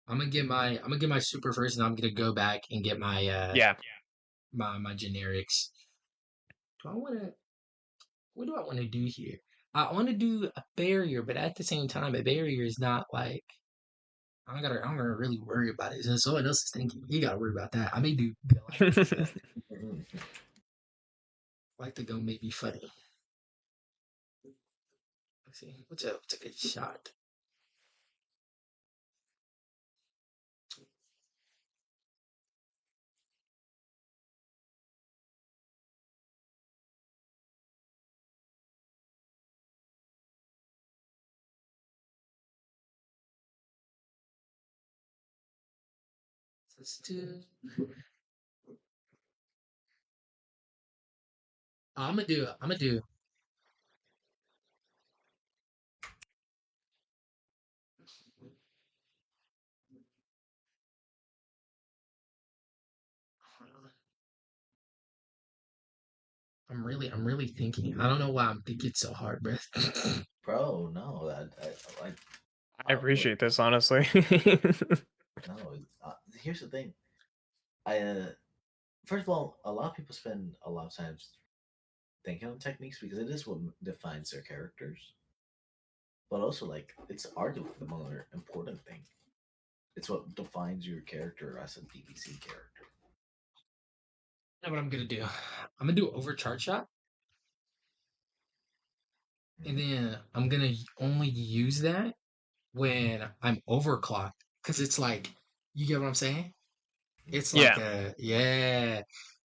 I'm gonna get my super first, and I'm gonna go back and get my Yeah. my generics. What do I want to do here? I want to do a barrier, but at the same time, a barrier is not like I'm gonna really worry about it. So someone else is thinking you gotta worry about that. I may do like to go maybe funny. Let's see. What's a good shot? Let's do. I'm gonna do. I'm really thinking. I don't know why I'm thinking so hard, bro. Bro, no, I look, appreciate this, honestly. no. Here's the thing. I first of all, a lot of people spend a lot of time thinking on techniques because it is what defines their characters. But also, like, it's arguably the more important thing. It's what defines your character as a DBC character. You know what I'm gonna do? I'm gonna do overcharge shot, and then I'm gonna only use that when I'm overclocked, because it's like, you get what I'm saying? It's like Yeah.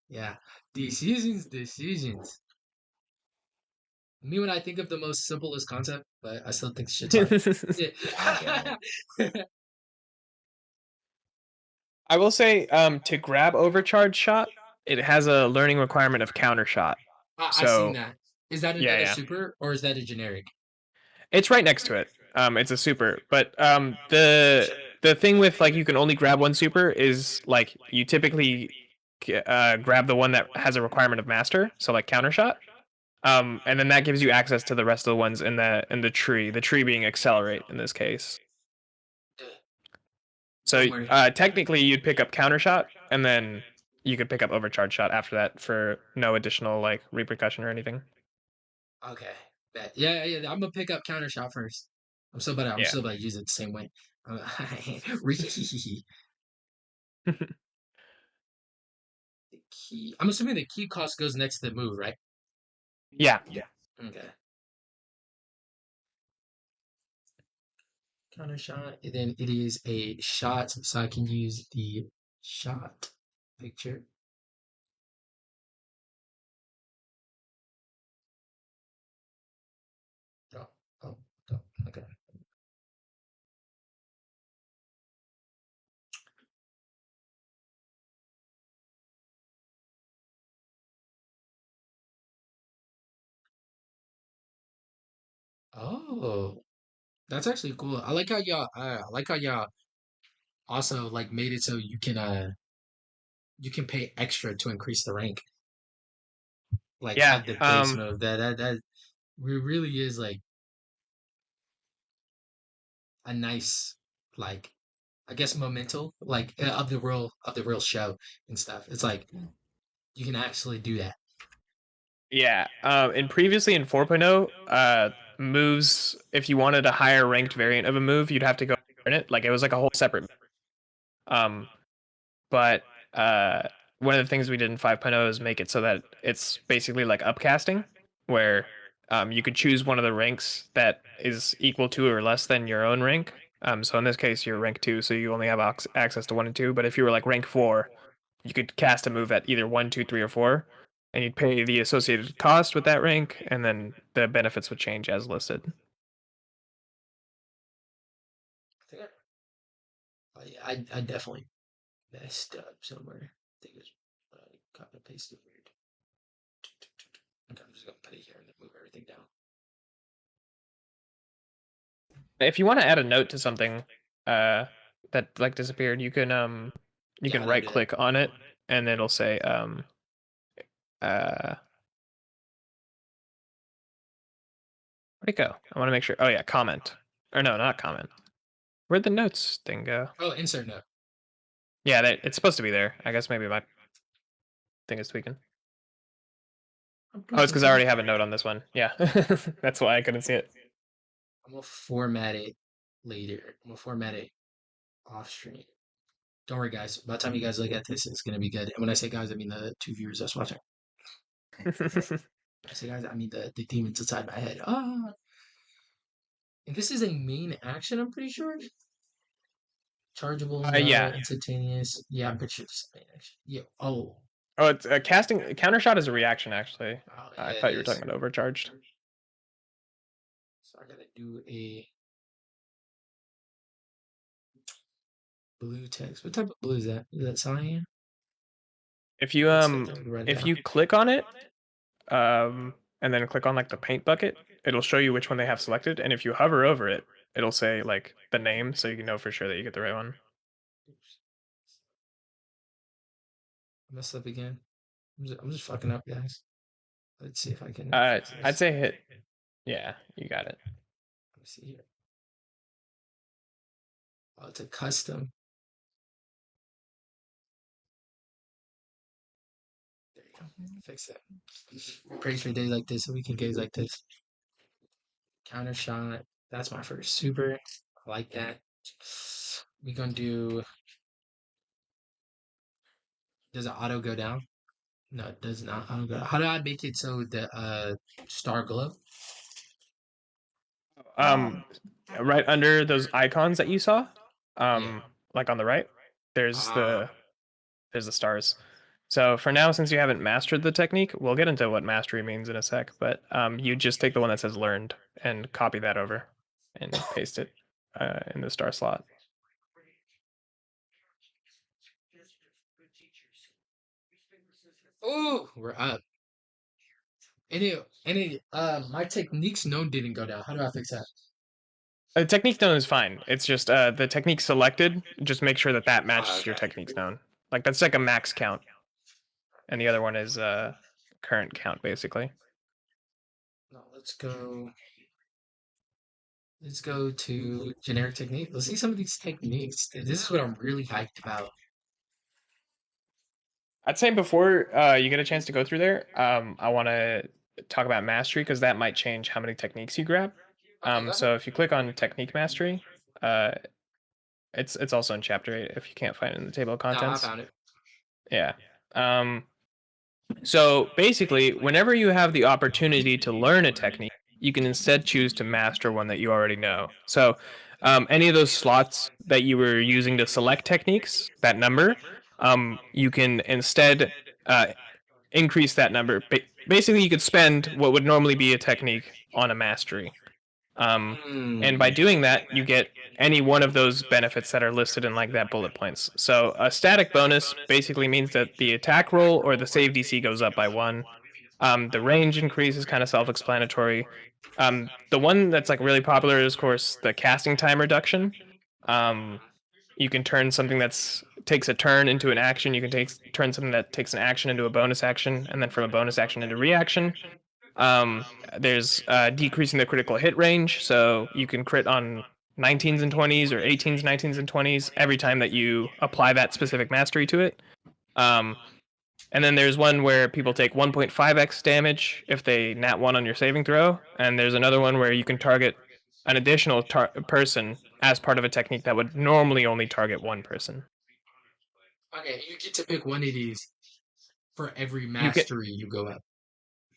yeah. Decisions. Me when I think of the most simplest concept, but I still think shit's hard. I Yeah. I will say, to grab overcharge shot, it has a learning requirement of counter shot. I've seen So that. Is that yeah, another yeah, super or is that a generic? it's right next to it. It's a super, but the thing with like you can only grab one super is like you typically grab the one that has a requirement of master, so like counter shot. And then that gives you access to the rest of the ones in the tree. The tree being accelerate in this case. So Don't worry. technically, you'd pick up counter shot, and then you could pick up overcharge shot after that for no additional like repercussion or anything. Okay. Bet. Yeah. I'm gonna pick up counter shot first. I'm still about Yeah. to use it the same way. The key. I'm assuming the key cost goes next to the move, right? Yeah. Okay. Counter shot. And then it is a shot, so I can use the shot picture. Oh, oh, okay. Oh, that's actually cool. I like how y'all also like made it so you can pay extra to increase the rank. Yeah. Like the base move. That really is like a nice, like, I guess, memento, like, of the real show and stuff. It's like you can actually do that. Yeah. And previously in 4.0, moves, if you wanted a higher ranked variant of a move, you'd have to go in it. Like it was like a whole separate. But one of the things we did in 5.0 is make it so that it's basically like upcasting, where you could choose one of the ranks that is equal to or less than your own rank. So in this case, you're rank 2, so you only have access to 1 and 2. But if you were like rank 4, you could cast a move at either 1, 2, 3, or 4, and you'd pay the associated cost with that rank, and then the benefits would change as listed. I definitely messed up somewhere. I think it's what I cut and pasted weird. Okay, I'm just gonna put it here and then move everything down. If you want to add a note to something that like disappeared, you can right click on it and it'll say where'd it go? I want to make sure. Oh yeah, comment. Or no, not comment. Where'd the notes thing go? Oh, insert note. Yeah, it's supposed to be there. I guess maybe my thing is tweaking. Oh, it's because I already have a note on this one. Yeah, that's why I couldn't see it. I'm gonna format it later. I'm gonna format it off stream. Don't worry, guys. By the time you guys look at this, it's gonna be good. And when I say guys, I mean the 2 viewers that's watching. I say guys, I mean the demons inside my head. Ah. And this is a main action, I'm pretty sure. Chargeable, no, yeah. instantaneous. Yeah, I'm pretty sure this is main action. Yeah. Oh. Oh, it's casting counter shot is a reaction actually. Oh, I yeah, thought it you were is. talking about overcharged. So I gotta do a blue text. What type of blue is that? Is that cyan? If you click on it, and then click on like the paint bucket, it'll show you which one they have selected, and if you hover over it, it'll say like the name, so you can know for sure that you get the right one. Oops. I messed up again. I'm just fucking up, guys. Let's see if I can. I'd say hit. Yeah, you got it. Let me see here. Oh, it's a custom. There you go. Fix it. Praise for days like this so we can gaze like this. Counter shot. That's my first super. I like that. We're gonna do. Does it auto go down? No, it does not auto go down. How do I make it so the star glow? Right under those icons that you saw, Yeah. like on the right, there's the stars. So for now, since you haven't mastered the technique, we'll get into what mastery means in a sec. But you just take the one that says learned and copy that over and paste it in the star slot. Oh, we're up. My techniques known didn't go down. How do I fix that? The technique known is fine. It's just the technique selected. Just make sure that that matches your okay. techniques known. Like that's like a max count, and the other one is current count basically. No, let's go. Let's go to generic technique. Let's see some of these techniques. This is what I'm really hyped about. I'd say before you get a chance to go through there, I want to talk about mastery because that might change how many techniques you grab. So if you click on technique mastery, it's also in chapter 8 if you can't find it in the table of contents. No, I found it. Yeah. So basically, whenever you have the opportunity to learn a technique, you can instead choose to master one that you already know. So any of those slots that you were using to select techniques, that number, you can instead increase that number. Basically, you could spend what would normally be a technique on a mastery. And by doing that, you get any one of those benefits that are listed in like that bullet points. So a static bonus basically means that the attack roll or the save DC goes up by 1. The range increase is kind of self-explanatory. The one that's like really popular is, of course, the casting time reduction. You can turn something that's takes a turn into an action. You can turn something that takes an action into a bonus action, and then from a bonus action into reaction. There's decreasing the critical hit range, so you can crit on 19s and 20s or 18s, 19s, and 20s every time that you apply that specific mastery to it. And then there's one where people take 1.5x damage if they nat 1 on your saving throw, and there's another one where you can target an additional person as part of a technique that would normally only target one person. Okay, you get to pick one of these for every mastery you go up.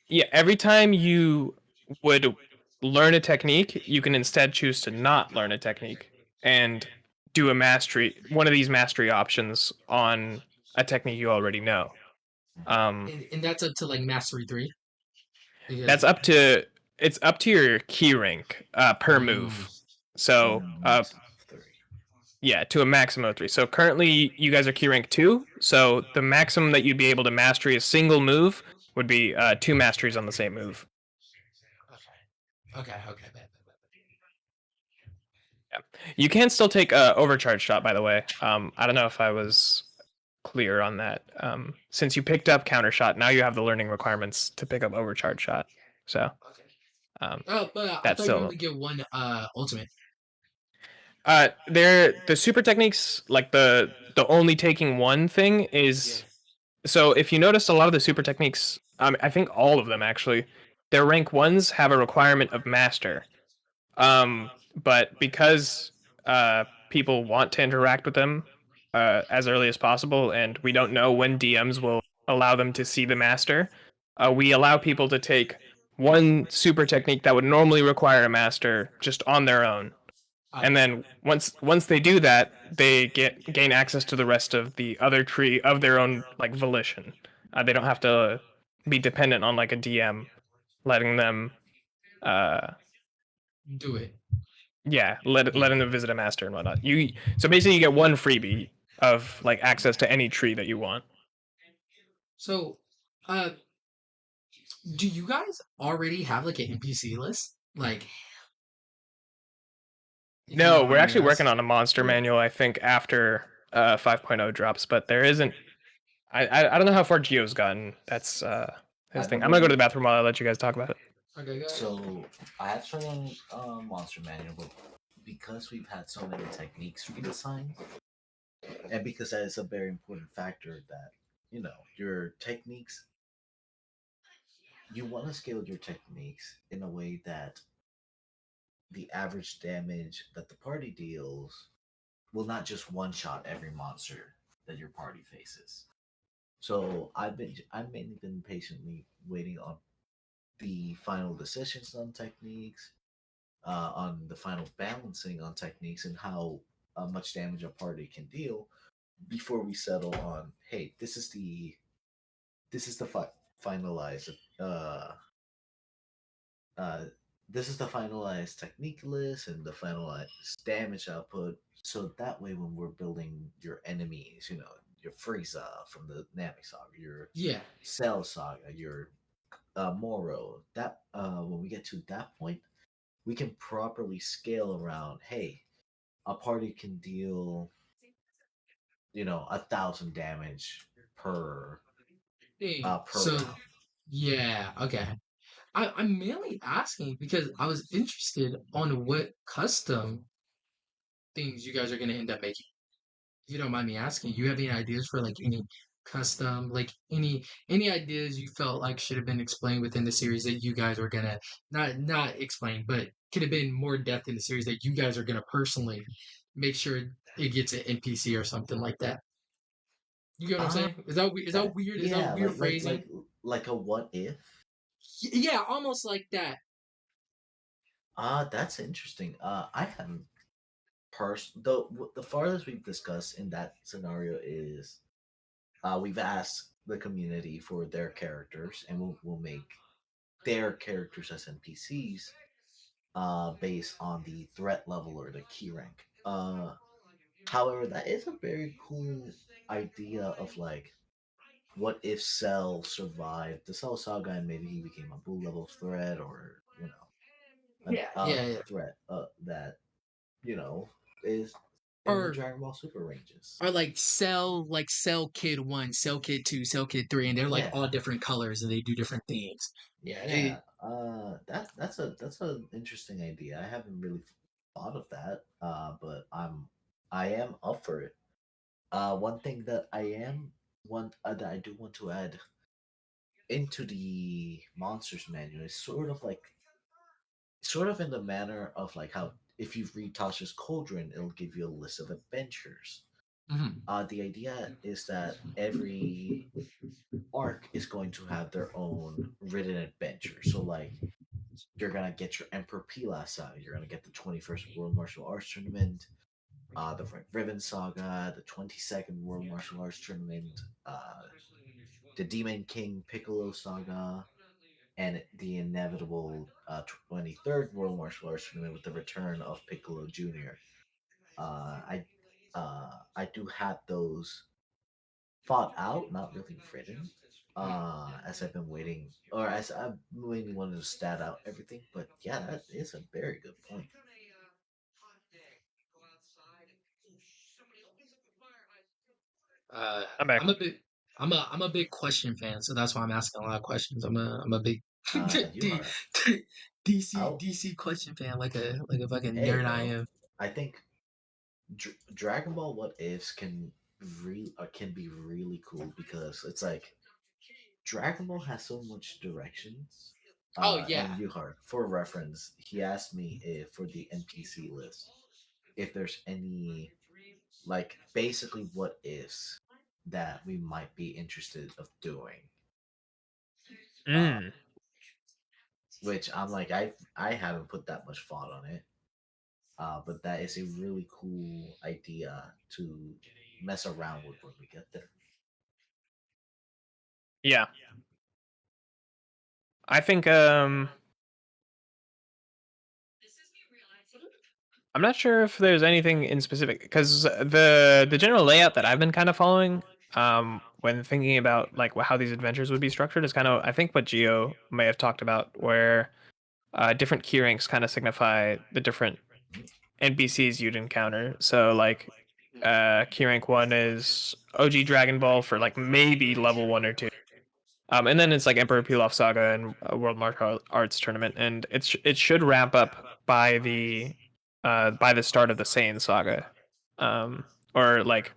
Yeah, every time you would learn a technique, you can instead choose to not learn a technique and do a mastery, one of these mastery options on a technique you already know. And that's up to like mastery 3. That's up to your key rank per move. So yeah, to a maximum of 3. So currently you guys are key rank 2. So the maximum that you'd be able to mastery a single move would be 2 masteries on the same move. Okay. Yeah. You can still take a overcharge shot, by the way. I don't know if I was clear on that. Since you picked up counter shot, now you have the learning requirements to pick up overcharge shot. So but I thought you only get one ultimate. The super techniques, like the only taking one thing is so if you notice a lot of the super techniques, I think all of them actually, their rank 1s have a requirement of master. But because people want to interact with them as early as possible, and we don't know when DMs will allow them to see the master, we allow people to take one super technique that would normally require a master just on their own. And then once they do that, they gain access to the rest of the other tree of their own like volition. They don't have to be dependent on like a DM letting them do it. Yeah, letting them visit a master and whatnot. So basically you get one freebie of like access to any tree that you want. So do you guys already have like an NPC list? Like no, we're actually working on a monster manual, I think, after 5.0 drops, but there isn't. I don't know how far Geo's gotten. That's his thing. I'm gonna go to the bathroom while I let you guys talk about it. Okay, go ahead. So I have started on Monster Manual, but because we've had so many techniques redesigned, and because that is a very important factor that your techniques, you want to scale your techniques in a way that the average damage that the party deals will not just one shot every monster that your party faces. So I've mainly been patiently waiting on the final decisions on techniques, on the final balancing on techniques, and how much damage a party can deal before we settle on, hey, finalized uh, this is the finalized technique list and the finalized damage output. So that way, when we're building your enemies, your Frieza from the Namek Saga, your Yeah. Cell Saga, your Moro, that when we get to that point, we can properly scale around. Hey, a party can deal, 1,000 damage per So round. yeah, okay. I'm mainly asking because I was interested on what custom things you guys are gonna end up making. If you don't mind me asking, you have any ideas for like any custom, like any ideas you felt like should have been explained within the series that you guys are gonna not explain, but could have been more depth in the series that you guys are gonna personally make sure it gets an NPC or something like that. You get what I'm Uh, saying? Is that weird? Is that yeah, weird phrasing? like a what if? Yeah, almost like that. That's interesting. I haven't though the farthest we've discussed in that scenario is we've asked the community for their characters, and we'll make their characters as NPCs based on the threat level or the key rank. However, that is a very cool idea of like, what if Cell survived the Cell Saga and maybe he became a blue level threat, or Yeah, yeah, yeah. threat that you know is in the Or Dragon Ball Super ranges. or like Cell Kid 1, Cell Kid 2, Cell Kid 3, and they're like Yeah, all different colors and they do different things. yeah. That's an interesting idea. I haven't really thought of that. But I am up for it. One thing that that I do want to add into the monsters manual is sort of in the manner of like how if you read Tasha's Cauldron, it'll give you a list of adventures. Mhm. The idea is that every arc is going to have their own written adventure. So like you're gonna get your Emperor Pila saga, you're gonna get the 21st World Martial Arts Tournament, the Red Ribbon Saga, the 22nd World Martial Arts Tournament, the Demon King Piccolo Saga, and the inevitable 23rd World Martial Arts Tournament with the return of Piccolo Jr. I do have those thought out, not really written, as I've been waiting, or as I've really wanted to stat out everything. But yeah, that is a very good point. I'm back. I'm a big I'm a big question fan, so that's why I'm asking a lot of questions. I'm a big You D, are DC out. DC question fan, like a fucking Hey, nerd I bro. am. I think Dragon Ball What Ifs can be really cool because it's like Dragon Ball has so much directions. Oh yeah. And Yuhar, for reference, he asked me if for the NPC list if there's any like basically what ifs that we might be interested of doing. Uh, Mm. which I'm like I haven't put that much thought on it. But that is a really cool idea to mess around with when we get there. Yeah. I think I'm not sure if there's anything in specific because the general layout that I've been kind of following when thinking about like how these adventures would be structured is kind of I think what Geo may have talked about where different key ranks kind of signify the different NPCs you'd encounter. So like key rank 1 is OG Dragon Ball for like maybe level 1 or 2. And then it's like Emperor Pilaf Saga and World Martial Arts Tournament, and it should wrap up by the start of the Saiyan Saga, or like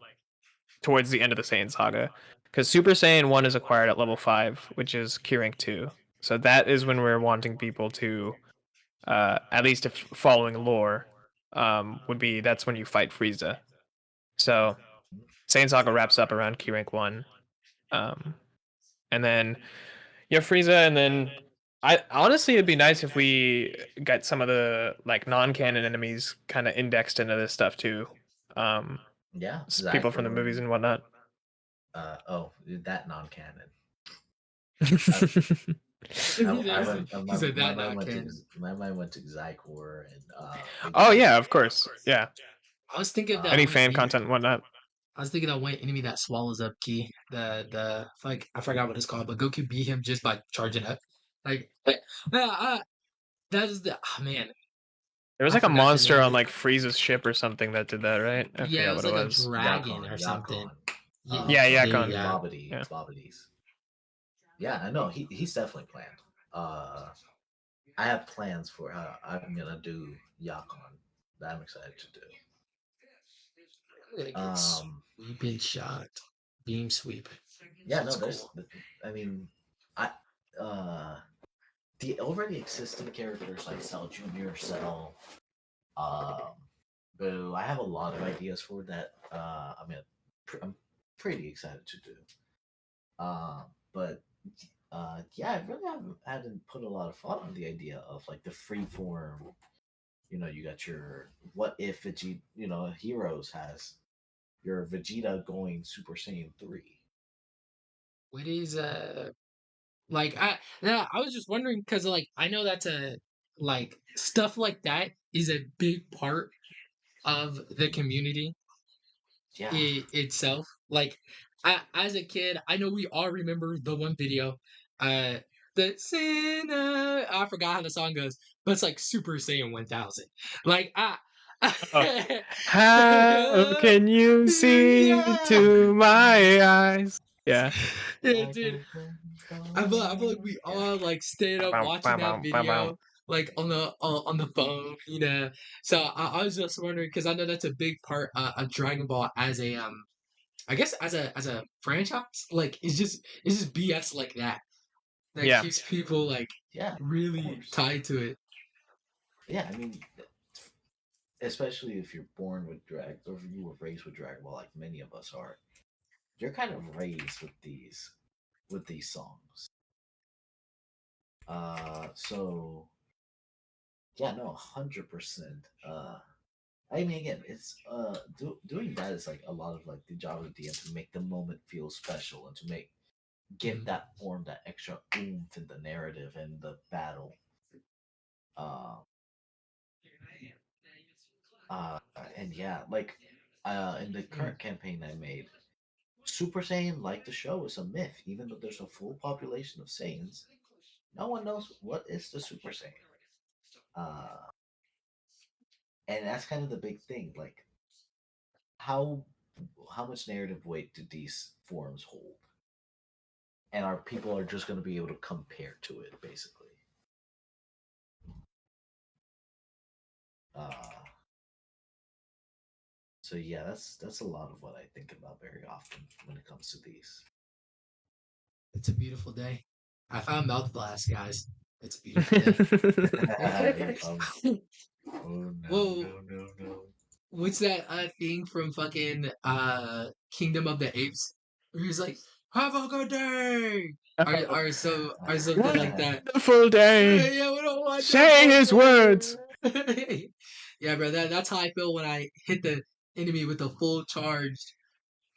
towards the end of the Saiyan Saga, because Super Saiyan 1 is acquired at level 5, which is key rank 2. So that is when we're wanting people to, at least if following lore, that's when you fight Frieza. So Saiyan Saga wraps up around key rank 1, and then you have Frieza, and then I honestly it'd be nice if we got some of the like non-canon enemies kind of indexed into this stuff too. Yeah, People from the movies and whatnot. That non-canon. My mind went to Xycor and oh yeah, of course, yeah. I was thinking of that any fan content and whatnot. I was thinking that one enemy that swallows up Ki, the like I forgot what it's called, but Goku beat him just by charging up. Like that is the man. There was like a monster on like Frieza's ship or something that did that, right? I yeah, it was like a dragon or something. Yeah, Bobbity. Yeah, I know. He's definitely planned. I have plans for how I'm gonna do Yakon that I'm excited to do. Sweeping shot, beam sweep. Yeah, no, there's. Cool. I mean, the already existing characters like Cell Junior, Cell, Boo. I have a lot of ideas for that. I'm pretty excited to do. But yeah, I really hadn't put a lot of thought on the idea of like the free form. You know, you got your what if Vegeta, Heroes has your Vegeta going Super Saiyan 3. What is like I was just wondering because like I know that's a like stuff like that is a big part of the community itself. Like as a kid, I know we all remember the one video, the sinner. I forgot how the song goes, but it's like Super Saiyan 1000. Like how can you see to my eyes? Yeah. Yeah, dude. I feel like we all like stayed up watching that video, like on the phone, So I was just wondering because I know that's a big part of Dragon Ball as a I guess as a franchise. Like it's just BS like that keeps people like really tied to it. Yeah, I mean, especially if you're born with or if you were raised with Dragon Ball, like many of us are, you're kind of raised with these songs. So yeah, no, 100%. I mean, again, it's doing that is like a lot of like the job of the DM to make the moment feel special and to give that form that extra oomph in the narrative and the battle. And yeah, like in the current campaign I made, Super Saiyan, like the show, is a myth. Even though there's a full population of Saiyans, no one knows what is the Super Saiyan. And that's kind of the big thing. Like, how much narrative weight do these forms hold? And our people are just going to be able to compare to it, basically. So yeah, that's a lot of what I think about very often when it comes to these. It's a beautiful day. I found Mouth Blast, guys. It's a beautiful day. Oh no. What's that thing from fucking Kingdom of the Apes? Where he's like, "Have a good day," or something like that. Wonderful day. Yeah, we don't want say his words. Yeah, bro. That's how I feel when I hit the enemy with a full charged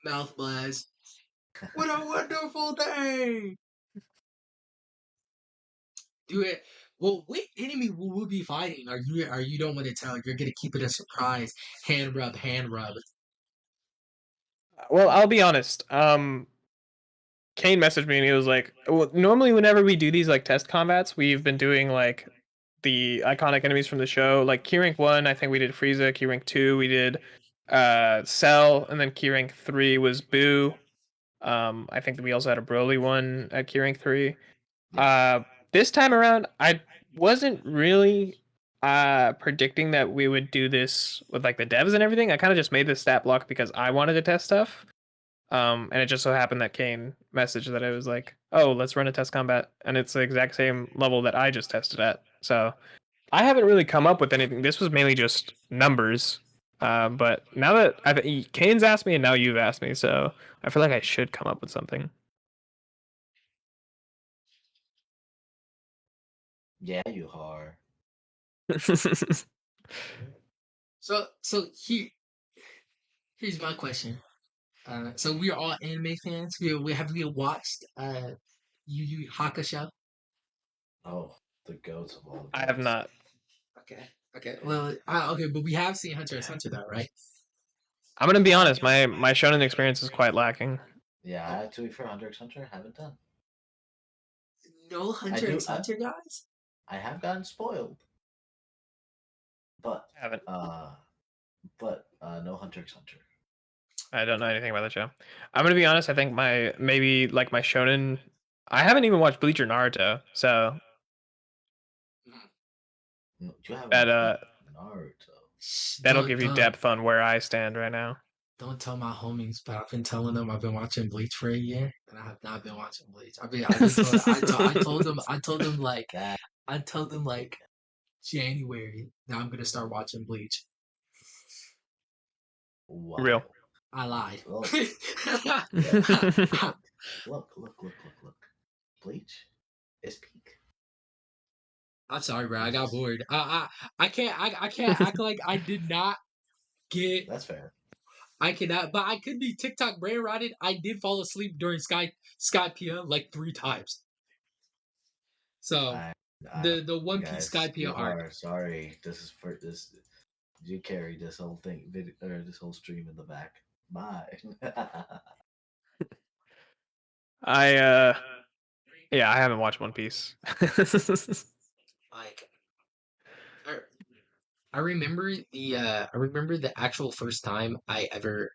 Mouth Blast. What a wonderful day! Do it. Well, what enemy will we be fighting? Are you don't want to tell? You're gonna keep it a surprise. Hand rub. Well, I'll be honest. Kane messaged me and he was like, well, normally whenever we do these like test combats, we've been doing like the iconic enemies from the show. Like key rank 1, I think we did Frieza. Key rank 2, we did Cell, and then key rank 3 was Boo. I think that we also had a Broly one at Key Rank 3. Yeah. This time around, I wasn't really predicting that we would do this with like the devs and everything. I kind of just made this stat block because I wanted to test stuff. And it just so happened that Kane messaged that it was like, oh, let's run a test combat, and it's the exact same level that I just tested at. So I haven't really come up with anything. This was mainly just numbers. But now that Kane's asked me and now you've asked me, so I feel like I should come up with something. Yeah, you are. So here's my question. So we are all anime fans. We watched Yu Yu Hakusho. Oh, the goats of all. I have not. Okay. Well, okay, but we have seen Hunter x Hunter though, right? I'm gonna be honest. My shonen experience is quite lacking. Yeah, to be fair, Hunter x Hunter, I haven't done. No Hunter x Hunter, guys. I have gotten spoiled, but I haven't. No Hunter x Hunter. I don't know anything about the show. I'm gonna be honest. I think my shonen. I haven't even watched Bleach or Naruto, so You haven't that watched Naruto. that'll give you depth on where I stand right now. Don't tell my homies, but I've been telling them I've been watching Bleach for a year, and I have not been watching Bleach. I told them like January that I'm gonna start watching Bleach. Wow. Real. I lied. Look. Look. Bleach is peak. I'm sorry, bro. I got bored. I can't act like I did not get. That's fair. I cannot, but I could be TikTok brain rotted. I did fall asleep during Skypiea like 3 times. So the One Piece Skypiea arc. Sorry, this is for this. You carry this whole thing, this whole stream in the back. Bye. I haven't watched One Piece. Like, I remember the actual first time I ever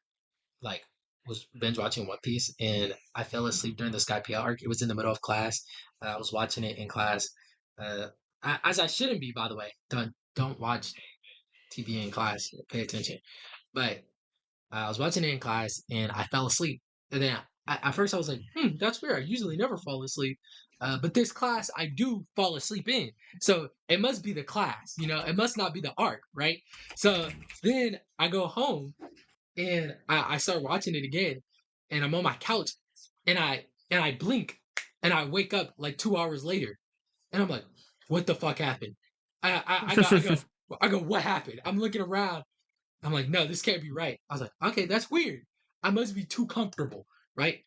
like was binge watching One Piece, and I fell asleep during the Skypiea arc. It was in the middle of class. I was watching it in class, as I shouldn't be, by the way. Don't watch TV in class. Pay attention. But I was watching it in class, and I fell asleep. And then at first I was like, that's weird. I usually never fall asleep. But this class I do fall asleep in. So it must be the class, it must not be the arc, right? So then I go home and I start watching it again, and I'm on my couch, and I blink, and I wake up like 2 hours later, and I'm like, what the fuck happened? I go, what happened? I'm looking around. I'm like, no, this can't be right. I was like, okay, that's weird. I must be too comfortable, right?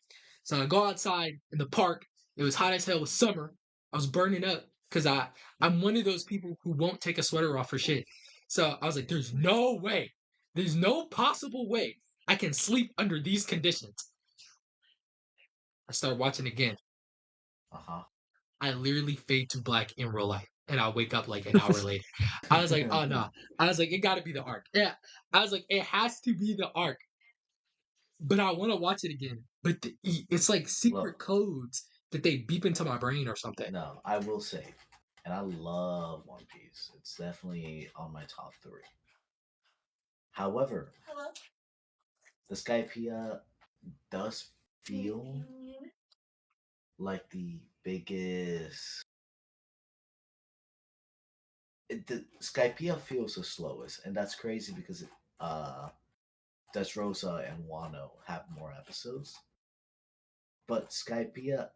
So I go outside in the park. It was hot as hell. It was summer. I was burning up because I'm one of those people who won't take a sweater off for shit. So I was like, there's no way. There's no possible way I can sleep under these conditions. I start watching again. I literally fade to black in real life, and I'll wake up like an hour later. I was like, oh no. I was like, it gotta be the arc. Yeah. I was like, it has to be the arc. But I want to watch it again. But it's like secret codes that they beep into my brain or something. No, I will say, and I love One Piece. It's definitely on my top 3. However, the Skypiea does feel like the biggest. The Skypiea feels the slowest, and that's crazy because Dressrosa and Wano have more episodes. But Skypiea,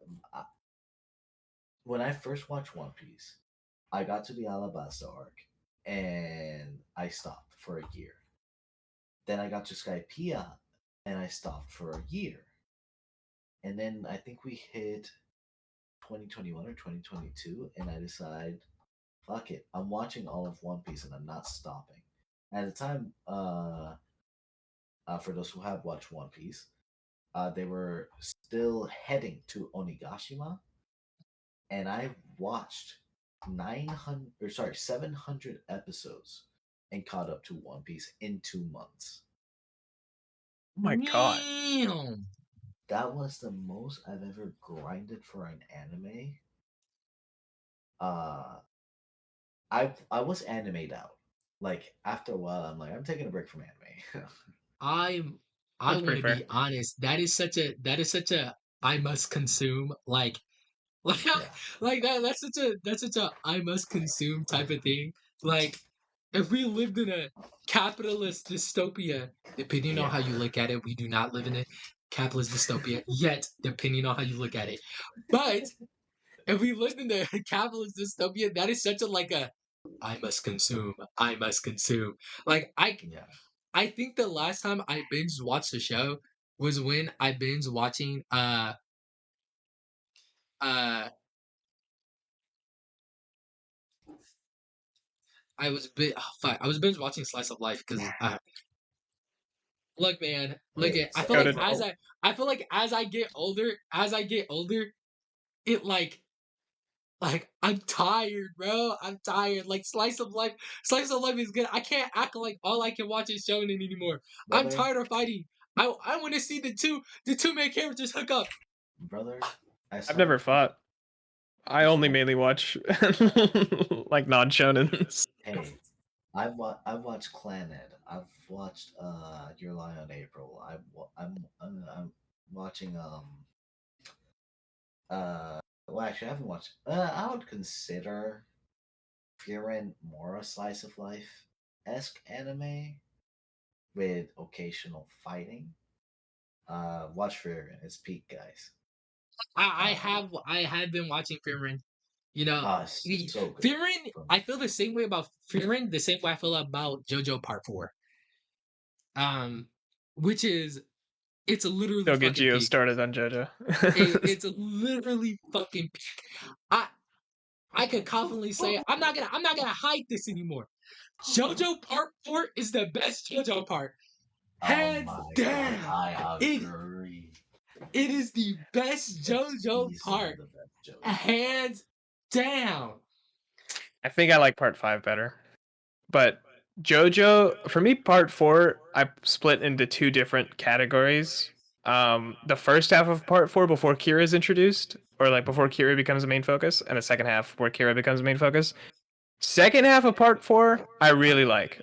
when I first watched One Piece, I got to the Alabasta arc, and I stopped for a year. Then I got to Skypiea, and I stopped for a year. And then I think we hit 2021 or 2022, and I decided, fuck it, I'm watching all of One Piece, and I'm not stopping. At the time, for those who have watched One Piece, they were still heading to Onigashima, and I watched 700 episodes and caught up to One Piece in 2 months. Oh my god. that was the most I've ever grinded for an anime. I was animed out. Like after a while, I'm like, I'm taking a break from anime. I That's want pretty to fair. be honest. That is such a I must consume like Yeah. like that's such a I must consume type of thing. Like if we lived in a capitalist dystopia, depending on Yeah. how you look at it, we do not live in a capitalist dystopia yet, depending on how you look at it. But if we lived in a capitalist dystopia, that is such a like a I must consume. I must consume. Like Yeah. I think the last time I binge watched a show was when I binge watching uh I was binge watching Slice of Life because look man, look Wait, at Noted. I feel like as I get older, it like I'm tired, bro. I'm tired. Like Slice of Life is good. I can't act like all I can watch is shonen anymore. I'm brother, tired of fighting. I want to see the two main characters hook up. brother, I I've never started. fought. I only mainly watch like non-shonens. Hey, I've watched Clannad. I've watched Your Lie on April. I'm watching well actually I haven't watched I would consider Frieren more a slice of life esque anime with occasional fighting. Watch Frieren. It's peak, guys. I have been watching Firmin. You know, It's so good. Firmin. I feel the same way about Firmin, the same way I feel about JoJo Part 4. Which is it's literally Don't get fucking Geo peak. started on JoJo. It's literally fucking peak. I could confidently say I'm not gonna hide this anymore. JoJo Part 4 is the best JoJo part. Oh Hands my down. god, I agree. It is the best It's JoJo easily part. the best JoJo. Hands down. I think I like part 5 better. But JoJo, for me, part 4, I split into two different categories. The first half of part 4 before Kira is introduced, or like before Kira becomes the main focus, and the second half where Kira becomes the main focus. Second half of part 4, I really like.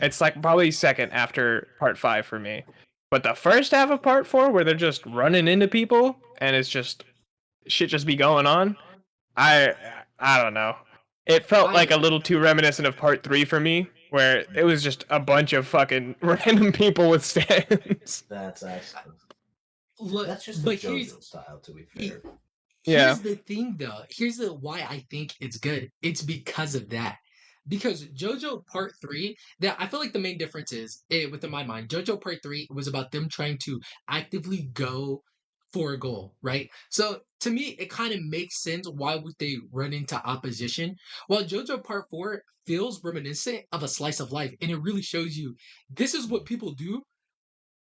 It's like probably second after part 5 for me. But the first half of part 4, where they're just running into people and it's just shit just be going on, I don't know. It felt like a little too reminiscent of part 3 for me, where it was just a bunch of fucking random people with stands. That's actually Look, that's just the but here's JoJo style, to be fair. Yeah. here's the thing though. Here's the why I think it's good. It's because of that. Because JoJo Part 3, that I feel like the main difference is within my mind, JoJo Part 3 was about them trying to actively go for a goal, right? So to me, it kind of makes sense why would they run into opposition. While JoJo Part 4 feels reminiscent of a slice of life, and it really shows you this is what people do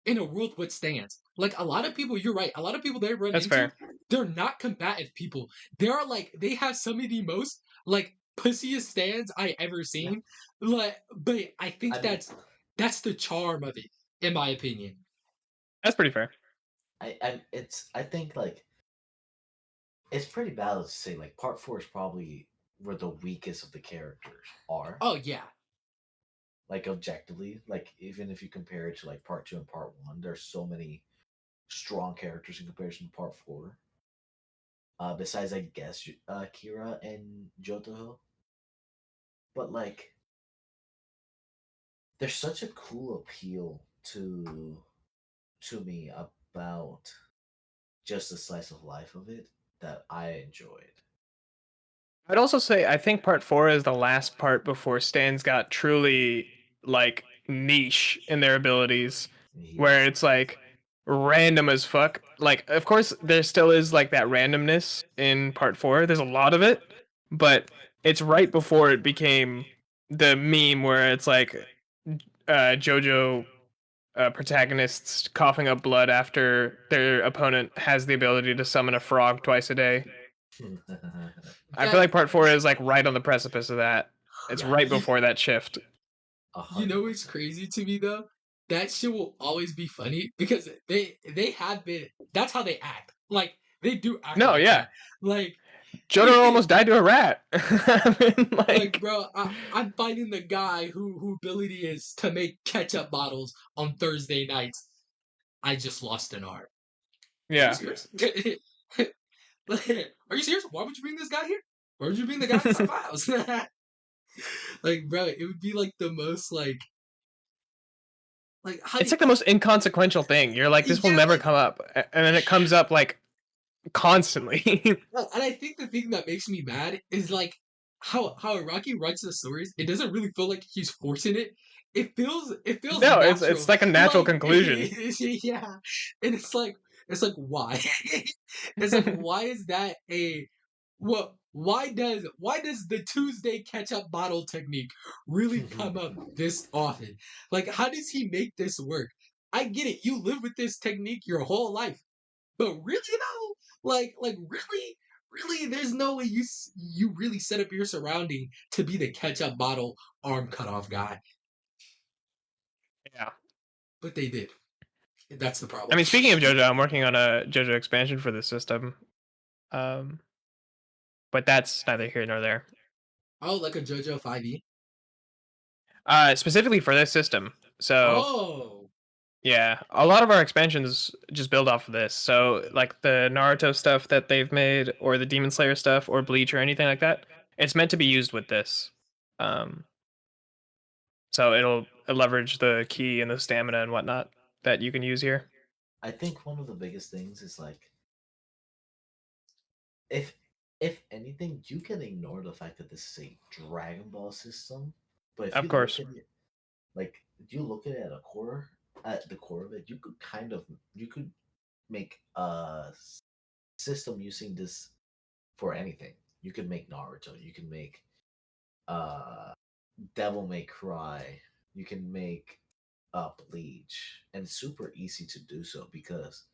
in a world with stands. Like a lot of people, you're right. A lot of people they run That's into, fair. they're not combative people. They have some of the most like pussiest stands I ever seen. Like, but I think I mean, that's the charm of it, in my opinion. That's pretty fair. I think like it's pretty valid to say like part 4 is probably where the weakest of the characters are. Oh yeah, Like objectively, like even if you compare it to like part 2 and part 1, there's so many strong characters in comparison to part 4. Besides, I guess Kira and Jotoho, but like there's such a cool appeal to me about just the slice of life of it that I enjoyed. I'd also say I think part 4 is the last part before stands got truly like niche in their abilities, where Yeah. it's like random as fuck. Like, of course, there still is like that randomness in part 4. There's a lot of it, but it's right before it became the meme where it's like JoJo protagonists coughing up blood after their opponent has the ability to summon a frog twice a day. I feel like part 4 is like right on the precipice of that. It's Yeah. right before that shift. you know what's crazy to me though? that shit will always be funny because they have been. That's how they act. Like they do act No, like yeah. that. Like Jotaro almost died to a rat. I mean, like, bro, I'm fighting the guy who ability is to make ketchup bottles on Thursday nights. I just lost an arm. Are you yeah. serious? Are you serious? Why would you bring this guy here? Why would you bring the guy inside my house? Like, bro, it would be like the most like how It's do like the most inconsequential thing. You're like, this will yeah, never like, come up, and then it comes up like constantly. well, and I think the thing that makes me mad is like how Iraqi writes the stories. It doesn't really feel like he's forcing it. It feels No, it's natural. like a natural Like conclusion. yeah, and it's like why? It's like why is that a what? Why does the Tuesday ketchup bottle technique really come up this often? Like how does he make this work? I get it. You live with this technique your whole life. But really though, like really, there's no way you really set up your surrounding to be the ketchup bottle arm cut off guy. Yeah. But they did. That's the I problem. mean, speaking of JoJo, I'm working on a JoJo expansion for this system. But that's neither here nor there. Oh, like a JoJo 5e. Specifically for this system. So Oh, yeah, a lot of our expansions just build off of this. So like the Naruto stuff that they've made, or the Demon Slayer stuff, or Bleach, or anything like that, it's meant to be used with this. So it'll leverage the ki and the stamina and whatnot that you can use here. I think one of the biggest things is like if anything, you can ignore the fact that this is a Dragon Ball system, but if Of you course. look at it, like you look at it at the core of it, you could make a system using this for anything. You could make Naruto. You can make uh Devil May Cry. You can make Bleach, and it's super easy to do so because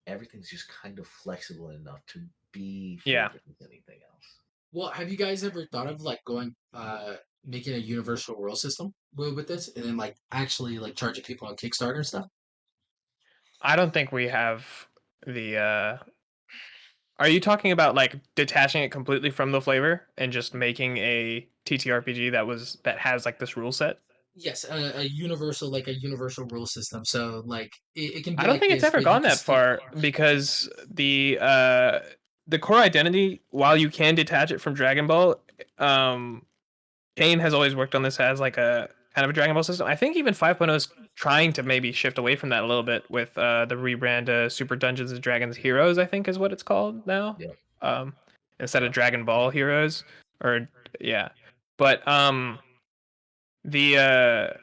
everything's just kind of flexible enough to be Yeah. flipped with anything else. well, have you guys ever thought of like going making a universal world system with this, and then like actually like charging people on Kickstarter and stuff? I don't think we have the. Are you talking about like detaching it completely from the flavor and just making a TTRPG that has like this rule set? Yes, a universal like a universal rule system. So like it can be I don't like think it's this, ever but you gone can that still far because the core identity, while you can detach it from Dragon Ball, Kane has always worked on this as like a kind of a Dragon Ball system. I think even 5.0 is trying to maybe shift away from that a little bit with the rebrand Super Dungeons and Dragons Heroes, I think is what it's called now. Yep. Instead of Dragon Ball Heroes, or yeah. But the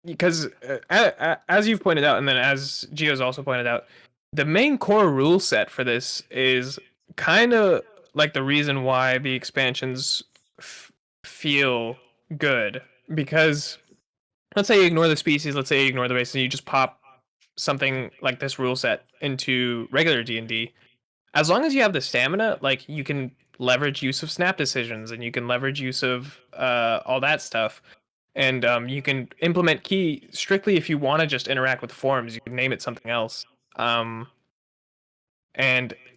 because as you've pointed out, and then as Gio's also pointed out, the main core rule set for this is kind of like the reason why the expansions feel good, because let's say you ignore the species, let's say you ignore the races, and you just pop something like this rule set into regular D&D. As long as you have the stamina, like you can leverage use of snap decisions, and you can leverage use of all that stuff, and you can implement key strictly if you want to just interact with forms. You can name it something else, and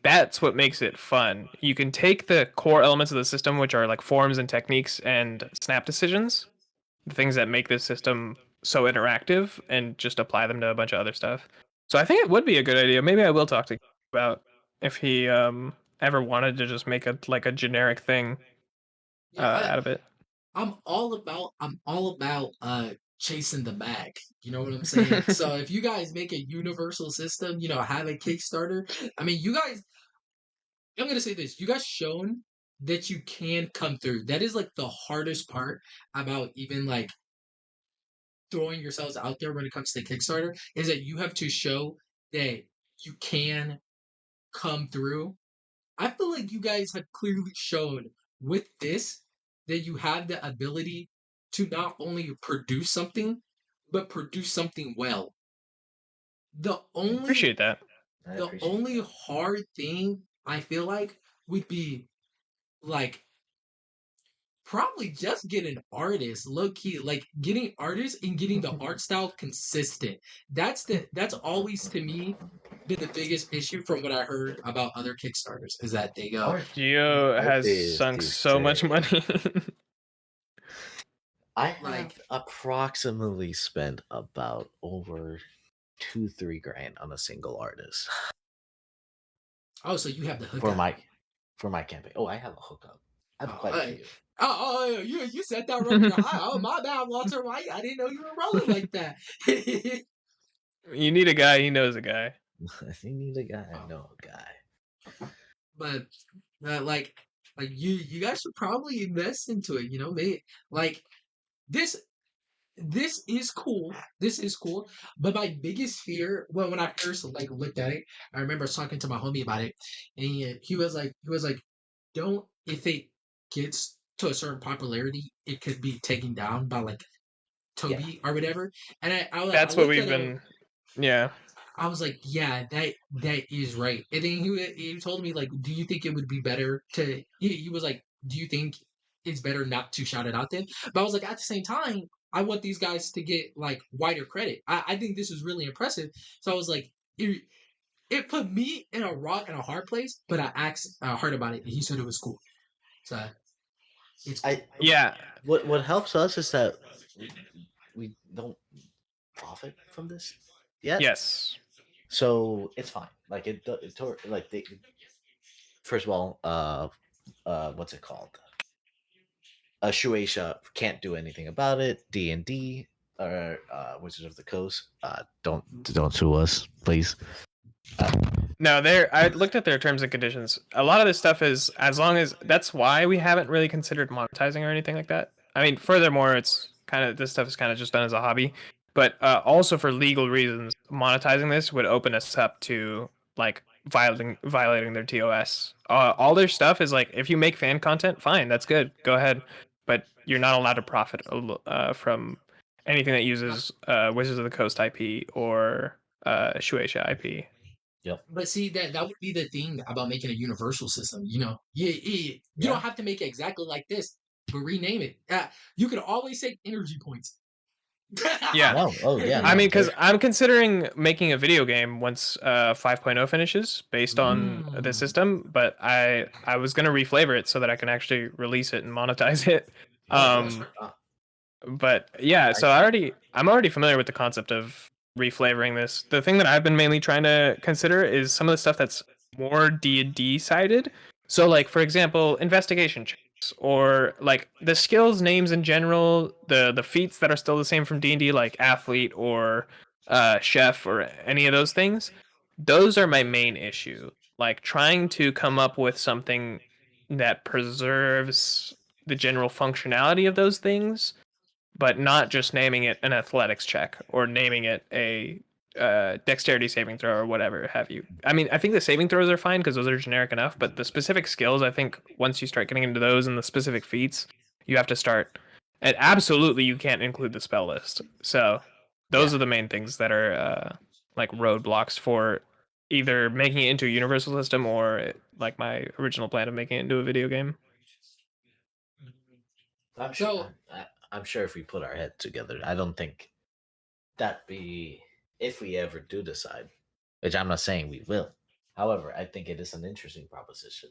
that's what makes it fun. You can take the core elements of the system, which are like forms and techniques and snap decisions, the things that make this system so interactive, and just apply them to a bunch of other stuff. So I think it would be a good idea. Maybe I will talk to him about if he ever wanted to just make a generic thing yeah. out of it. I'm all about chasing the bag. You know what I'm saying? So if you guys make a universal system, have a Kickstarter. I mean, you guys. I'm gonna say this: you guys shown that you can come through. That is like the hardest part about even like throwing yourselves out there when it comes to Kickstarter is that you have to show that you can come through. I feel like you guys have clearly shown with this that you have the ability to not only produce something, but produce something well. The only Appreciate that. I the appreciate only that. hard thing I feel like would be like probably just get an artist, low key, like getting artists and getting the art style consistent. That's always to me been the biggest issue from what I heard about other Kickstarters is that they go, Art, Geo has artists, sunk you so much say. money. I have like, approximately spent about over 2-3 grand on a single artist oh, so you have the for hookup. my campaign. Oh, I have a hookup. I have Oh, quite a few. you said that right. Oh, my bad, Walter White. I didn't know you were rolling like that. You need a guy, he knows a guy. You need a guy. I know a guy. But like you guys should probably invest into it. You know, like this is cool. This is cool. But my biggest fear, well, when I first like looked at it, I remember talking to my homie about it, and he was like, don't if it gets to a certain popularity, it could be taken down by like Toby or whatever. And I That's what looked we've at him. been. Yeah. I was like, yeah, that is right. And then he told me like, do you think it would be better to? He was like, do you think it's better not to shout it out then? But I was like, at the same time, I want these guys to get like wider credit. I think this is really impressive. So I was like, it put me in a rock and a hard place. But I asked, heard about it, and he said it was cool. So it's cool. Yeah. What helps us is that we don't profit from this yet. Yes. So it's fine. Like like they. First of all, what's it called? Shueisha can't do anything about it. D&D or Wizards of the Coast, don't sue us, please. No, I looked at their terms and conditions. A lot of this stuff is as long as that's why we haven't really considered monetizing or anything like that. I mean, furthermore, it's kind of this stuff is kind of just done as a hobby, but also for legal reasons, monetizing this would open us up to like violating their TOS. All their stuff is like if you make fan content, fine, that's good, go ahead, but you're not allowed to profit from anything that uses Wizards of the Coast IP or Shueisha IP. Yep. But see that would be the thing about making a universal system. You know, you don't have to make it exactly like this, but rename it. You could always say energy points. Yeah. No. Oh yeah. I no, mean, because I'm considering making a video game once 5.0 finishes based on the system, but I was gonna reflavor it so that I can actually release it and monetize it. But yeah, so I'm already familiar with the concept of reflavoring this. The thing that I've been mainly trying to consider is some of the stuff that's more D&D sided. So like for example, investigation checks or like the skills names in general, the feats that are still the same from D&D like athlete or chef or any of those things. Those are my main issue. Like trying to come up with something that preserves the general functionality of those things, but not just naming it an athletics check or naming it a dexterity saving throw or whatever have you. I mean, I think the saving throws are fine because those are generic enough, but the specific skills, I think once you start getting into those and the specific feats, you have to start. And absolutely, you can't include the spell list. So those are the main things that are like roadblocks for either making it into a universal system or like my original plan of making it into a video game. I'm sure if we put our head together, I don't think that be if we ever do decide, which I'm not saying we will. However, I think it is an interesting proposition.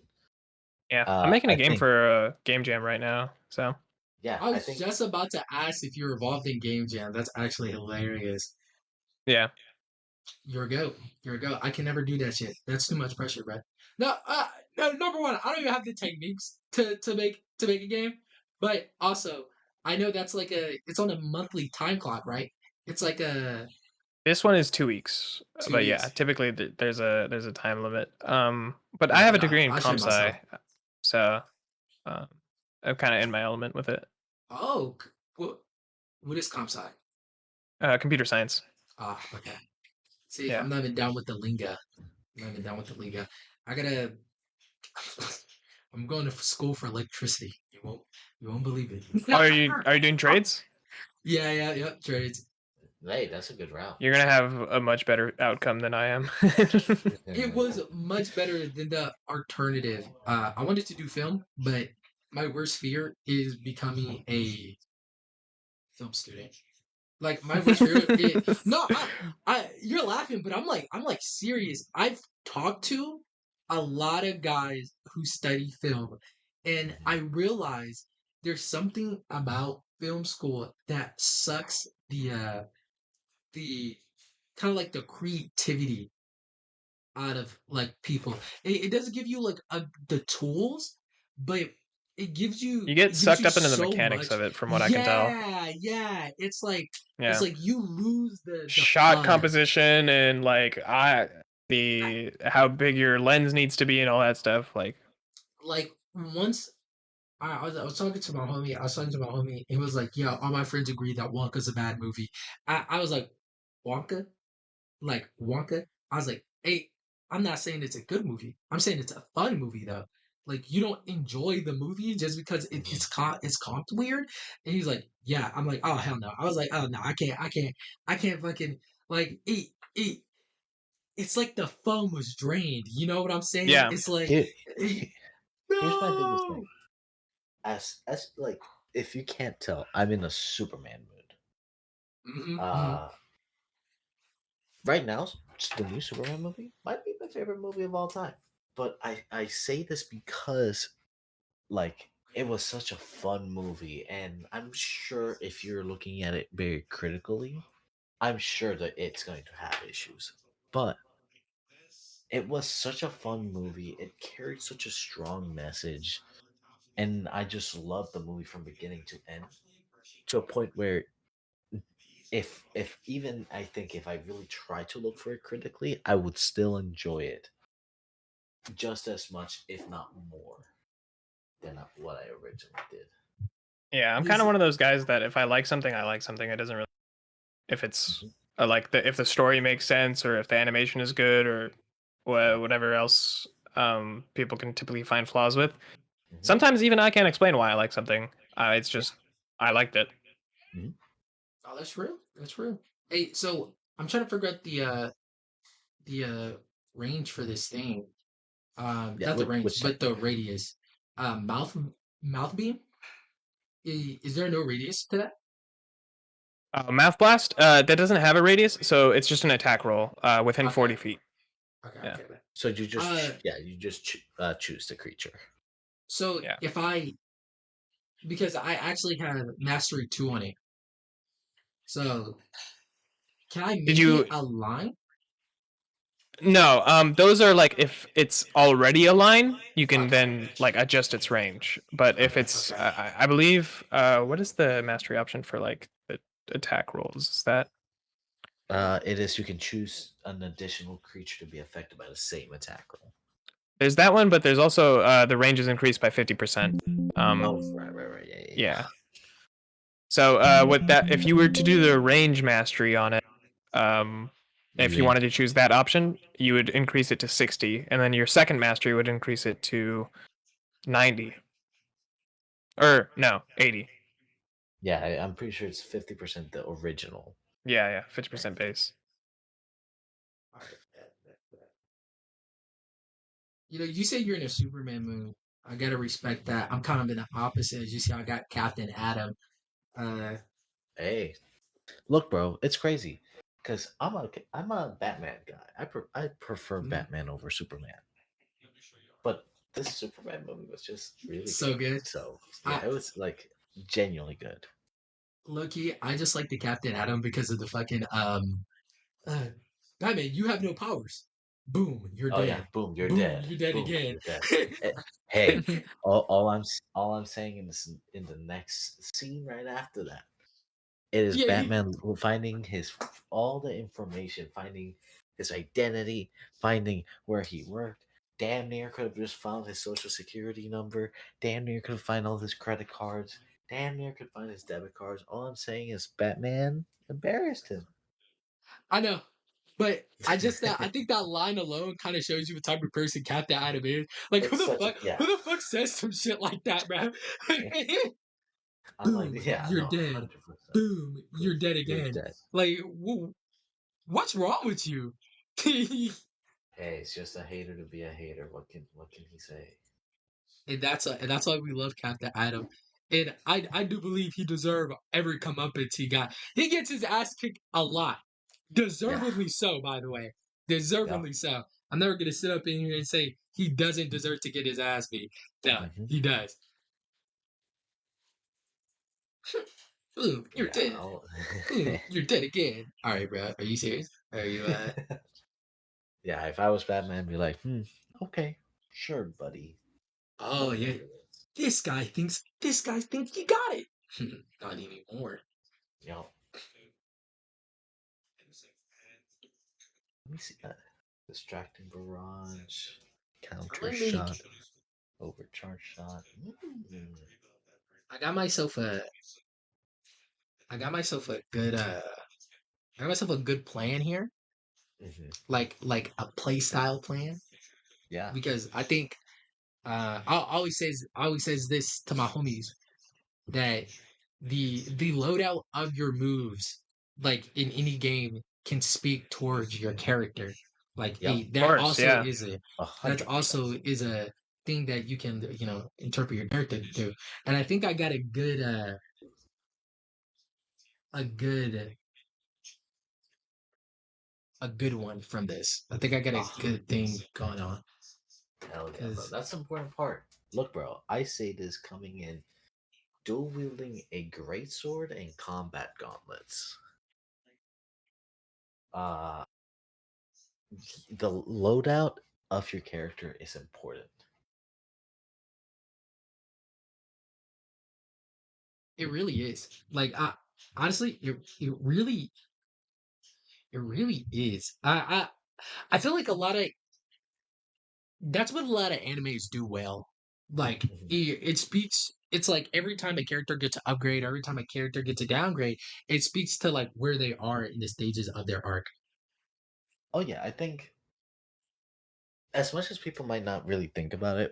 Yeah, I'm making a game for a game jam right now, so yeah. I was just about to ask if you're involved in game jam. That's actually hilarious. Yeah. You're a goat. You're a goat. I can never do that shit. That's too much pressure, bro. No, number one, I don't even have the techniques to make a game. But also, I know that's like it's on a monthly time clock, right? It's like a. This one is 2 weeks, 2 but weeks. yeah, typically there's a time limit. But I have a degree in comp sci, so I'm kind of in my element with it. Oh, what is comp sci? Computer science. Ah, okay. See, yeah. I'm not even down with the lingo. I gotta. I'm going to school for electricity. You won't believe it. Are you doing trades? Yeah, trades. Hey, that's a good route. You're gonna have a much better outcome than I am. It was much better than the alternative. I wanted to do film, but my worst fear is becoming a film student. Like my worst fear no, you're laughing, but I'm like serious. I've talked to a lot of guys who study film, and I realize there's something about film school that sucks the kind of like the creativity out of like people. It doesn't give you like the tools, but You get it gives sucked you up into the so mechanics much. of it, from what I can tell. Yeah. It's Yeah, like you lose the shot fun. composition and like how big your lens needs to be and all that stuff. Like, Once I was talking to my homie. I was talking to my homie. He was like, "Yeah, all my friends agree that Wonka's a bad movie." I was like, "Wonka? Like Wonka?" I was like, "Hey, I'm not saying it's a good movie. I'm saying it's a fun movie though. Like you don't enjoy the movie just because it's comped weird." And he's like, "Yeah." I'm like, "Oh hell no." I was like, "Oh no, I can't fucking like it. It's like the fun was drained. You know what I'm saying? yeah, It's like, Here, eh, here's my biggest no." thing. As like, if you can't tell, I'm in a Superman mood. Mhm. Uh, right now, the new Superman movie might be my favorite movie of all time. But I say this because like it was such a fun movie, and I'm sure if you're looking at it very critically, I'm sure that it's going to have issues. But it was such a fun movie. It carried such a strong message, and I just loved the movie from beginning to end, to a point where if even I think if I really tried to look for it critically, I would still enjoy it just as much, if not more, than what I originally did. yeah. I'm kind of one of those guys that if I like something, I like something. It doesn't really if it's Mhm. like if the story makes sense or if the animation is good or whatever else people can typically find flaws with. Mhm. Sometimes even I can't explain why I like something. It's Yeah. just I liked it. Mhm. Oh, that's real. That's real. Hey, so I'm trying to figure out the range for this thing. Yeah. Not the range, Which type? but the radius. Mouth beam. Is there no radius to that? Math Blast, that doesn't have a radius, so it's just an attack roll within Okay. 40 feet. Okay. Yeah. Okay. So you just Uh, choose the creature. so Yeah. if because I actually have mastery 2 on it, so can I Did make it you? a line? No. Those are like if it's already a line, you can Okay. then like adjust its range. But if Okay. it's, Okay. I believe, what is the mastery option for like the attack rolls? Is that? It is you can choose an additional creature to be affected by the same attack roll. There's that one, but there's also the range is increased by 50%. Oh, right. Yeah. Yeah. So with that, if you were to do the range mastery on it, if you Yeah. wanted to choose that option, you would increase it to 60, and then your second mastery would increase it to 90. Or no, 80. Yeah, I'm pretty sure it's 50% the original. Yeah, 50% base. All right. You say you're in a Superman mood. I gotta respect that. I'm kind of in the opposite. As you see, I got Captain Adam. Uh, Hey, look, bro, it's crazy because I'm a Batman guy. I prefer mm, Batman over Superman, but this Superman movie was just really so good. good. So yeah, I it was like genuinely good. Loki. I just like the Captain Adam because of the fucking uh, Batman. You have no powers. Boom, you're Oh yeah, dead. boom, you're Boom, dead. you're dead Boom, again. you're dead. Hey, all I'm saying in the next scene right after that, it is Yeah, Batman finding his all the information, finding his identity, finding where he worked. Damn near could have just found his social security number. Damn near could have found all his credit cards. Damn near could find his debit cards. All I'm saying is Batman embarrassed him. I know. But I think that line alone kind of shows you what type of person Captain Adam is. Like It's such a who yeah. the fuck says some shit like that, man? I'm like, Boom, yeah, you're no, dead. 100%. Boom, you're dead You're again. dead. Like, what's wrong with you? Hey, it's just a hater to be a hater. What can he say? and that's why we love Captain Adam. And I do believe he deserves every comeuppance he got. He gets his ass kicked a lot, deservedly so. By the way, deservedly so. I'm never gonna sit up in here and say he doesn't deserve to get his ass beat. No, he does. Ooh, you're dead. Ooh, you're dead again. All right, bro. Are you serious? Are you? Yeah, if I was Batman, I'd be like, okay, sure, buddy. Oh yeah. This guy thinks you got it. Not anymore. Yep. Let me see that. Distracting barrage, counter shot, overcharge shot. I got myself a good plan here. Like a play style plan. Yeah. Because I think I always says this to my homies that the loadout of your moves, like in any game, can speak towards your character. Like that also is a 100%. thing that you can interpret your character to. And I think I got a good one from this. I think I got a good thing going on. Hell yeah, bro. That's the important part. Look, bro, I say this coming in dual wielding a greatsword and combat gauntlets. The loadout of your character is important. It really is. Like, honestly, it really is. I feel like that's what a lot of animes do well. Like, it speaks. It's like every time a character gets an upgrade, every time a character gets a downgrade, it speaks to like where they are in the stages of their arc. Oh yeah, I think as much as people might not really think about it,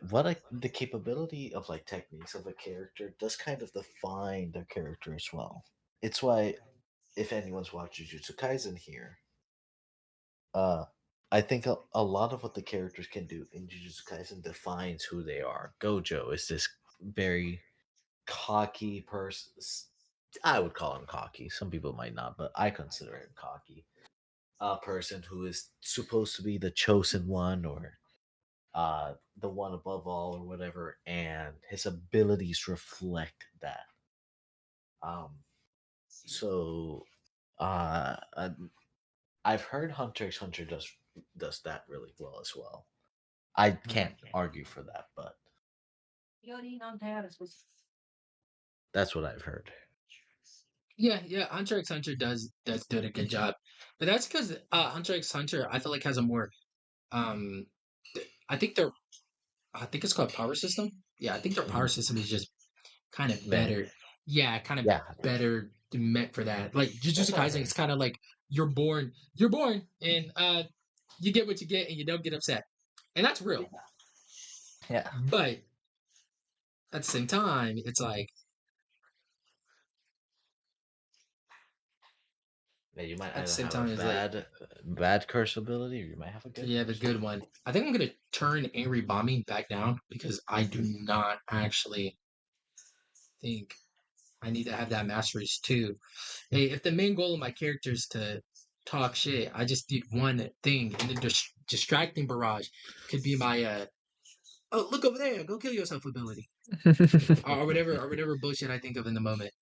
the capability of like techniques of a character does kind of define their character as well. It's why if anyone's watched Jujutsu Kaisen here, I think a lot of what the characters can do in Jujutsu Kaisen defines who they are. Gojo is this very cocky person. I would call him cocky. Some people might not, but I consider him cocky. A person who is supposed to be the chosen one or the one above all or whatever, and his abilities reflect that. So I've heard Hunter x Hunter does that really well as well. I can't argue for that, but that's what I've heard. Yeah, Hunter x Hunter does do a good job, but that's because Hunter x Hunter I feel like has a more I think it's called power system. Yeah, I think their power system is just kind of better. Yeah, kind of better meant for that. Like Jujutsu Kaisen is kind of like you're born, and you get what you get, and you don't get upset, and that's real. Yeah. But at the same time, it's like yeah, you might either have a bad curse ability, or you might have a good. You have a good one. I think I'm gonna turn angry bombing back down because I do not actually think I need to have that masteries too. Hey, if the main goal of my character is to talk shit, I just need one thing, and the distracting barrage could be my oh, look over there, go kill yourself ability, or whatever bullshit I think of in the moment.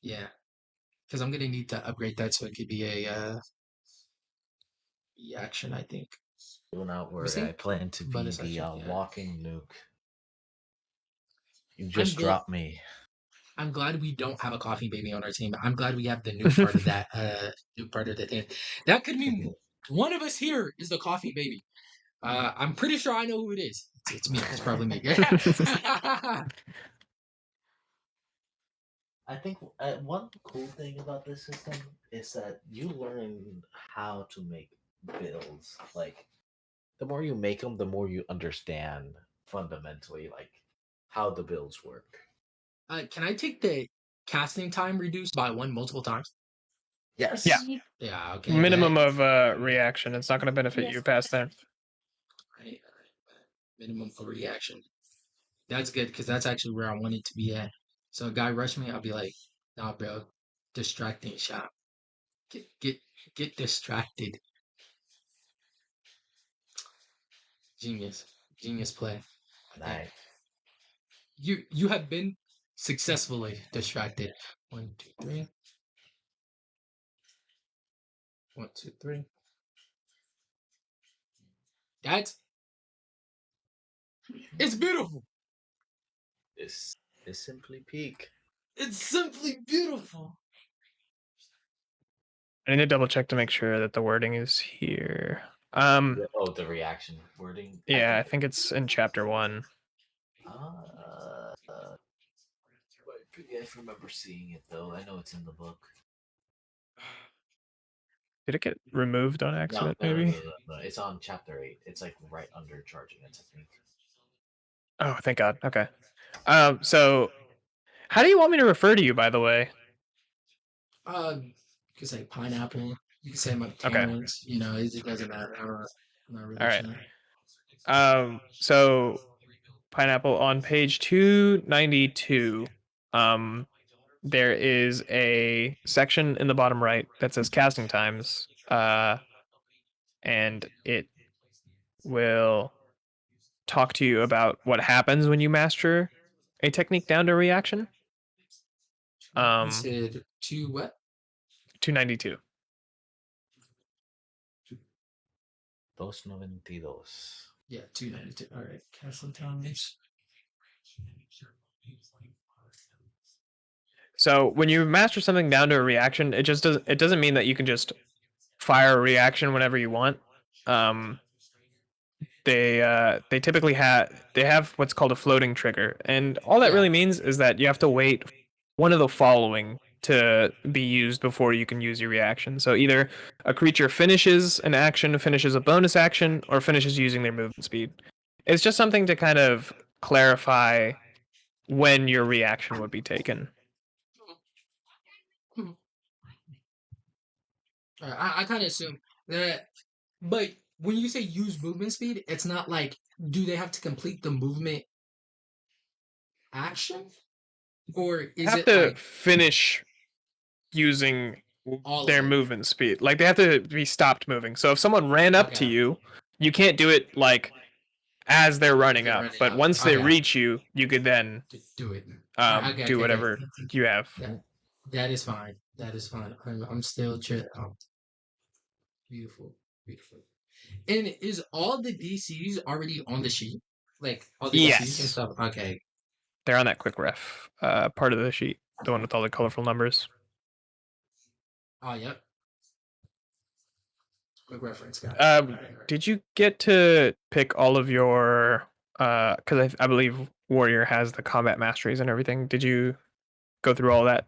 Yeah, because I'm gonna need to upgrade that so it could be a reaction. I think. Do not worry, I plan to be the walking nuke. You just dropped me. I'm glad we don't have a coffee baby on our team. I'm glad we have the nuke part of that nuke part of the thing. That could mean one of us here is the coffee baby. I'm pretty sure I know who it is. It's me. It's probably me. I think one cool thing about this system is that you learn how to make builds. Like, the more you make them, the more you understand fundamentally, like, how the builds work. Can I take the casting time reduced by 1 multiple times? Yes. Yeah, okay. Minimum of reaction. It's not going to benefit you past there. Right. Minimum of reaction. That's good because that's actually where I wanted to be at. So a guy rush me, I'll be like, nah, bro, distracting shot. Get get distracted. Genius. Genius play. And Nice. you have been successfully distracted. 1, 2, 3. 1, 2, 3. That's it's beautiful. This is simply peak. It's simply beautiful. I need to double check to make sure that the wording is here. Oh, the reaction wording. Yeah, I think it's in chapter 1. I forget if I remember seeing it though. I know it's in the book. Did it get removed on accident? No, Maybe. no. It's on chapter 8. It's like right under charging a technique. Oh, thank God. Okay. So how do you want me to refer to you, by the way? You could say pineapple. You could say my Okay. parents. You know, it doesn't matter. I'm not really All right. sure. So pineapple on page 292. There is a section in the bottom right that says casting times. And it will talk to you about what happens when you master a technique down to reaction. You said 2 what? 292. 292. Yeah, 292. All right. Castle times. So when you master something down to a reaction, it doesn't mean that you can just fire a reaction whenever you want. They typically have what's called a floating trigger, and all that really means is that you have to wait one of the following to be used before you can use your reaction. So either a creature finishes an action, finishes a bonus action, or finishes using their movement speed. It's just something to kind of clarify when your reaction would be taken. I kind of assume that, but when you say use movement speed, it's not like do they have to complete the movement action, or is Have it to like finish using all their of it? movement speed. Like they have to be stopped moving. So if someone ran up to Okay. you can't do it like as they're running They're up. running But up. once they Okay. reach you, you could then Do it. do whatever you have. That is fine. That is fine. I'm still chill. Beautiful, beautiful. And is all the DCs already on the sheet? Like all the DCs and Yes, stuff? Okay. they're on that quick ref part of the sheet, the one with all the colorful numbers. Oh, yep. Quick reference, guy. Right. Did you get to pick all of your? Because I believe Warrior has the combat masteries and everything. Did you go through all that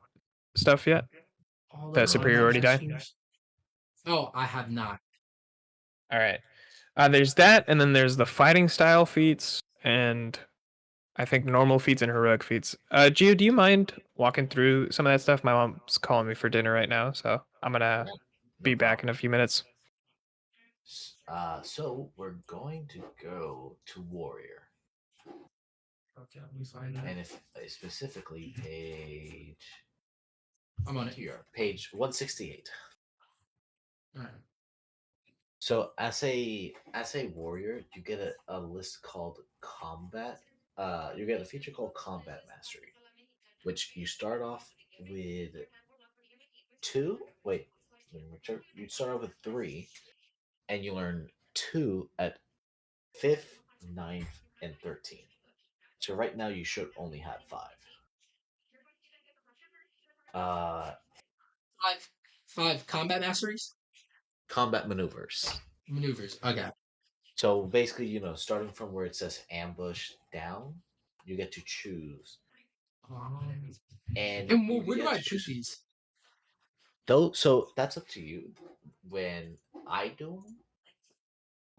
stuff yet? All The of superiority die. masters? Oh, I have not. All right. There's that, and then there's the fighting style feats, and I think normal feats and heroic feats. Gio, do you mind walking through some of that stuff? My mom's calling me for dinner right now, so I'm gonna be back in a few minutes. So we're going to go to Warrior. Okay, let me find that. And if specifically page, I'm on it. here, page 168. All right. So as a warrior, you get a list called combat. You get a feature called combat mastery, which you start off with 2. Wait, you start off with 3, and you learn 2 at 5th, 9th, and 13th. So right now you should only have 5. Five combat masteries? Combat maneuvers. Maneuvers. Okay. So basically, starting from where it says ambush down, you get to choose. And where do I put these? So that's up to you. When I do them,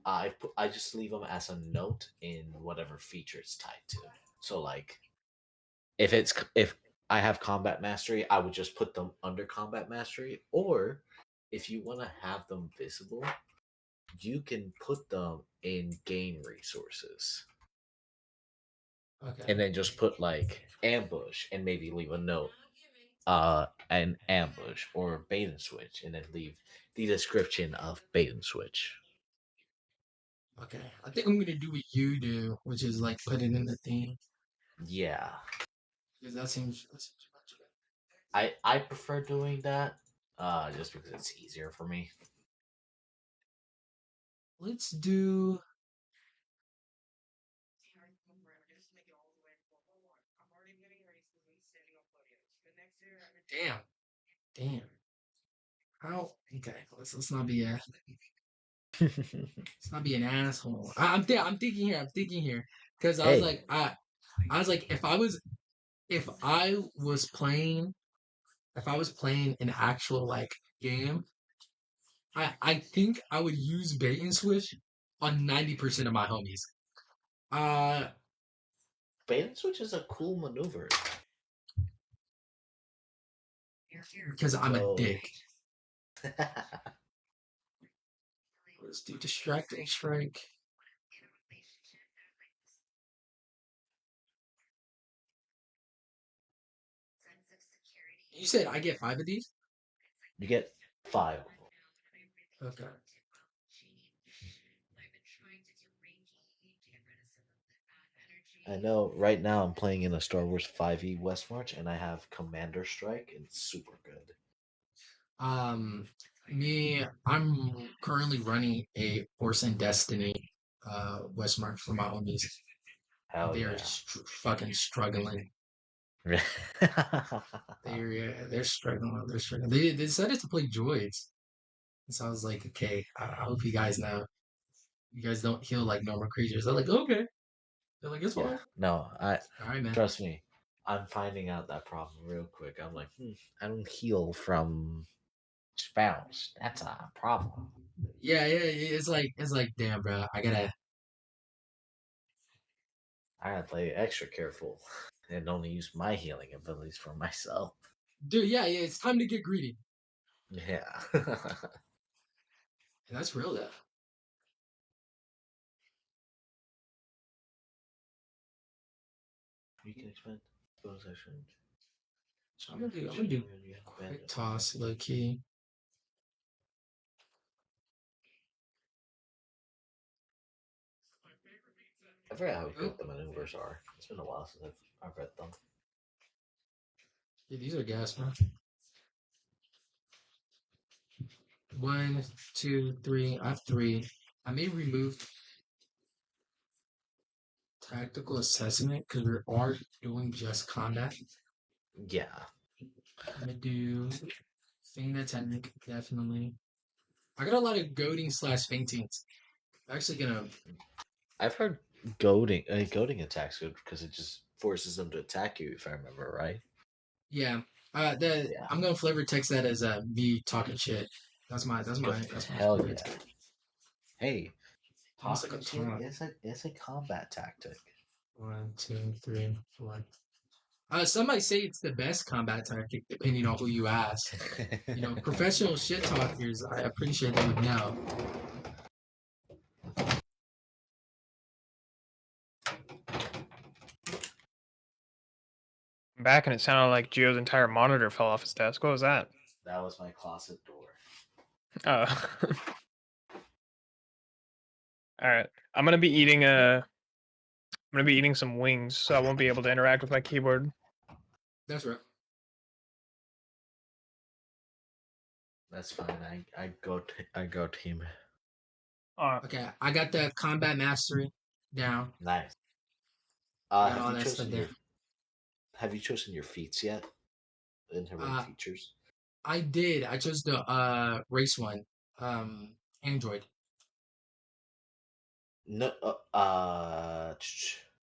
I just leave them as a note in whatever feature it's tied to. So like, if I have combat mastery, I would just put them under combat mastery. Or if you want to have them visible, you can put them in gain resources. Okay. and then just put like ambush and maybe leave a note, an ambush or bait and switch, and then leave the description of bait and switch. Okay. I think I'm gonna do what you do, which is like put it in the theme. Yeah, Because that seems much better. I prefer doing that, just because it's easier for me. Let's do. Damn. Damn. How? Okay. Let's not be a. Let's not be an asshole. I'm thinking here. I'm thinking here. Because I was Hey, like, I was like, if I was playing, if I was playing an actual like game, I think I would use bait and switch on 90% of my homies. Uh, bait and switch is a cool maneuver. because I'm a So, dick. Let's do distracting strike. You said I get 5 of these? you get 5. Okay. I know right now I'm playing in a Star Wars 5e West March, and I have Commander Strike, and it's super good. I'm currently running a Force and Destiny West March for my homies. Hell They're yeah. fucking struggling. They're struggling. They're struggling. They decided to play droids. And so I was like, okay, I hope you guys know. You guys don't heal like normal creatures. They're like, okay. They're like, it's Yeah, fine. no, All right, man. trust me, I'm finding out that problem real quick. I'm like, I don't heal from spells. That's a problem. Yeah. It's like, damn, bro. I gotta play extra careful and only use my healing abilities for myself. Dude, yeah. It's time to get greedy. Yeah. And that's real, though. You can expand bonus action. So I'm gonna do quick toss, low key. I forgot how good the maneuvers are. It's been a while since I've read them. Yeah, these are gas, man. 1, 2, 3. I have 3. I may remove tactical assessment because we are doing just combat. Yeah. I'm gonna do feign attack, definitely. I got a lot of goading / fainting. I'm actually gonna. I've heard goading attacks good because it just forces them to attack you, if I remember right. Yeah. Yeah. I'm gonna flavor text that as me talking shit. That's my Hell flavor yeah. text. Hey, Almost like talking a shit taunt. is a combat tactic. 1, 2, 3, 4. Some might say it's the best combat tactic, depending on who you ask. You know, professional shit talkers, I'm pretty sure they would know. I'm back, and it sounded like Gio's entire monitor fell off his desk. What was that? That was my closet door. Oh. All right. I'm gonna be eating some wings, so I won't be able to interact with my keyboard. That's right. That's fine. I go team. Okay, I got the combat mastery down. Nice. Got Have all you that stuff chosen there. Have you chosen your feats yet? In heroic features. I did. I chose the race one. Android. No.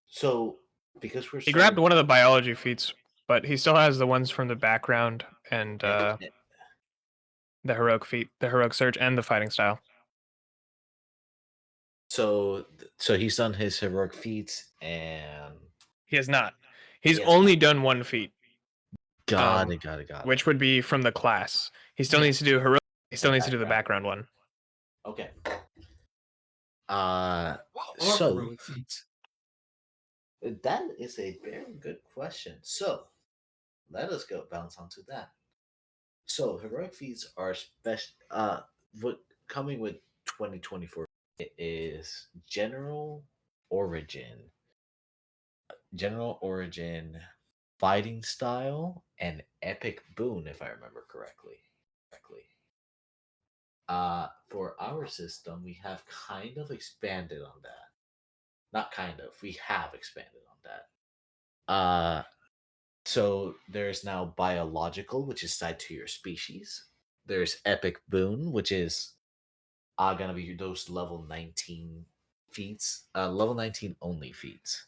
So because we're He grabbed one of the biology feats, but he still has the ones from the background and the heroic feat, the heroic search, and the fighting style. So he's done his heroic feats, and he has not. He's only done one feat. Got it. Which would be from the class. He still needs to do heroic. He still needs to do the background one. Okay. What are so heroic feats? That is a very good question. So let us go bounce onto that. So heroic feats are special. What coming with 2024 is general origin, fighting style, and epic boon, if I remember correctly. For our system, we have kind of expanded on that. Not kind of, we have expanded on that. So there's now biological, which is tied to your species. There's epic boon, which is gonna be those level 19 feats, level 19 only feats.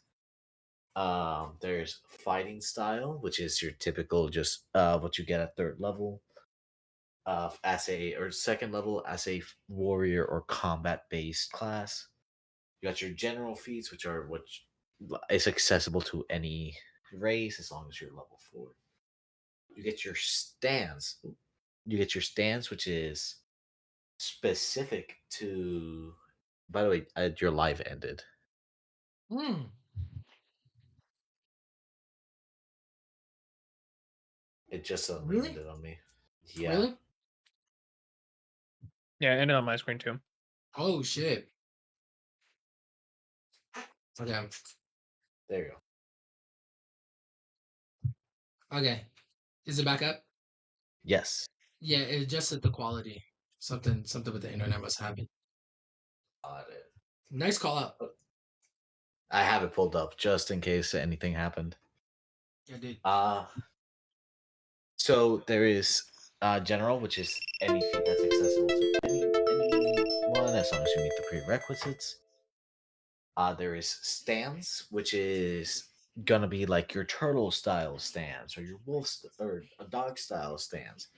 There's fighting style, which is your typical just what you get at third level. As a or second level as a warrior or combat based class. You got your general feats, which are what is accessible to any race as long as you're level 4. You get your stance. You get your stance, which is specific to. By the way, your live ended. Hmm. It just suddenly Really? ended on me. Yeah. Really? Yeah, it ended on my screen too. Oh shit. Okay. There you go. Okay. Is it back up? Yes. Yeah, it adjusted the quality. Something with the internet must happen. Got it. Nice call out. I have it pulled up just in case anything happened. Yeah, dude. So there is general, which is any feat that's accessible to anyone as long as you meet the prerequisites. There is stance, which is gonna be like your turtle style stance or your or a dog style stance.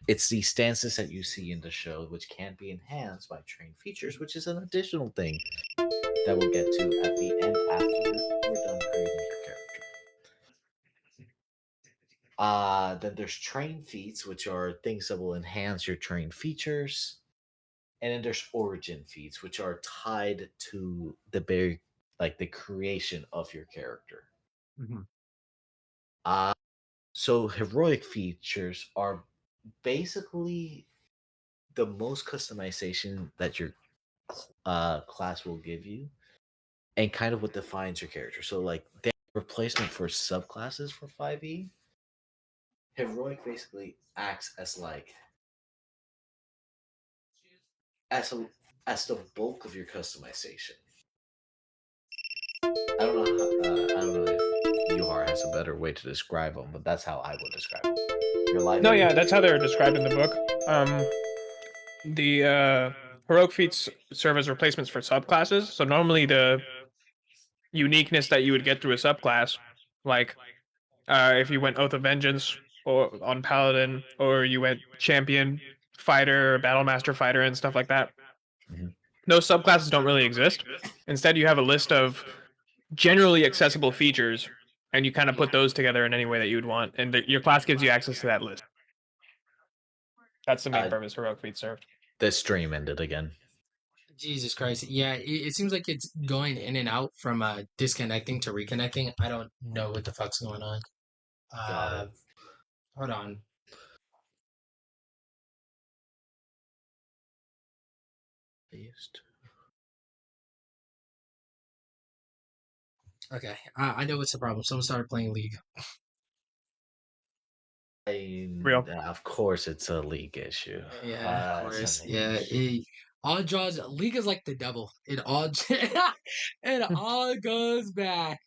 It's these stances that you see in the show, which can be enhanced by trained features, which is an additional thing that we'll get to at the end after we're done creating your character. Then there's train feats, which are things that will enhance your train features. And then there's origin feats, which are tied to the very like the creation of your character. Mm-hmm. So heroic features are basically the most customization that your class will give you, and kind of what defines your character. So like the replacement for subclasses for 5e, heroic basically acts as like as a as the bulk of your customization. I don't know if Yuhar has a better way to describe them, but that's how I would describe them. Your life. No, yeah, that's how they're described in the book. The heroic feats serve as replacements for subclasses. So normally the uniqueness that you would get through a subclass, like if you went Oath of Vengeance or on Paladin, or you went Champion, Fighter, Battlemaster Fighter, and stuff like that. Mhm. Those subclasses don't really exist. Instead, you have a list of generally accessible features, and you kind of put those together in any way that you would want, and your class gives you access to that list. That's the main purpose heroic feats served. This stream ended again. Jesus Christ. Yeah, it seems like it's going in and out from disconnecting to reconnecting. I don't know what the fuck's going on. Got it. Hold on. Okay, I know what's the problem. Someone started playing League. Real. Of course, it's a league issue. Yeah, of course. Yeah, all draws. League is like the devil. It all it all goes back.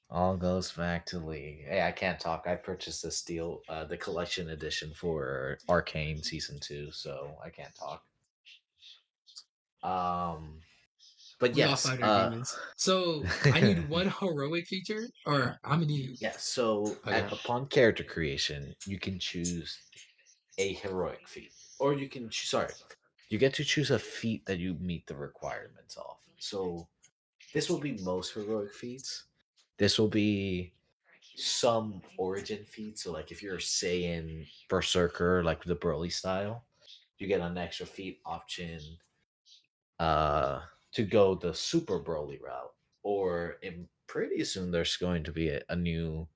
All goes back to League. Hey, I can't talk. I purchased the collection edition for Arcane Season 2, so I can't talk. But We all yes. fight our demons. So I need one heroic feature, or how many? Yeah. So upon character creation, you can choose a heroic feat, or you can you get to choose a feat that you meet the requirements of. So this will be most heroic feats. This will be some origin feats. So like if you're Saiyan Berserker, like the Broly style, you get an extra feat option to go the Super Broly route, or pretty soon there's going to be a new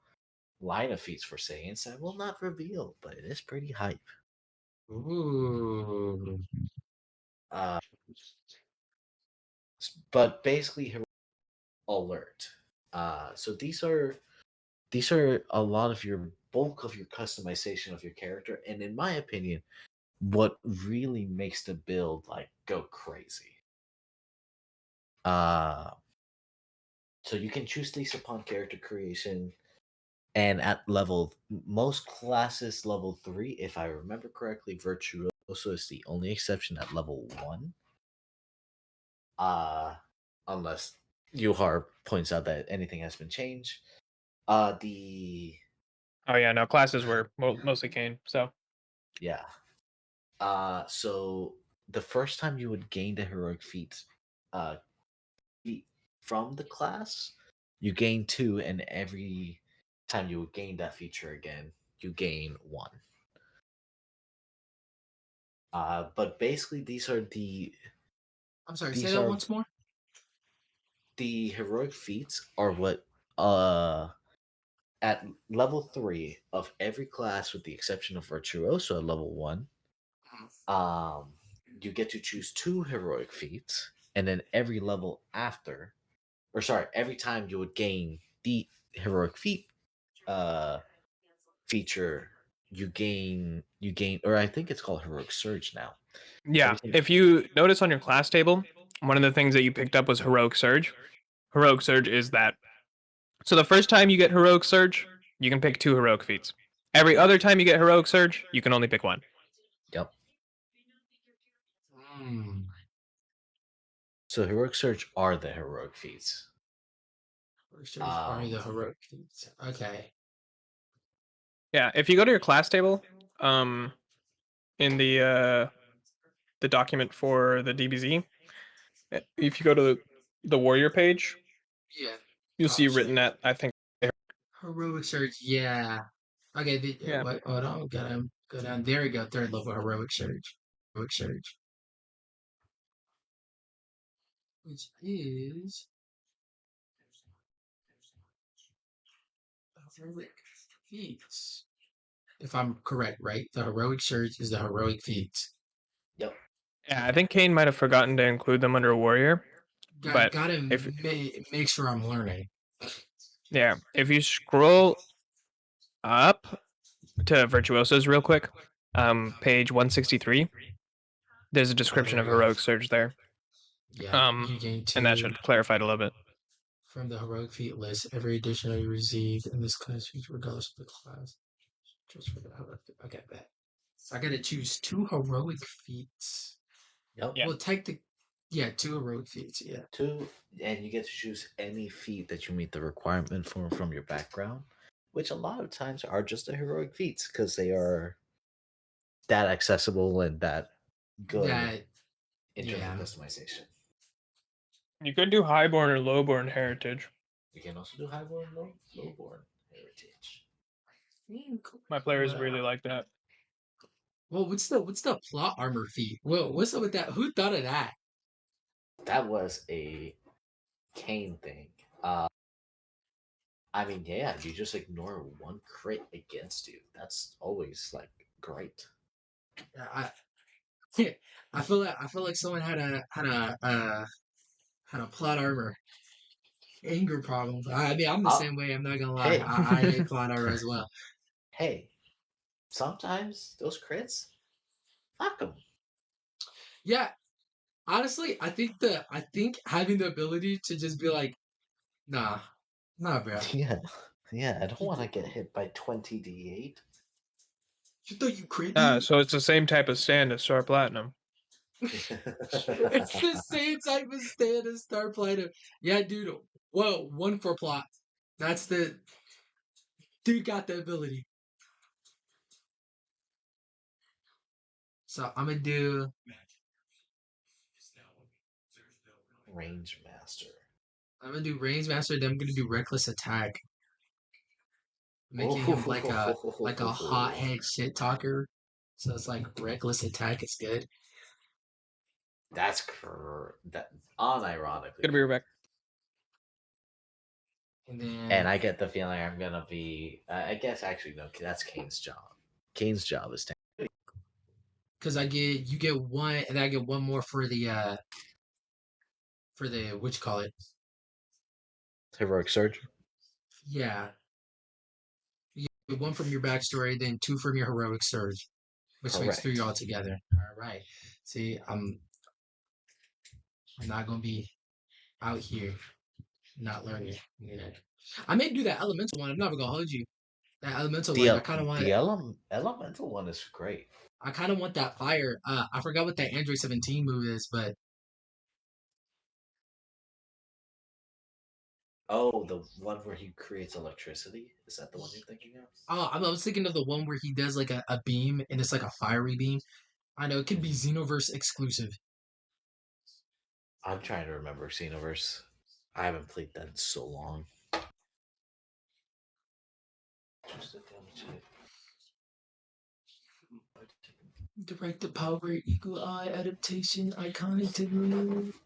line of feats for Saiyans. I will not reveal, but it is pretty hype. Ooh. Uh, but basically, alert. So these are a lot of your bulk of your customization of your character, and in my opinion, what really makes the build like go crazy. Uh so you can choose these upon character creation, and at level most classes level 3, if I remember correctly. Virtuoso is the only exception at level 1. Uh Unless Yuhar points out that anything has been changed. The Oh yeah, no, classes were mostly Kane. So Yeah. So the first time you would gain the heroic feat from the class, you gain 2, and every time you would gain that feature again, you gain 1. But basically, I'm sorry, say these that are once more. the heroic feats are what at level 3 of every class, with the exception of Virtuoso at level 1, you get to choose 2 heroic feats, and then every level after, or sorry, every time you would gain the heroic feat feature, you gain, or I think it's called heroic surge now. yeah, Everything. if you notice on your class table, one of the things that you picked up was heroic surge. Heroic surge is that. So the first time you get heroic surge, you can pick 2 heroic feats. Every other time you get heroic surge, you can only pick 1. Yep. Mm. So heroic surge are the heroic feats. Are the heroic feats. Okay. Yeah, if you go to your class table, in the document for the DBZ, if you go to the warrior page, Yeah. you'll see Gotcha. written at, I think. Heroic surge. Yeah. Okay. Yeah. What? Hold on. Go down. There we go. Third level heroic surge. Heroic surge. Which is heroic feats. If I'm correct, right? The heroic surge is the heroic feats. Yep. Yeah, I think Kane might have forgotten to include them under warrior, but Gotta if make sure I'm learning. yeah, if you scroll up to virtuosos real quick, page 163, there's a Oh, description there of we go. heroic surge there. Yeah, you gain And that 2 should clarify it a little bit. from the heroic feat list. Every additional you receive in this class feature, regardless of the class. Just for the heroic feat. Okay, bet. So I gotta choose 2 heroic feats. Yep. Yeah. Well, yeah, 2 heroic feats. Yeah. 2, and you get to choose any feat that you meet the requirement for from your background, which a lot of times are just the heroic feats because they are that accessible and that good That. in terms of Yeah. customization. You could do highborn or lowborn heritage. You can also do highborn, lowborn heritage. My players really like that. Well, what's the plot armor feat? Well, what's up with that? Who thought of that? That was a Kane thing. I mean, yeah, you just ignore 1 crit against you. That's always like great. I I feel like someone had a plot armor anger problem. I mean, I'm the Uh, same way. I'm not gonna lie. hey, I hate plot armor as well. hey, sometimes those crits, fuck them. Yeah, honestly, I think having the ability to just be like, nah, bro. Yeah, yeah, I don't You, want to get hit by 20d8. you thought you crit me? So it's the same type of stand as Star Platinum. It's the same type of stand as Star Platinum. Yeah, dude. Whoa, 1 for plot. That's the dude got the ability. So I'm gonna do Range Master. Range Master. Then I'm gonna do Reckless Attack, making him like a hothead shit talker. So it's like Reckless Attack. It's good. That unironically. Gonna be right back. then I get the feeling I'm gonna be. I guess actually no, that's Kane's job. Kane's job is because you get one, and then I get one more for the what you call it? heroic surge. Yeah, you get one from your backstory, then 2 from your heroic surge, which makes 3 Correct. altogether. All right. See, I'm not gonna be out here not learning. Yeah. I may do that elemental one. I'm not gonna hold you. That elemental one, I kind of want. The elemental one is great. I kind of want that fire. I forgot what that Android 17 move is, but Oh, the one where he creates electricity? Is that the one you're thinking of? I was thinking of the one where he does like a beam and it's like a fiery beam. I know it could be Xenoverse exclusive. I'm trying to remember Xenoverse. I haven't played that in so long. Just a double check. Direct the power, eagle eye, adaptation, iconic techniques.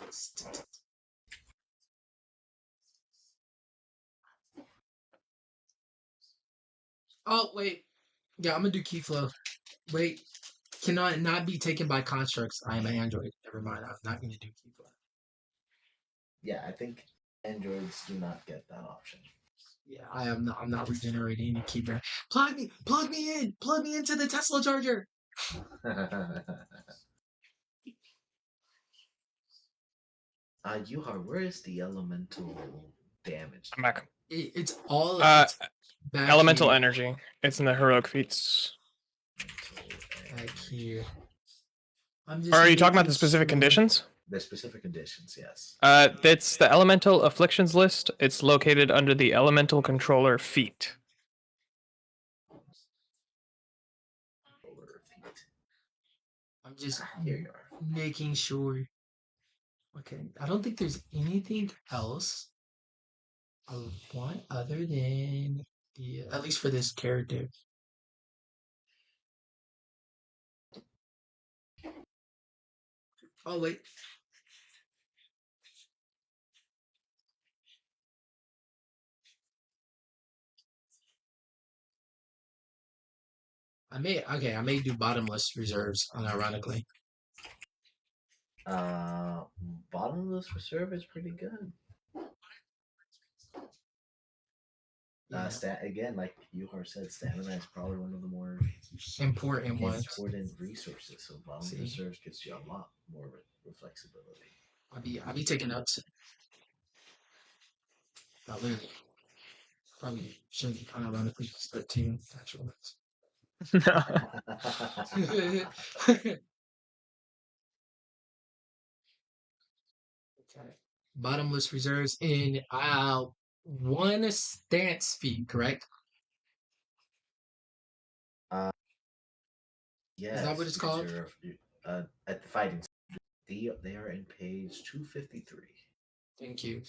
Oh, wait. Yeah, I'm gonna do key flow. Wait. Cannot not be taken by constructs. I am an android. Never mind. I'm not gonna do key flow. Yeah, I think androids do not get that option. Yeah, I'm not regenerating any keyboard. Plug me in. Plug me into the Tesla charger. Yuhar, where is the elemental damage? I'm back. It's all It's back elemental here. energy. It's in the heroic feats. Back here. Or are you talking about the specific conditions? The specific conditions, yes. That's the elemental afflictions list. It's located under the elemental controller feat. I'm just Here you are. making sure. Okay, I don't think there's anything else I would want other than the, at least for this character. Oh wait. I may do bottomless reserves, unironically. Bottomless reserve is pretty good. Yeah. Again, like Yuhar said, stamina is probably one of the more Important ones. important resources. So bottomless reserves gives you a lot more flexibility. I'll be taking notes. Probably should unironically just 13 actual notes. Okay. Bottomless reserves in 1 stance feat, correct? Yes. Is that what it's called? At the fighting, they are in page 253. Thank you.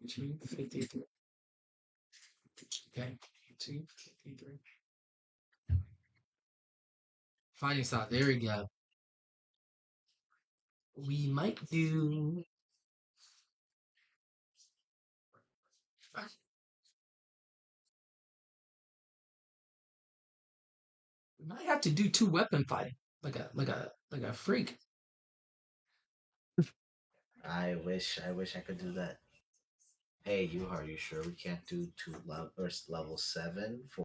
253. Okay. 253. Fighting style. There we go. We might do. We might have to do 2 weapon fighting, like a freak. I wish I could do that. Hey, Yuhar, are you sure we can't do level 7 for?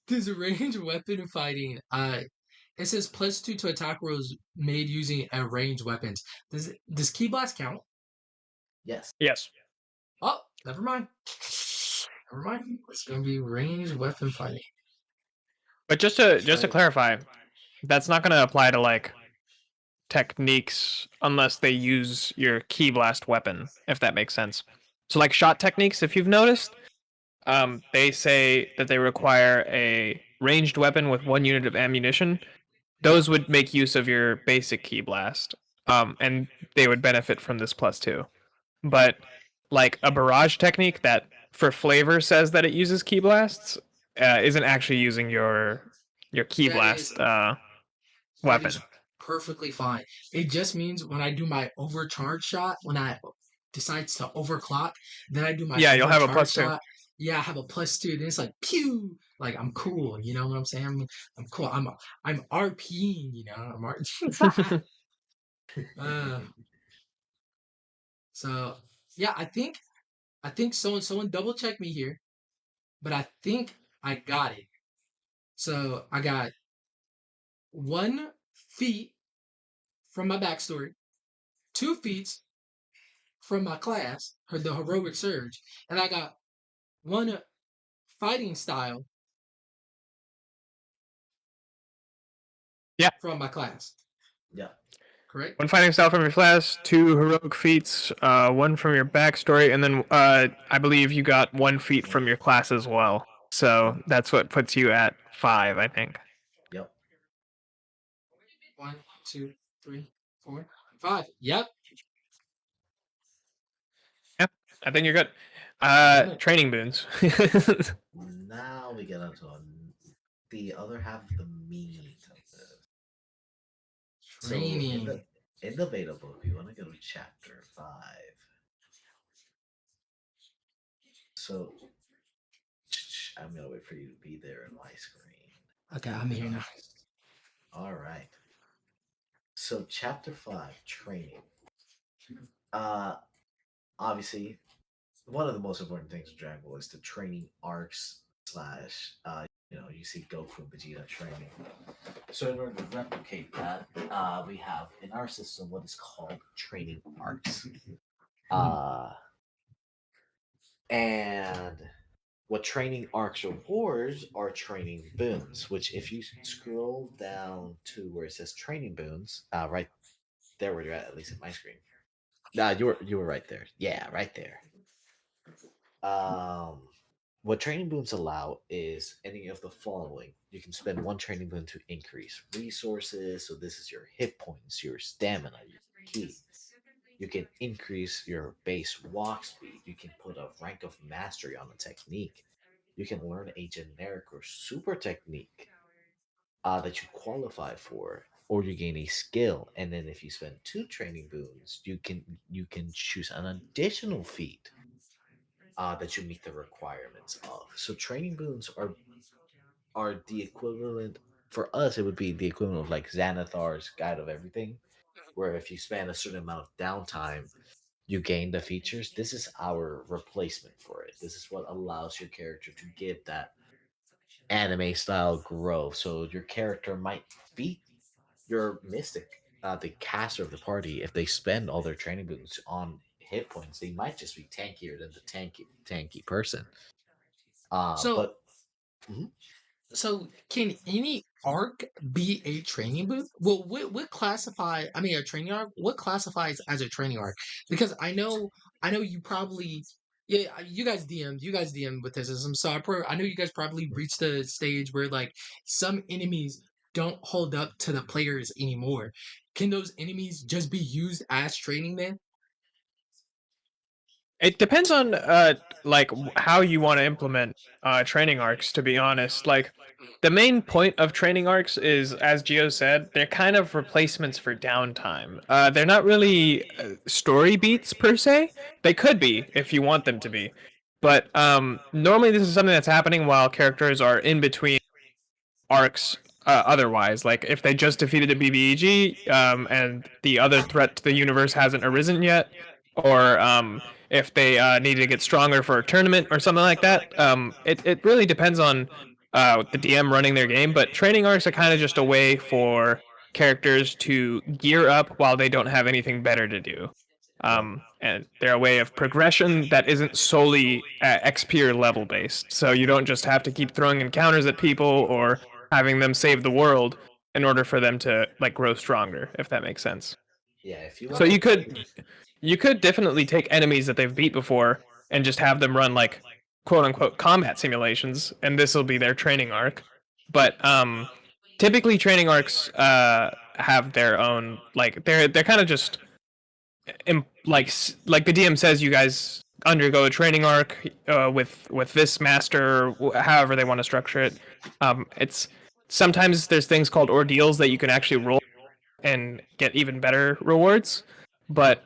There's a range weapon fighting. It says +2 to attack rolls made using a ranged weapons. Does Key Blast count? Yes. Yes. Oh, never mind. Never mind. It's gonna be ranged weapon fighting. But just to clarify, that's not going to apply to like techniques unless they use your key blast weapon, if that makes sense. So like shot techniques, if you've noticed, they say that they require a ranged weapon with 1 unit of ammunition. Those would make use of your basic key blast, and they would benefit from this +2. But like a barrage technique that for flavor says that it uses key blasts, isn't actually using your key blast weapon. Perfectly fine. It just means when I do my overcharge shot, when I decides to overclock, then I do my Yeah, you'll have a overcharge +2. shot. Yeah, I have a +2. Then it's like pew. Like I'm cool. You know what I'm saying? I'm cool. I'm RPing. You know. uh, so yeah, I think someone double check me here, but I think I got it. So I got 1 feat from my backstory, 2 feats from my class, the heroic surge, and I got 1 fighting style Yeah. from my class. Yeah. Correct? 1 fighting style from your class, 2 heroic feats, 1 from your backstory, and then I believe you got 1 feat from your class as well. So that's what puts you at 5, I think. Yep. 1, 2, 3, 4, 5. Yep. Yep, I think you're good. Training boons. Now we get onto the other half of the meat of this. Training. So in the beta book, we want to go to chapter 5. So I'm gonna wait for you to be there in my screen. Okay, I'm here now. All right. So chapter 5, training. Obviously, one of the most important things in Dragon Ball is the training arcs slash you see Goku and Vegeta training. So in order to replicate that, we have in our system what is called training arcs. And what training arcs rewards are training boons, which if you scroll down to where it says training boons, right there where you're at least in my screen. You were right there. Yeah, right there. What training boons allow is any of the following. You can spend 1 training boon to increase resources. So this is your hit points, your stamina, your ki. You can increase your base walk speed. You can put a rank of mastery on a technique. You can learn a generic or super technique that you qualify for, or you gain a skill. And then if you spend 2 training boons, you can choose an additional feat that you meet the requirements of. So training boons are the equivalent for us. It would be the equivalent of like Xanathar's Guide of Everything, where if you spend a certain amount of downtime, you gain the features. This is our replacement for it. This is what allows your character to get that anime style growth. So your character might beat your mystic, the caster of the party, if they spend all their training boons on hit points. They might just be tankier than the tanky person. So, But mhm. so can any arc be a training boon? Well, what classify? I mean, a training arc. What classifies as a training arc? Because I know you probably, yeah, you guys DM with this. So I know you guys probably reached the stage where like some enemies don't hold up to the players anymore. Can those enemies just be used as training men? It depends on like how you want to implement training arcs, to be honest. Like the main point of training arcs is, as Gio said, they're kind of replacements for downtime. They're not really story beats per se. They could be if you want them to be. But normally this is something that's happening while characters are in between arcs otherwise. Like if they just defeated a BBEG and the other threat to the universe hasn't arisen yet, or if they need to get stronger for a tournament or something like that. It really depends on the DM running their game, but training arcs are kind of just a way for characters to gear up while they don't have anything better to do. And they're a way of progression that isn't solely XP or level based. So you don't just have to keep throwing encounters at people or having them save the world in order for them to like grow stronger, if that makes sense. Yeah, if you So want you could definitely take enemies that they've beat before and just have them run like quote unquote combat simulations, and this will be their training arc. But typically training arcs have their own like they're kind of just like the DM says, you guys undergo a training arc with this master, however they want to structure it. It's sometimes there's things called ordeals that you can actually roll and get even better rewards, but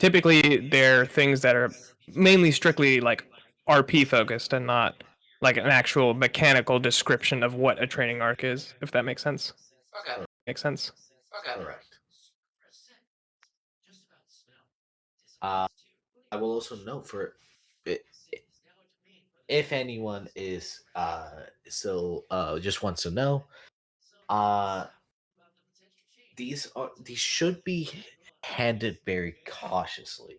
typically they're things that are mainly strictly like RP focused and not like an actual mechanical description of what a training arc is, if that makes sense. Okay. Makes sense. Okay. Correct. I will also note for it, if anyone is just wants to know, these should be handled very cautiously.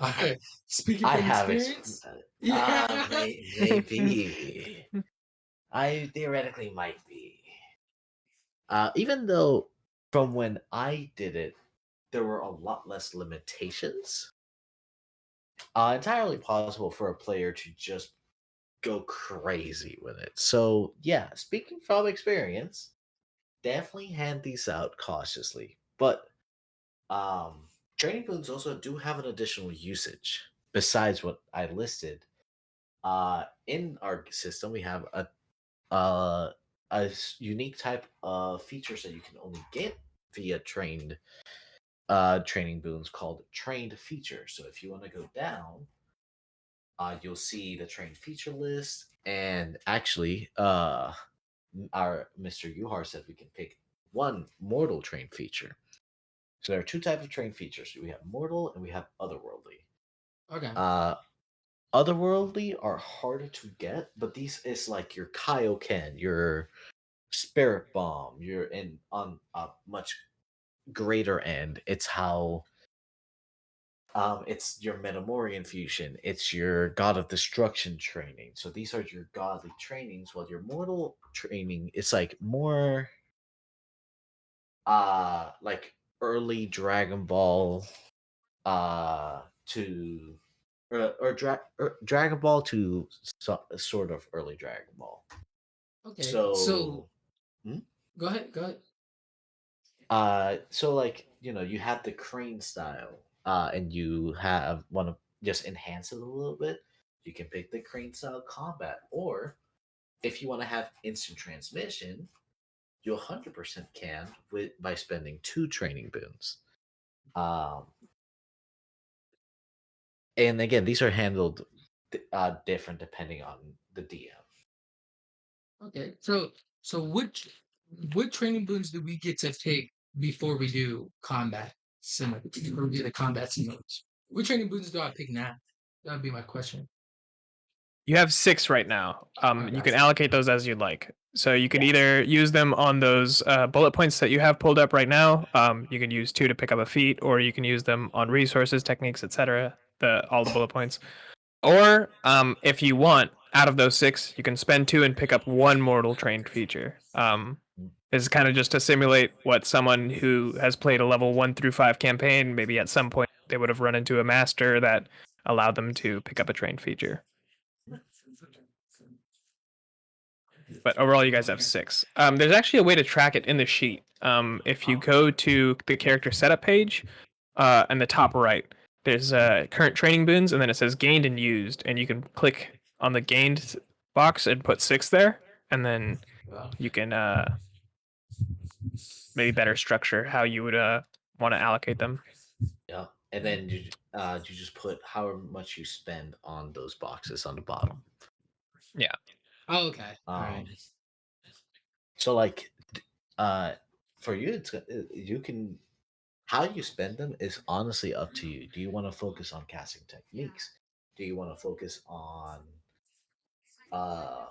Okay. Speaking I from have experience. Yeah. maybe I theoretically might be. Even though from when I did it, there were a lot less limitations. Entirely possible for a player to just go crazy with it. So yeah, speaking from experience, definitely hand these out cautiously. But training boons also do have an additional usage besides what I listed. In our system, we have unique type of features that you can only get via training boons called trained features. So if you want to go down, you'll see the trained feature list, and actually, our Mr. Yuhar said we can pick one mortal trained feature. So there are two types of trained features. We have mortal and we have otherworldly. Okay. Otherworldly are harder to get, but these is like your Kaioken, your Spirit Bomb. You're in on a much greater end. It's how it's your Metamorian fusion. It's your God of Destruction training. So these are your godly trainings, while your mortal training it's like more like early Dragon Ball to Dragon Ball to sort of early Dragon Ball. Okay. So So go ahead. Go ahead. so like you have the crane style, and you want to just enhance it a little bit. You can pick the crane style combat, or if you want to have instant transmission, you 100% can by spending 2 training boons. And again, these are handled different depending on the DM. Okay. So what training boons do we get to pick before we do combat sim or do the combat simulators? What training boons do I pick now? That would be my question. You have 6 right now. You can Okay. allocate those as you'd like. So you could either use them on those bullet points that you have pulled up right now. You can use 2 to pick up a feat, or you can use them on resources, techniques, etc. All the bullet points. Or if you want, out of those 6, you can spend 2 and pick up 1 mortal trained feature. This is kind of just to simulate what someone who has played a level 1 through 5 campaign, maybe at some point they would have run into a master that allowed them to pick up a trained feature. But overall, you guys have 6. There's actually a way to track it in the sheet. If you go to the character setup page, in the top right, there's current training boons, and then it says gained and used, and you can click on the gained box and put 6 there, and then you can maybe better structure how you would want to allocate them. Yeah, and then you just put however much you spend on those boxes on the bottom. Yeah. Oh, okay. All right. So like, for you, you can how you spend them is honestly up to you. Do you want to focus on casting techniques? Do you want to focus uh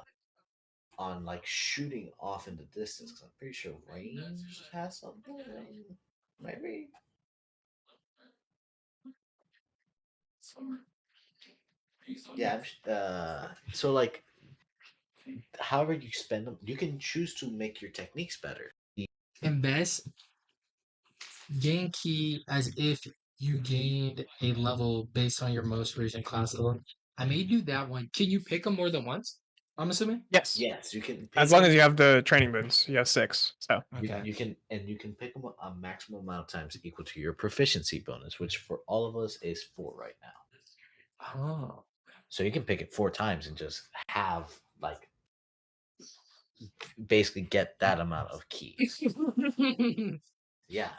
like shooting off in the distance? Because I'm pretty sure range has something. Maybe. Yeah. So like, however you spend them, you can choose to make your techniques better. And best gain key as if you gained a level based on your most recent class level. I may do that one. Can you pick them more than once? I'm assuming. Yes. Yes, you can. As long as you have the training boons, you have 6. So Okay. You can pick them a maximum amount of times equal to your proficiency bonus, which for all of us is 4 right now. Oh. So you can pick it 4 times and just have like basically get that amount of keys. Yeah.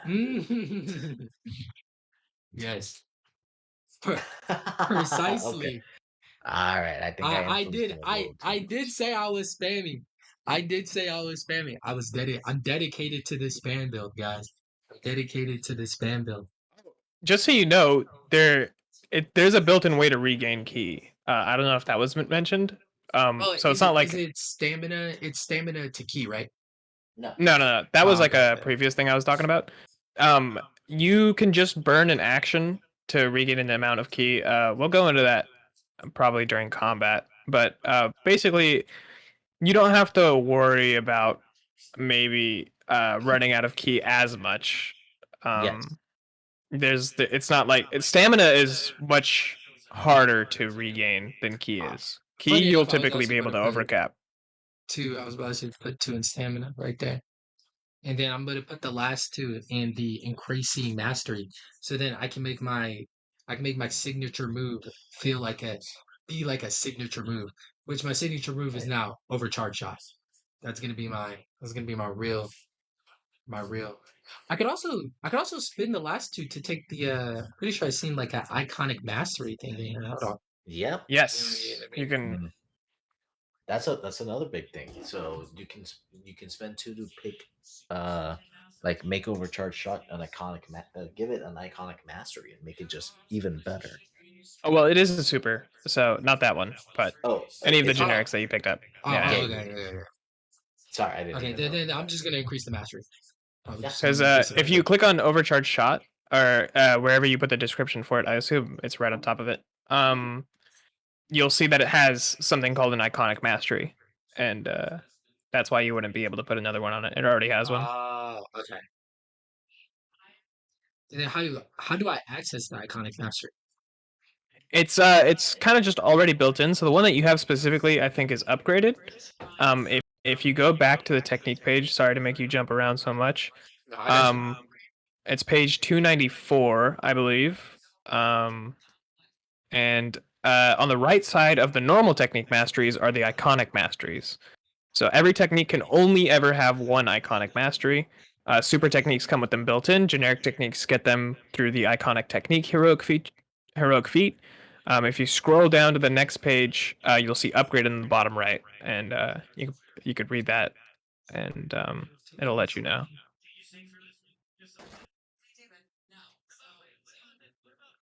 Yes. Okay. Precisely. All right. I think I influenced him a little too I much. did say I was spamming. I did say I was spamming. I'm dedicated to this spam build, guys. I'm dedicated to the spam build. Just so you know, there's a built-in way to regain ki. I don't know if that was mentioned. Oh, So it's not like is it stamina? It's stamina to key, right? No. no. That was Oh, like okay, a okay. previous thing I was talking about. You can just burn an action to regain an amount of ki. We'll go into that probably during combat, but basically, you don't have to worry about maybe running out of ki as much. Yes. It's not like stamina is much harder to regain than ki is. Ki Funny you'll enough, I was typically also be able going to to put overcap. 2. I was about to put 2 in stamina right there. And then I'm going to put the last 2 in the increasing mastery. So then I can make my signature move be like a signature move, which my signature move is now overcharge shot. That's going to be my real I could also spin the last 2 to take the pretty sure I seen like an iconic mastery thing here. Hold on. Yep. Yes, you can. Mm. That's another big thing. So you can spend 2 to pick like make overcharge shot an iconic give it an iconic mastery and make it just even better. Oh well, it is a super, so not that one, but Oh, any of the it's generics that you picked up. Yeah, okay. Okay. Sorry, I didn't. Okay, even know. then I'm just gonna increase the mastery. Probably Yeah. just gonna because increase the if you mastery. click on overcharge shot or wherever you put the description for it, I assume it's right on top of it. You'll see that it has something called an iconic mastery, and that's why you wouldn't be able to put another one on it. It already has one. Oh, okay. And then how do I access the iconic mastery? It's kind of just already built in. So the one that you have specifically, I think, is upgraded. If you go back to the technique page, sorry to make you jump around so much. No, I got you. It's page 294, I believe. And on the right side of the normal technique masteries are the iconic masteries. So every technique can only ever have one iconic mastery. Super techniques come with them built in. Generic techniques get them through the iconic technique heroic feat. If you scroll down to the next page, you'll see upgrade in the bottom right, and you could read that, and it'll let you know.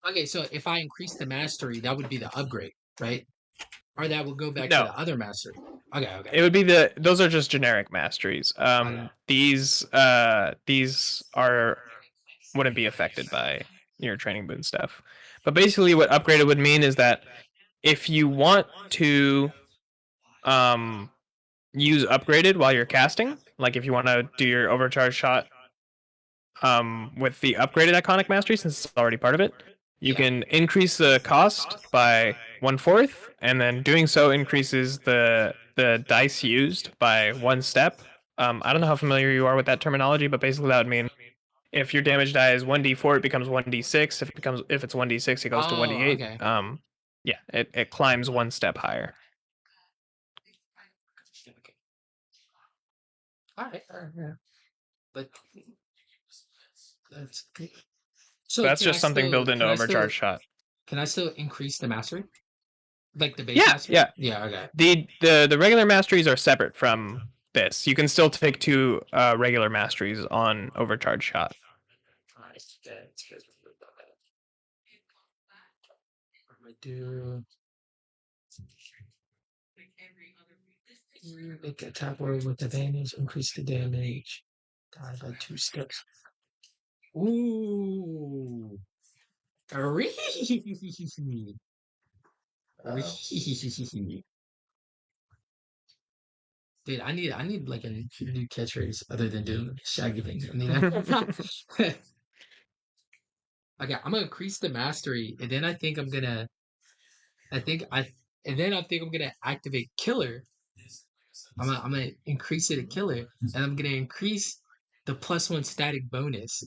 Okay, so if I increase the mastery, that would be the upgrade, right? Or that will go back to No. the other mastery. Okay. It would be those are just generic masteries. These are wouldn't be affected by your training boon stuff. But basically what upgraded would mean is that if you want to use upgraded while you're casting, like if you want to do your overcharge shot with the upgraded iconic mastery, since it's already part of it, you can increase the cost by 1/4, and then doing so increases the dice used by 1 step. I don't know how familiar you are with that terminology, but basically that would mean if your damage die is 1d4, it becomes 1d6. If it's 1d6, it goes to 1d8. Okay. Yeah, it climbs 1 step higher. All right. Yeah. But that's good. So That's can just I something still- built into can I overcharge still- shot. Can I still increase the mastery? Like the base mastery? Yeah. Yeah, okay. The regular masteries are separate from this. You can still take 2 regular masteries on overcharge shot. Alright, that's good. I'm gonna do make a attack roll with advantage, increase the damage. Die by 2 steps. Ooh. Dude, I need like a new catchphrase other than doing shaggy things. I mean, okay, I'm gonna increase the mastery, and then I think I'm gonna activate killer. I'm gonna increase it to killer, and I'm gonna increase the +1 static bonus.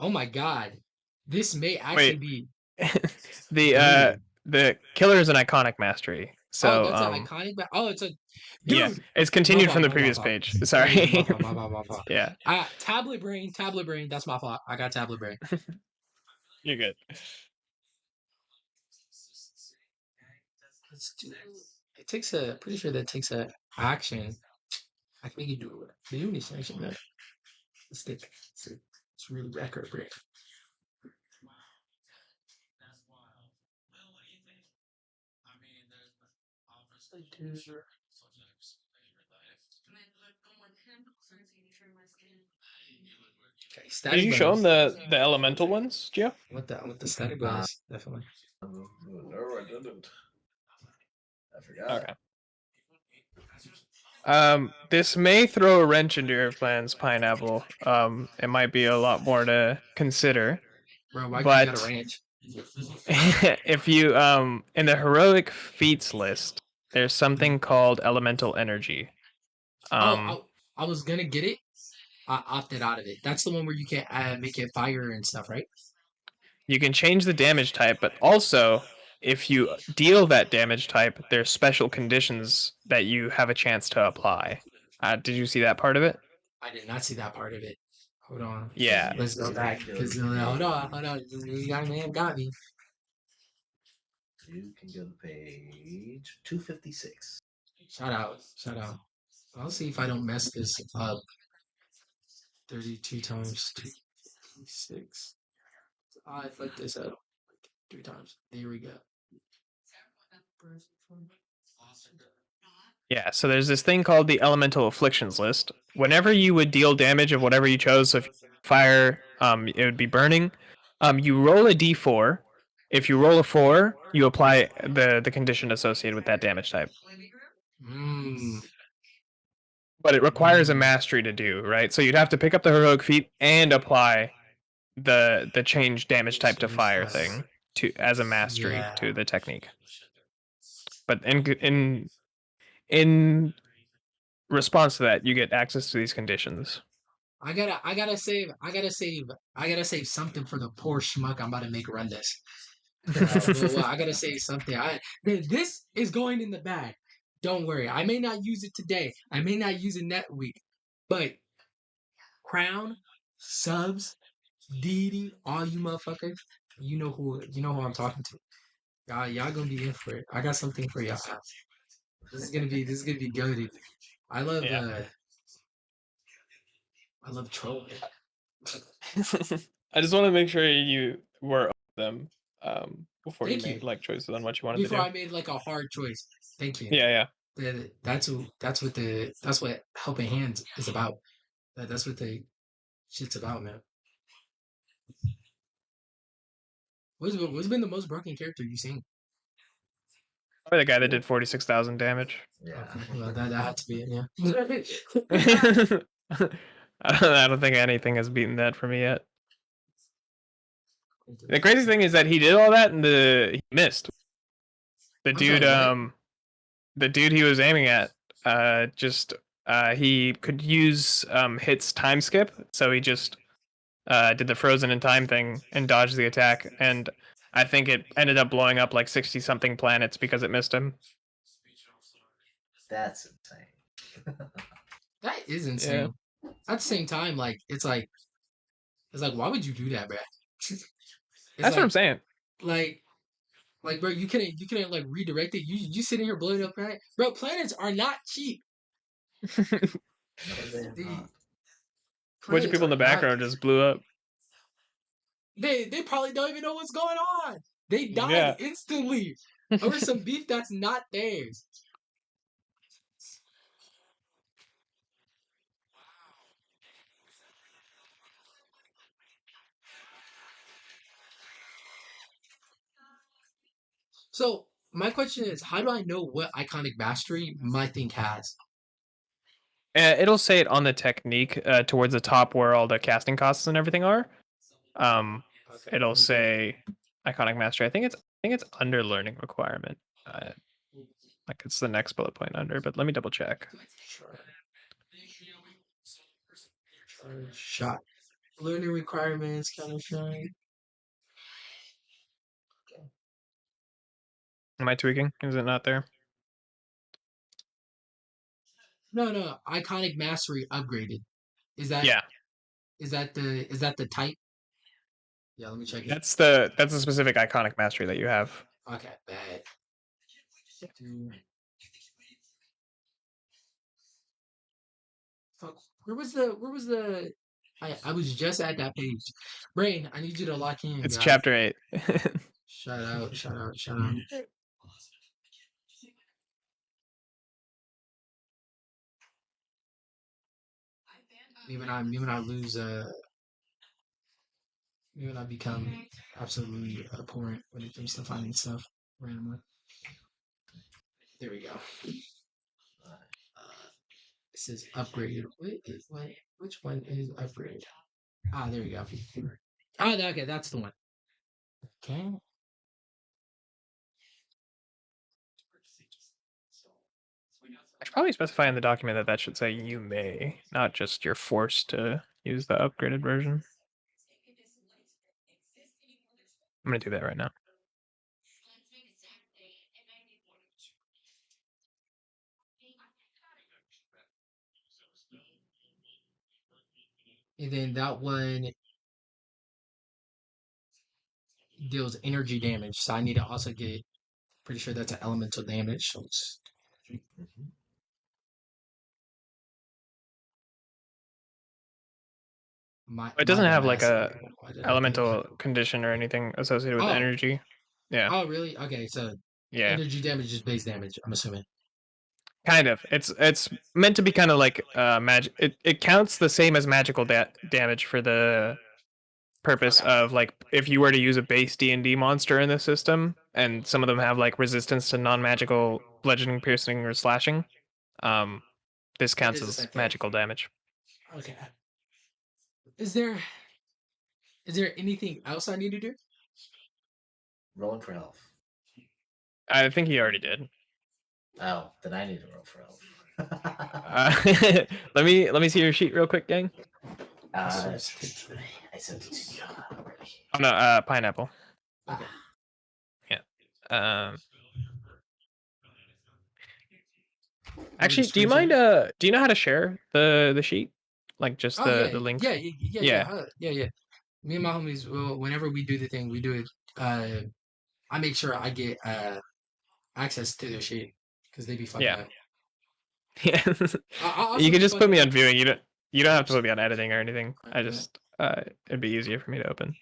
Oh my god, this may actually Wait. be The killer is an iconic mastery. So that's an iconic. It's a dude. yeah, it's continued from the previous page. Sorry. My fault. Yeah, Tablet brain. That's my fault. I got tablet brain. you're good. It takes a. Pretty sure that takes a action. I think you do it. The unit action. Man. Stick. It's really record break. Okay, Did static you show him bonus. the elemental ones, Gio? With the static bonus, definitely. No, I didn't. I forgot. Okay. This may throw a wrench into your plans, Pineapple. It might be a lot more to consider. Bro, why but you got a ranch? if you in the heroic feats list, there's something called elemental energy. I was gonna get it. I opted out of it. That's the one where you can make it fire and stuff, right? You can change the damage type, but also if you deal that damage type, there's special conditions that you have a chance to apply. Did you see that part of it? I did not see that part of it. Hold on. Yeah. Let's go back. Because hold on. You got me. You can go to page 256. Shout out. I'll see if I don't mess this up. 32 times 256. I fucked this up 3 times. There we go. Yeah, so there's this thing called the elemental afflictions list. Whenever you would deal damage of whatever you chose, so if fire, it would be burning. You roll a d4. If you roll a 4, you apply the condition associated with that damage type. But it requires a mastery to do, right? So you'd have to pick up the heroic feat and apply the change damage type to fire thing as a mastery to the technique. But in response to that, you get access to these conditions. I gotta save something for the poor schmuck I'm about to make run this. Well, I gotta save something. This is going in the bag. Don't worry. I may not use it today. I may not use it next week. But Crown, subs, Didi, all you motherfuckers, you know who I'm talking to. Y'all gonna be in for it. I got something for y'all. This is gonna be goated. I love trolling. I just want to make sure you were them before Thank you made you. choices on what you wanted to do. Before I made like a hard choice. Thank you. Yeah. That's what helping hands is about. That's what the shit's about, man. What's been the most broken character you've seen? Probably the guy that did 46,000 damage. Yeah. Okay, well, that had to be it, yeah. I don't think anything has beaten that for me yet. The crazy thing is that he did all that and he missed. The dude he was aiming at he could use hits time skip, so he just did the frozen in time thing and dodged the attack, and I think it ended up blowing up like 60 something planets because it missed him. That's insane. That is insane. Yeah. At the same time, it's like why would you do that, bro? That's what I'm saying. Like, bro, you couldn't like redirect it. You sitting here blowing up, right? Bro, planets are not cheap. A bunch of people in the background just blew up. They probably don't even know what's going on. They died instantly over some beef that's not theirs. So my question is, how do I know what iconic mastery my thing has? It'll say it on the technique towards the top where all the casting costs and everything are. It'll say iconic mastery. I think it's under learning requirement. Like it's the next bullet point under, but let me double check. Shot. Learning requirements, kind of shine. Am I tweaking? Is it not there? No. Iconic mastery upgraded. Is that Yeah, is that the type? Yeah, let me check it. that's a specific iconic mastery that you have. Okay, bad. Fuck. Where was the I was just at that page. Brain, I need you to lock in, It's guys. chapter 8. Shout out. Me when I lose me when I become absolutely abhorrent when it comes to finding stuff randomly. There we go. This is upgraded. Which one is upgraded? Ah, there we go. Ah, okay, that's the one. Okay. I should probably specify in the document that should say you may, not just you're forced to use the upgraded version. I'm going to do that right now. And then that one deals energy damage, so I need to also get. Pretty sure that's an elemental damage. So It doesn't have like a Why did I think- elemental condition or anything associated with Oh. energy. Yeah, Oh, really? Okay, so yeah, energy damage is base damage. I'm assuming. kind of. It's meant to be kind of like magic. It counts the same as magical damage for the purpose Okay. of like if you were to use a base D&D monster in the system, and some of them have like resistance to non-magical bludgeoning, piercing, or slashing. This counts is the as same thing. magical damage. Okay. Is there anything else I need to do? Rolling for health. I think he already did. Oh, then I need to roll for health. Let me see your sheet real quick, gang. I sent it to you already. Oh no, pineapple. Okay. Yeah. Actually, do you mind? Do you know how to share the sheet? Like just the link? Yeah. Yeah. Me and my homies, well, whenever we do the thing, we do it. I make sure I get access to their sheet because they be fucking Yeah. up. Yeah. I'll You can just put me fucking- on viewing. You don't have to put me on editing or anything. I Okay. just it'd be easier for me to open.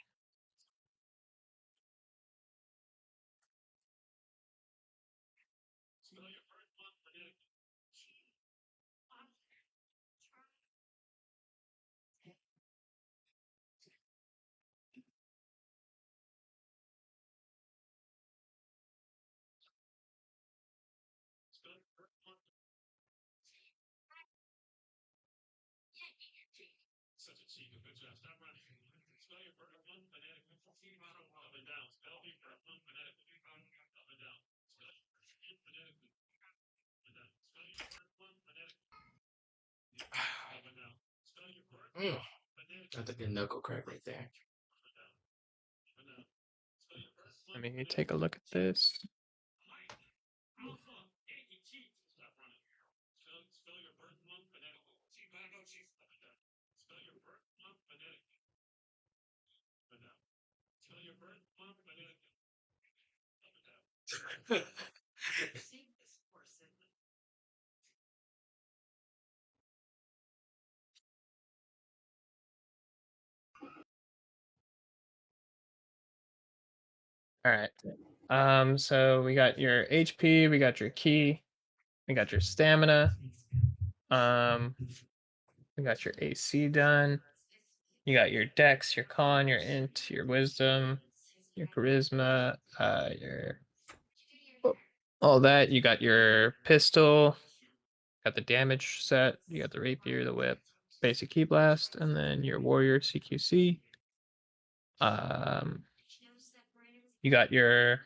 That's a good knuckle crack right there. Let me take a look at this. All right. So we got your HP, we got your key, we got your stamina. We got your AC done. You got your dex, your con, your int, your wisdom, your charisma, your all that. You got your pistol, got the damage set, you got the rapier, the whip, basic key blast, and then your warrior CQC. You got your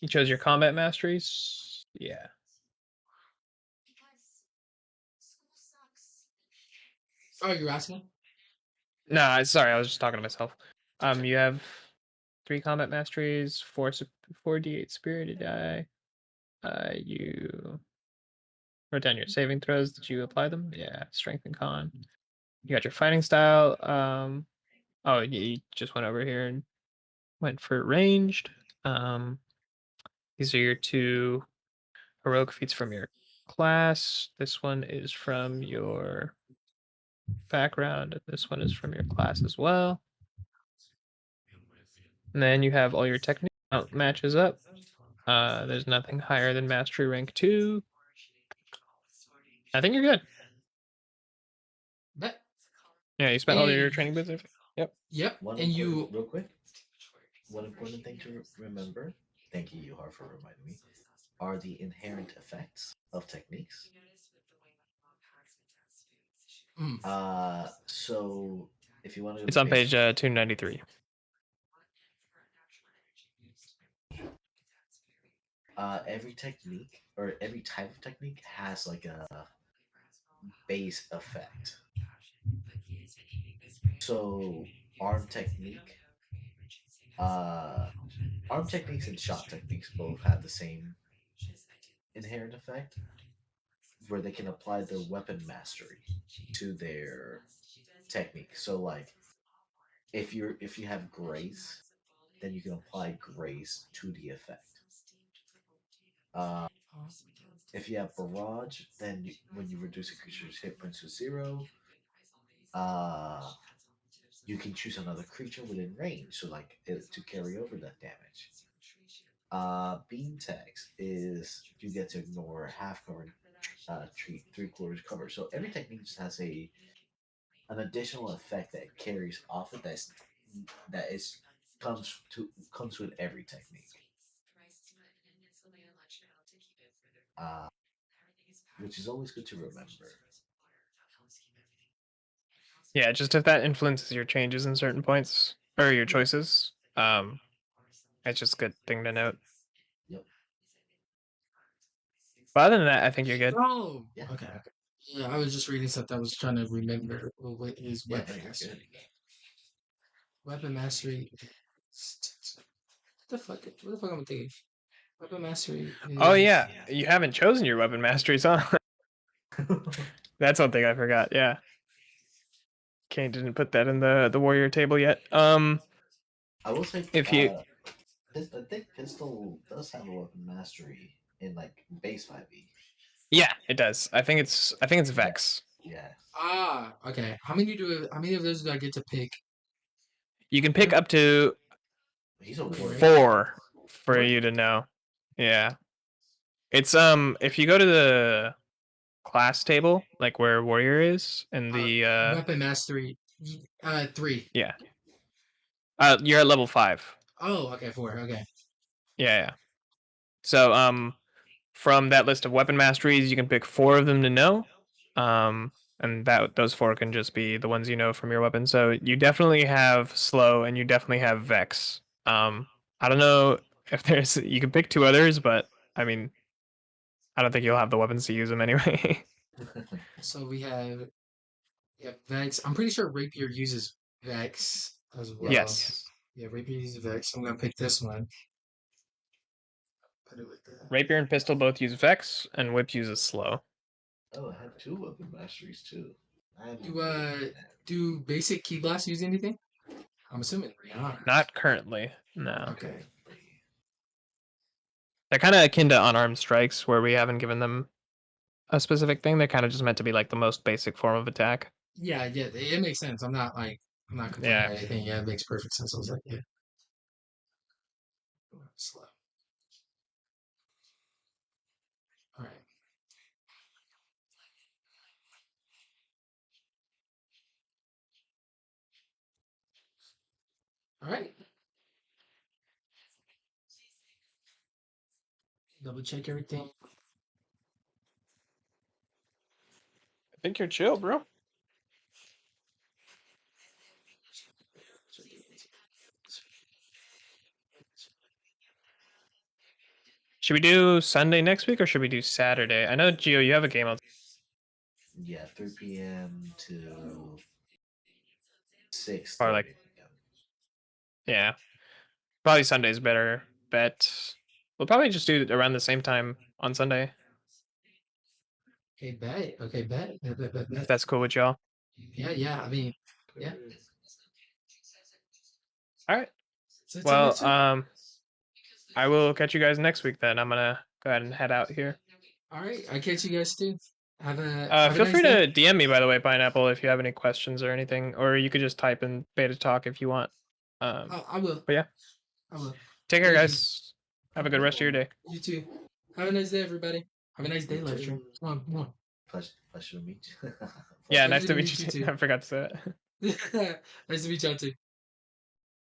you chose your combat masteries. Yeah. Oh, you're asking? No, sorry, I was just talking to myself. You have 3 combat masteries, 4d8 spirited die. You Write down your saving throws. Did you apply them? Yeah, strength and con. You got your fighting style. Oh, you just went over here and went for ranged. These are your 2 heroic feats from your class. This one is from your background, and this one is from your class as well. And then you have all your technique matches up. There's nothing higher than mastery rank 2. I think you're good. But, Yeah, you spent all your and- training boots. Yep. Yep. One And important, real quick. One important thing to remember. Thank you, Yuhar, for reminding me. Are the inherent effects of techniques. So if you want to, It's on page 293. Every technique or every type of technique has like a base effect. So arm technique, arm techniques and shot techniques both have the same inherent effect, where they can apply their weapon mastery to their technique. So like if you have grace, then you can apply grace to the effect. If you have barrage, then when you reduce a creature's hit points to 0, you can choose another creature within range, so like to carry over that damage. Beam tags is you get to ignore half cover, treat 3/4 cover. So every technique just has an additional effect that carries off it that is comes with every technique. Which is always good to remember. Yeah, just if that influences your changes in certain points or your choices, it's just a good thing to note. Yep. But other than that, I think you're good. Oh, Yeah. okay. Yeah, I was just reading something. I was trying to remember what is weapon mastery. Weapon mastery. What the fuck? What the fuck am I thinking? Weapon mastery. Oh yeah, you haven't chosen your weapon masteries, huh? That's one thing I forgot. Yeah, Kane didn't put that in the warrior table yet. I will say if you, I think pistol does have a weapon mastery in like base 5e. Yeah, it does. I think it's Vex. Yeah. Okay. How many of those do I get to pick? You can pick up to He's a 4 for you to know. Yeah. It's if you go to the class table, like where warrior is, and the weapon mastery 3. Yeah. You're at level 5. Oh, okay, 4. Okay. Yeah. So from that list of weapon masteries, you can pick 4 of them to know. And those 4 can just be the ones you know from your weapon. So you definitely have slow and you definitely have Vex. I don't know if you can pick 2 others, but I mean, I don't think you'll have the weapons to use them anyway. So we have Vex. I'm pretty sure Rapier uses Vex as well. Yes. Yeah, Rapier uses Vex. I'm gonna pick this one. Put it with that. Rapier and pistol both use Vex, and Whip uses slow. Oh, I have 2 weapon masteries too. Do basic Key Blast use anything? I'm assuming not. Not currently, no. Okay. They're kind of akin to unarmed strikes, where we haven't given them a specific thing. They're kind of just meant to be like the most basic form of attack. Yeah, it makes sense. I'm not complaining or anything. Yeah, it makes perfect sense. I was like, yeah. Slow. All right. All right. Double check everything. I think you're chill, bro. Should we do Sunday next week or should we do Saturday? I know, Gio, you have a game on. Yeah, 3 p.m. to 6. Or like, yeah, probably Sunday's better bet. We'll probably just do it around the same time on Sunday. Okay, bet. Okay, bet. If that's cool with y'all. Yeah. I mean, yeah. All right. So until Well, next week. I will catch you guys next week then. I'm gonna go ahead and head out here. All right. I catch you guys too. Have a Feel nice free day. to DM me, by the way, Pineapple, if you have any questions or anything, or you could just type in Beta Talk if you want. I will. But yeah, I will. take care, Thank you. guys. Have a good rest of your day. You too. Have a nice day, everybody. Have a nice day, live stream. Come on. Pleasure to meet you. Yeah, Pleasure nice to to meet meet you you too. too. I forgot to say that. Nice to meet y'all too.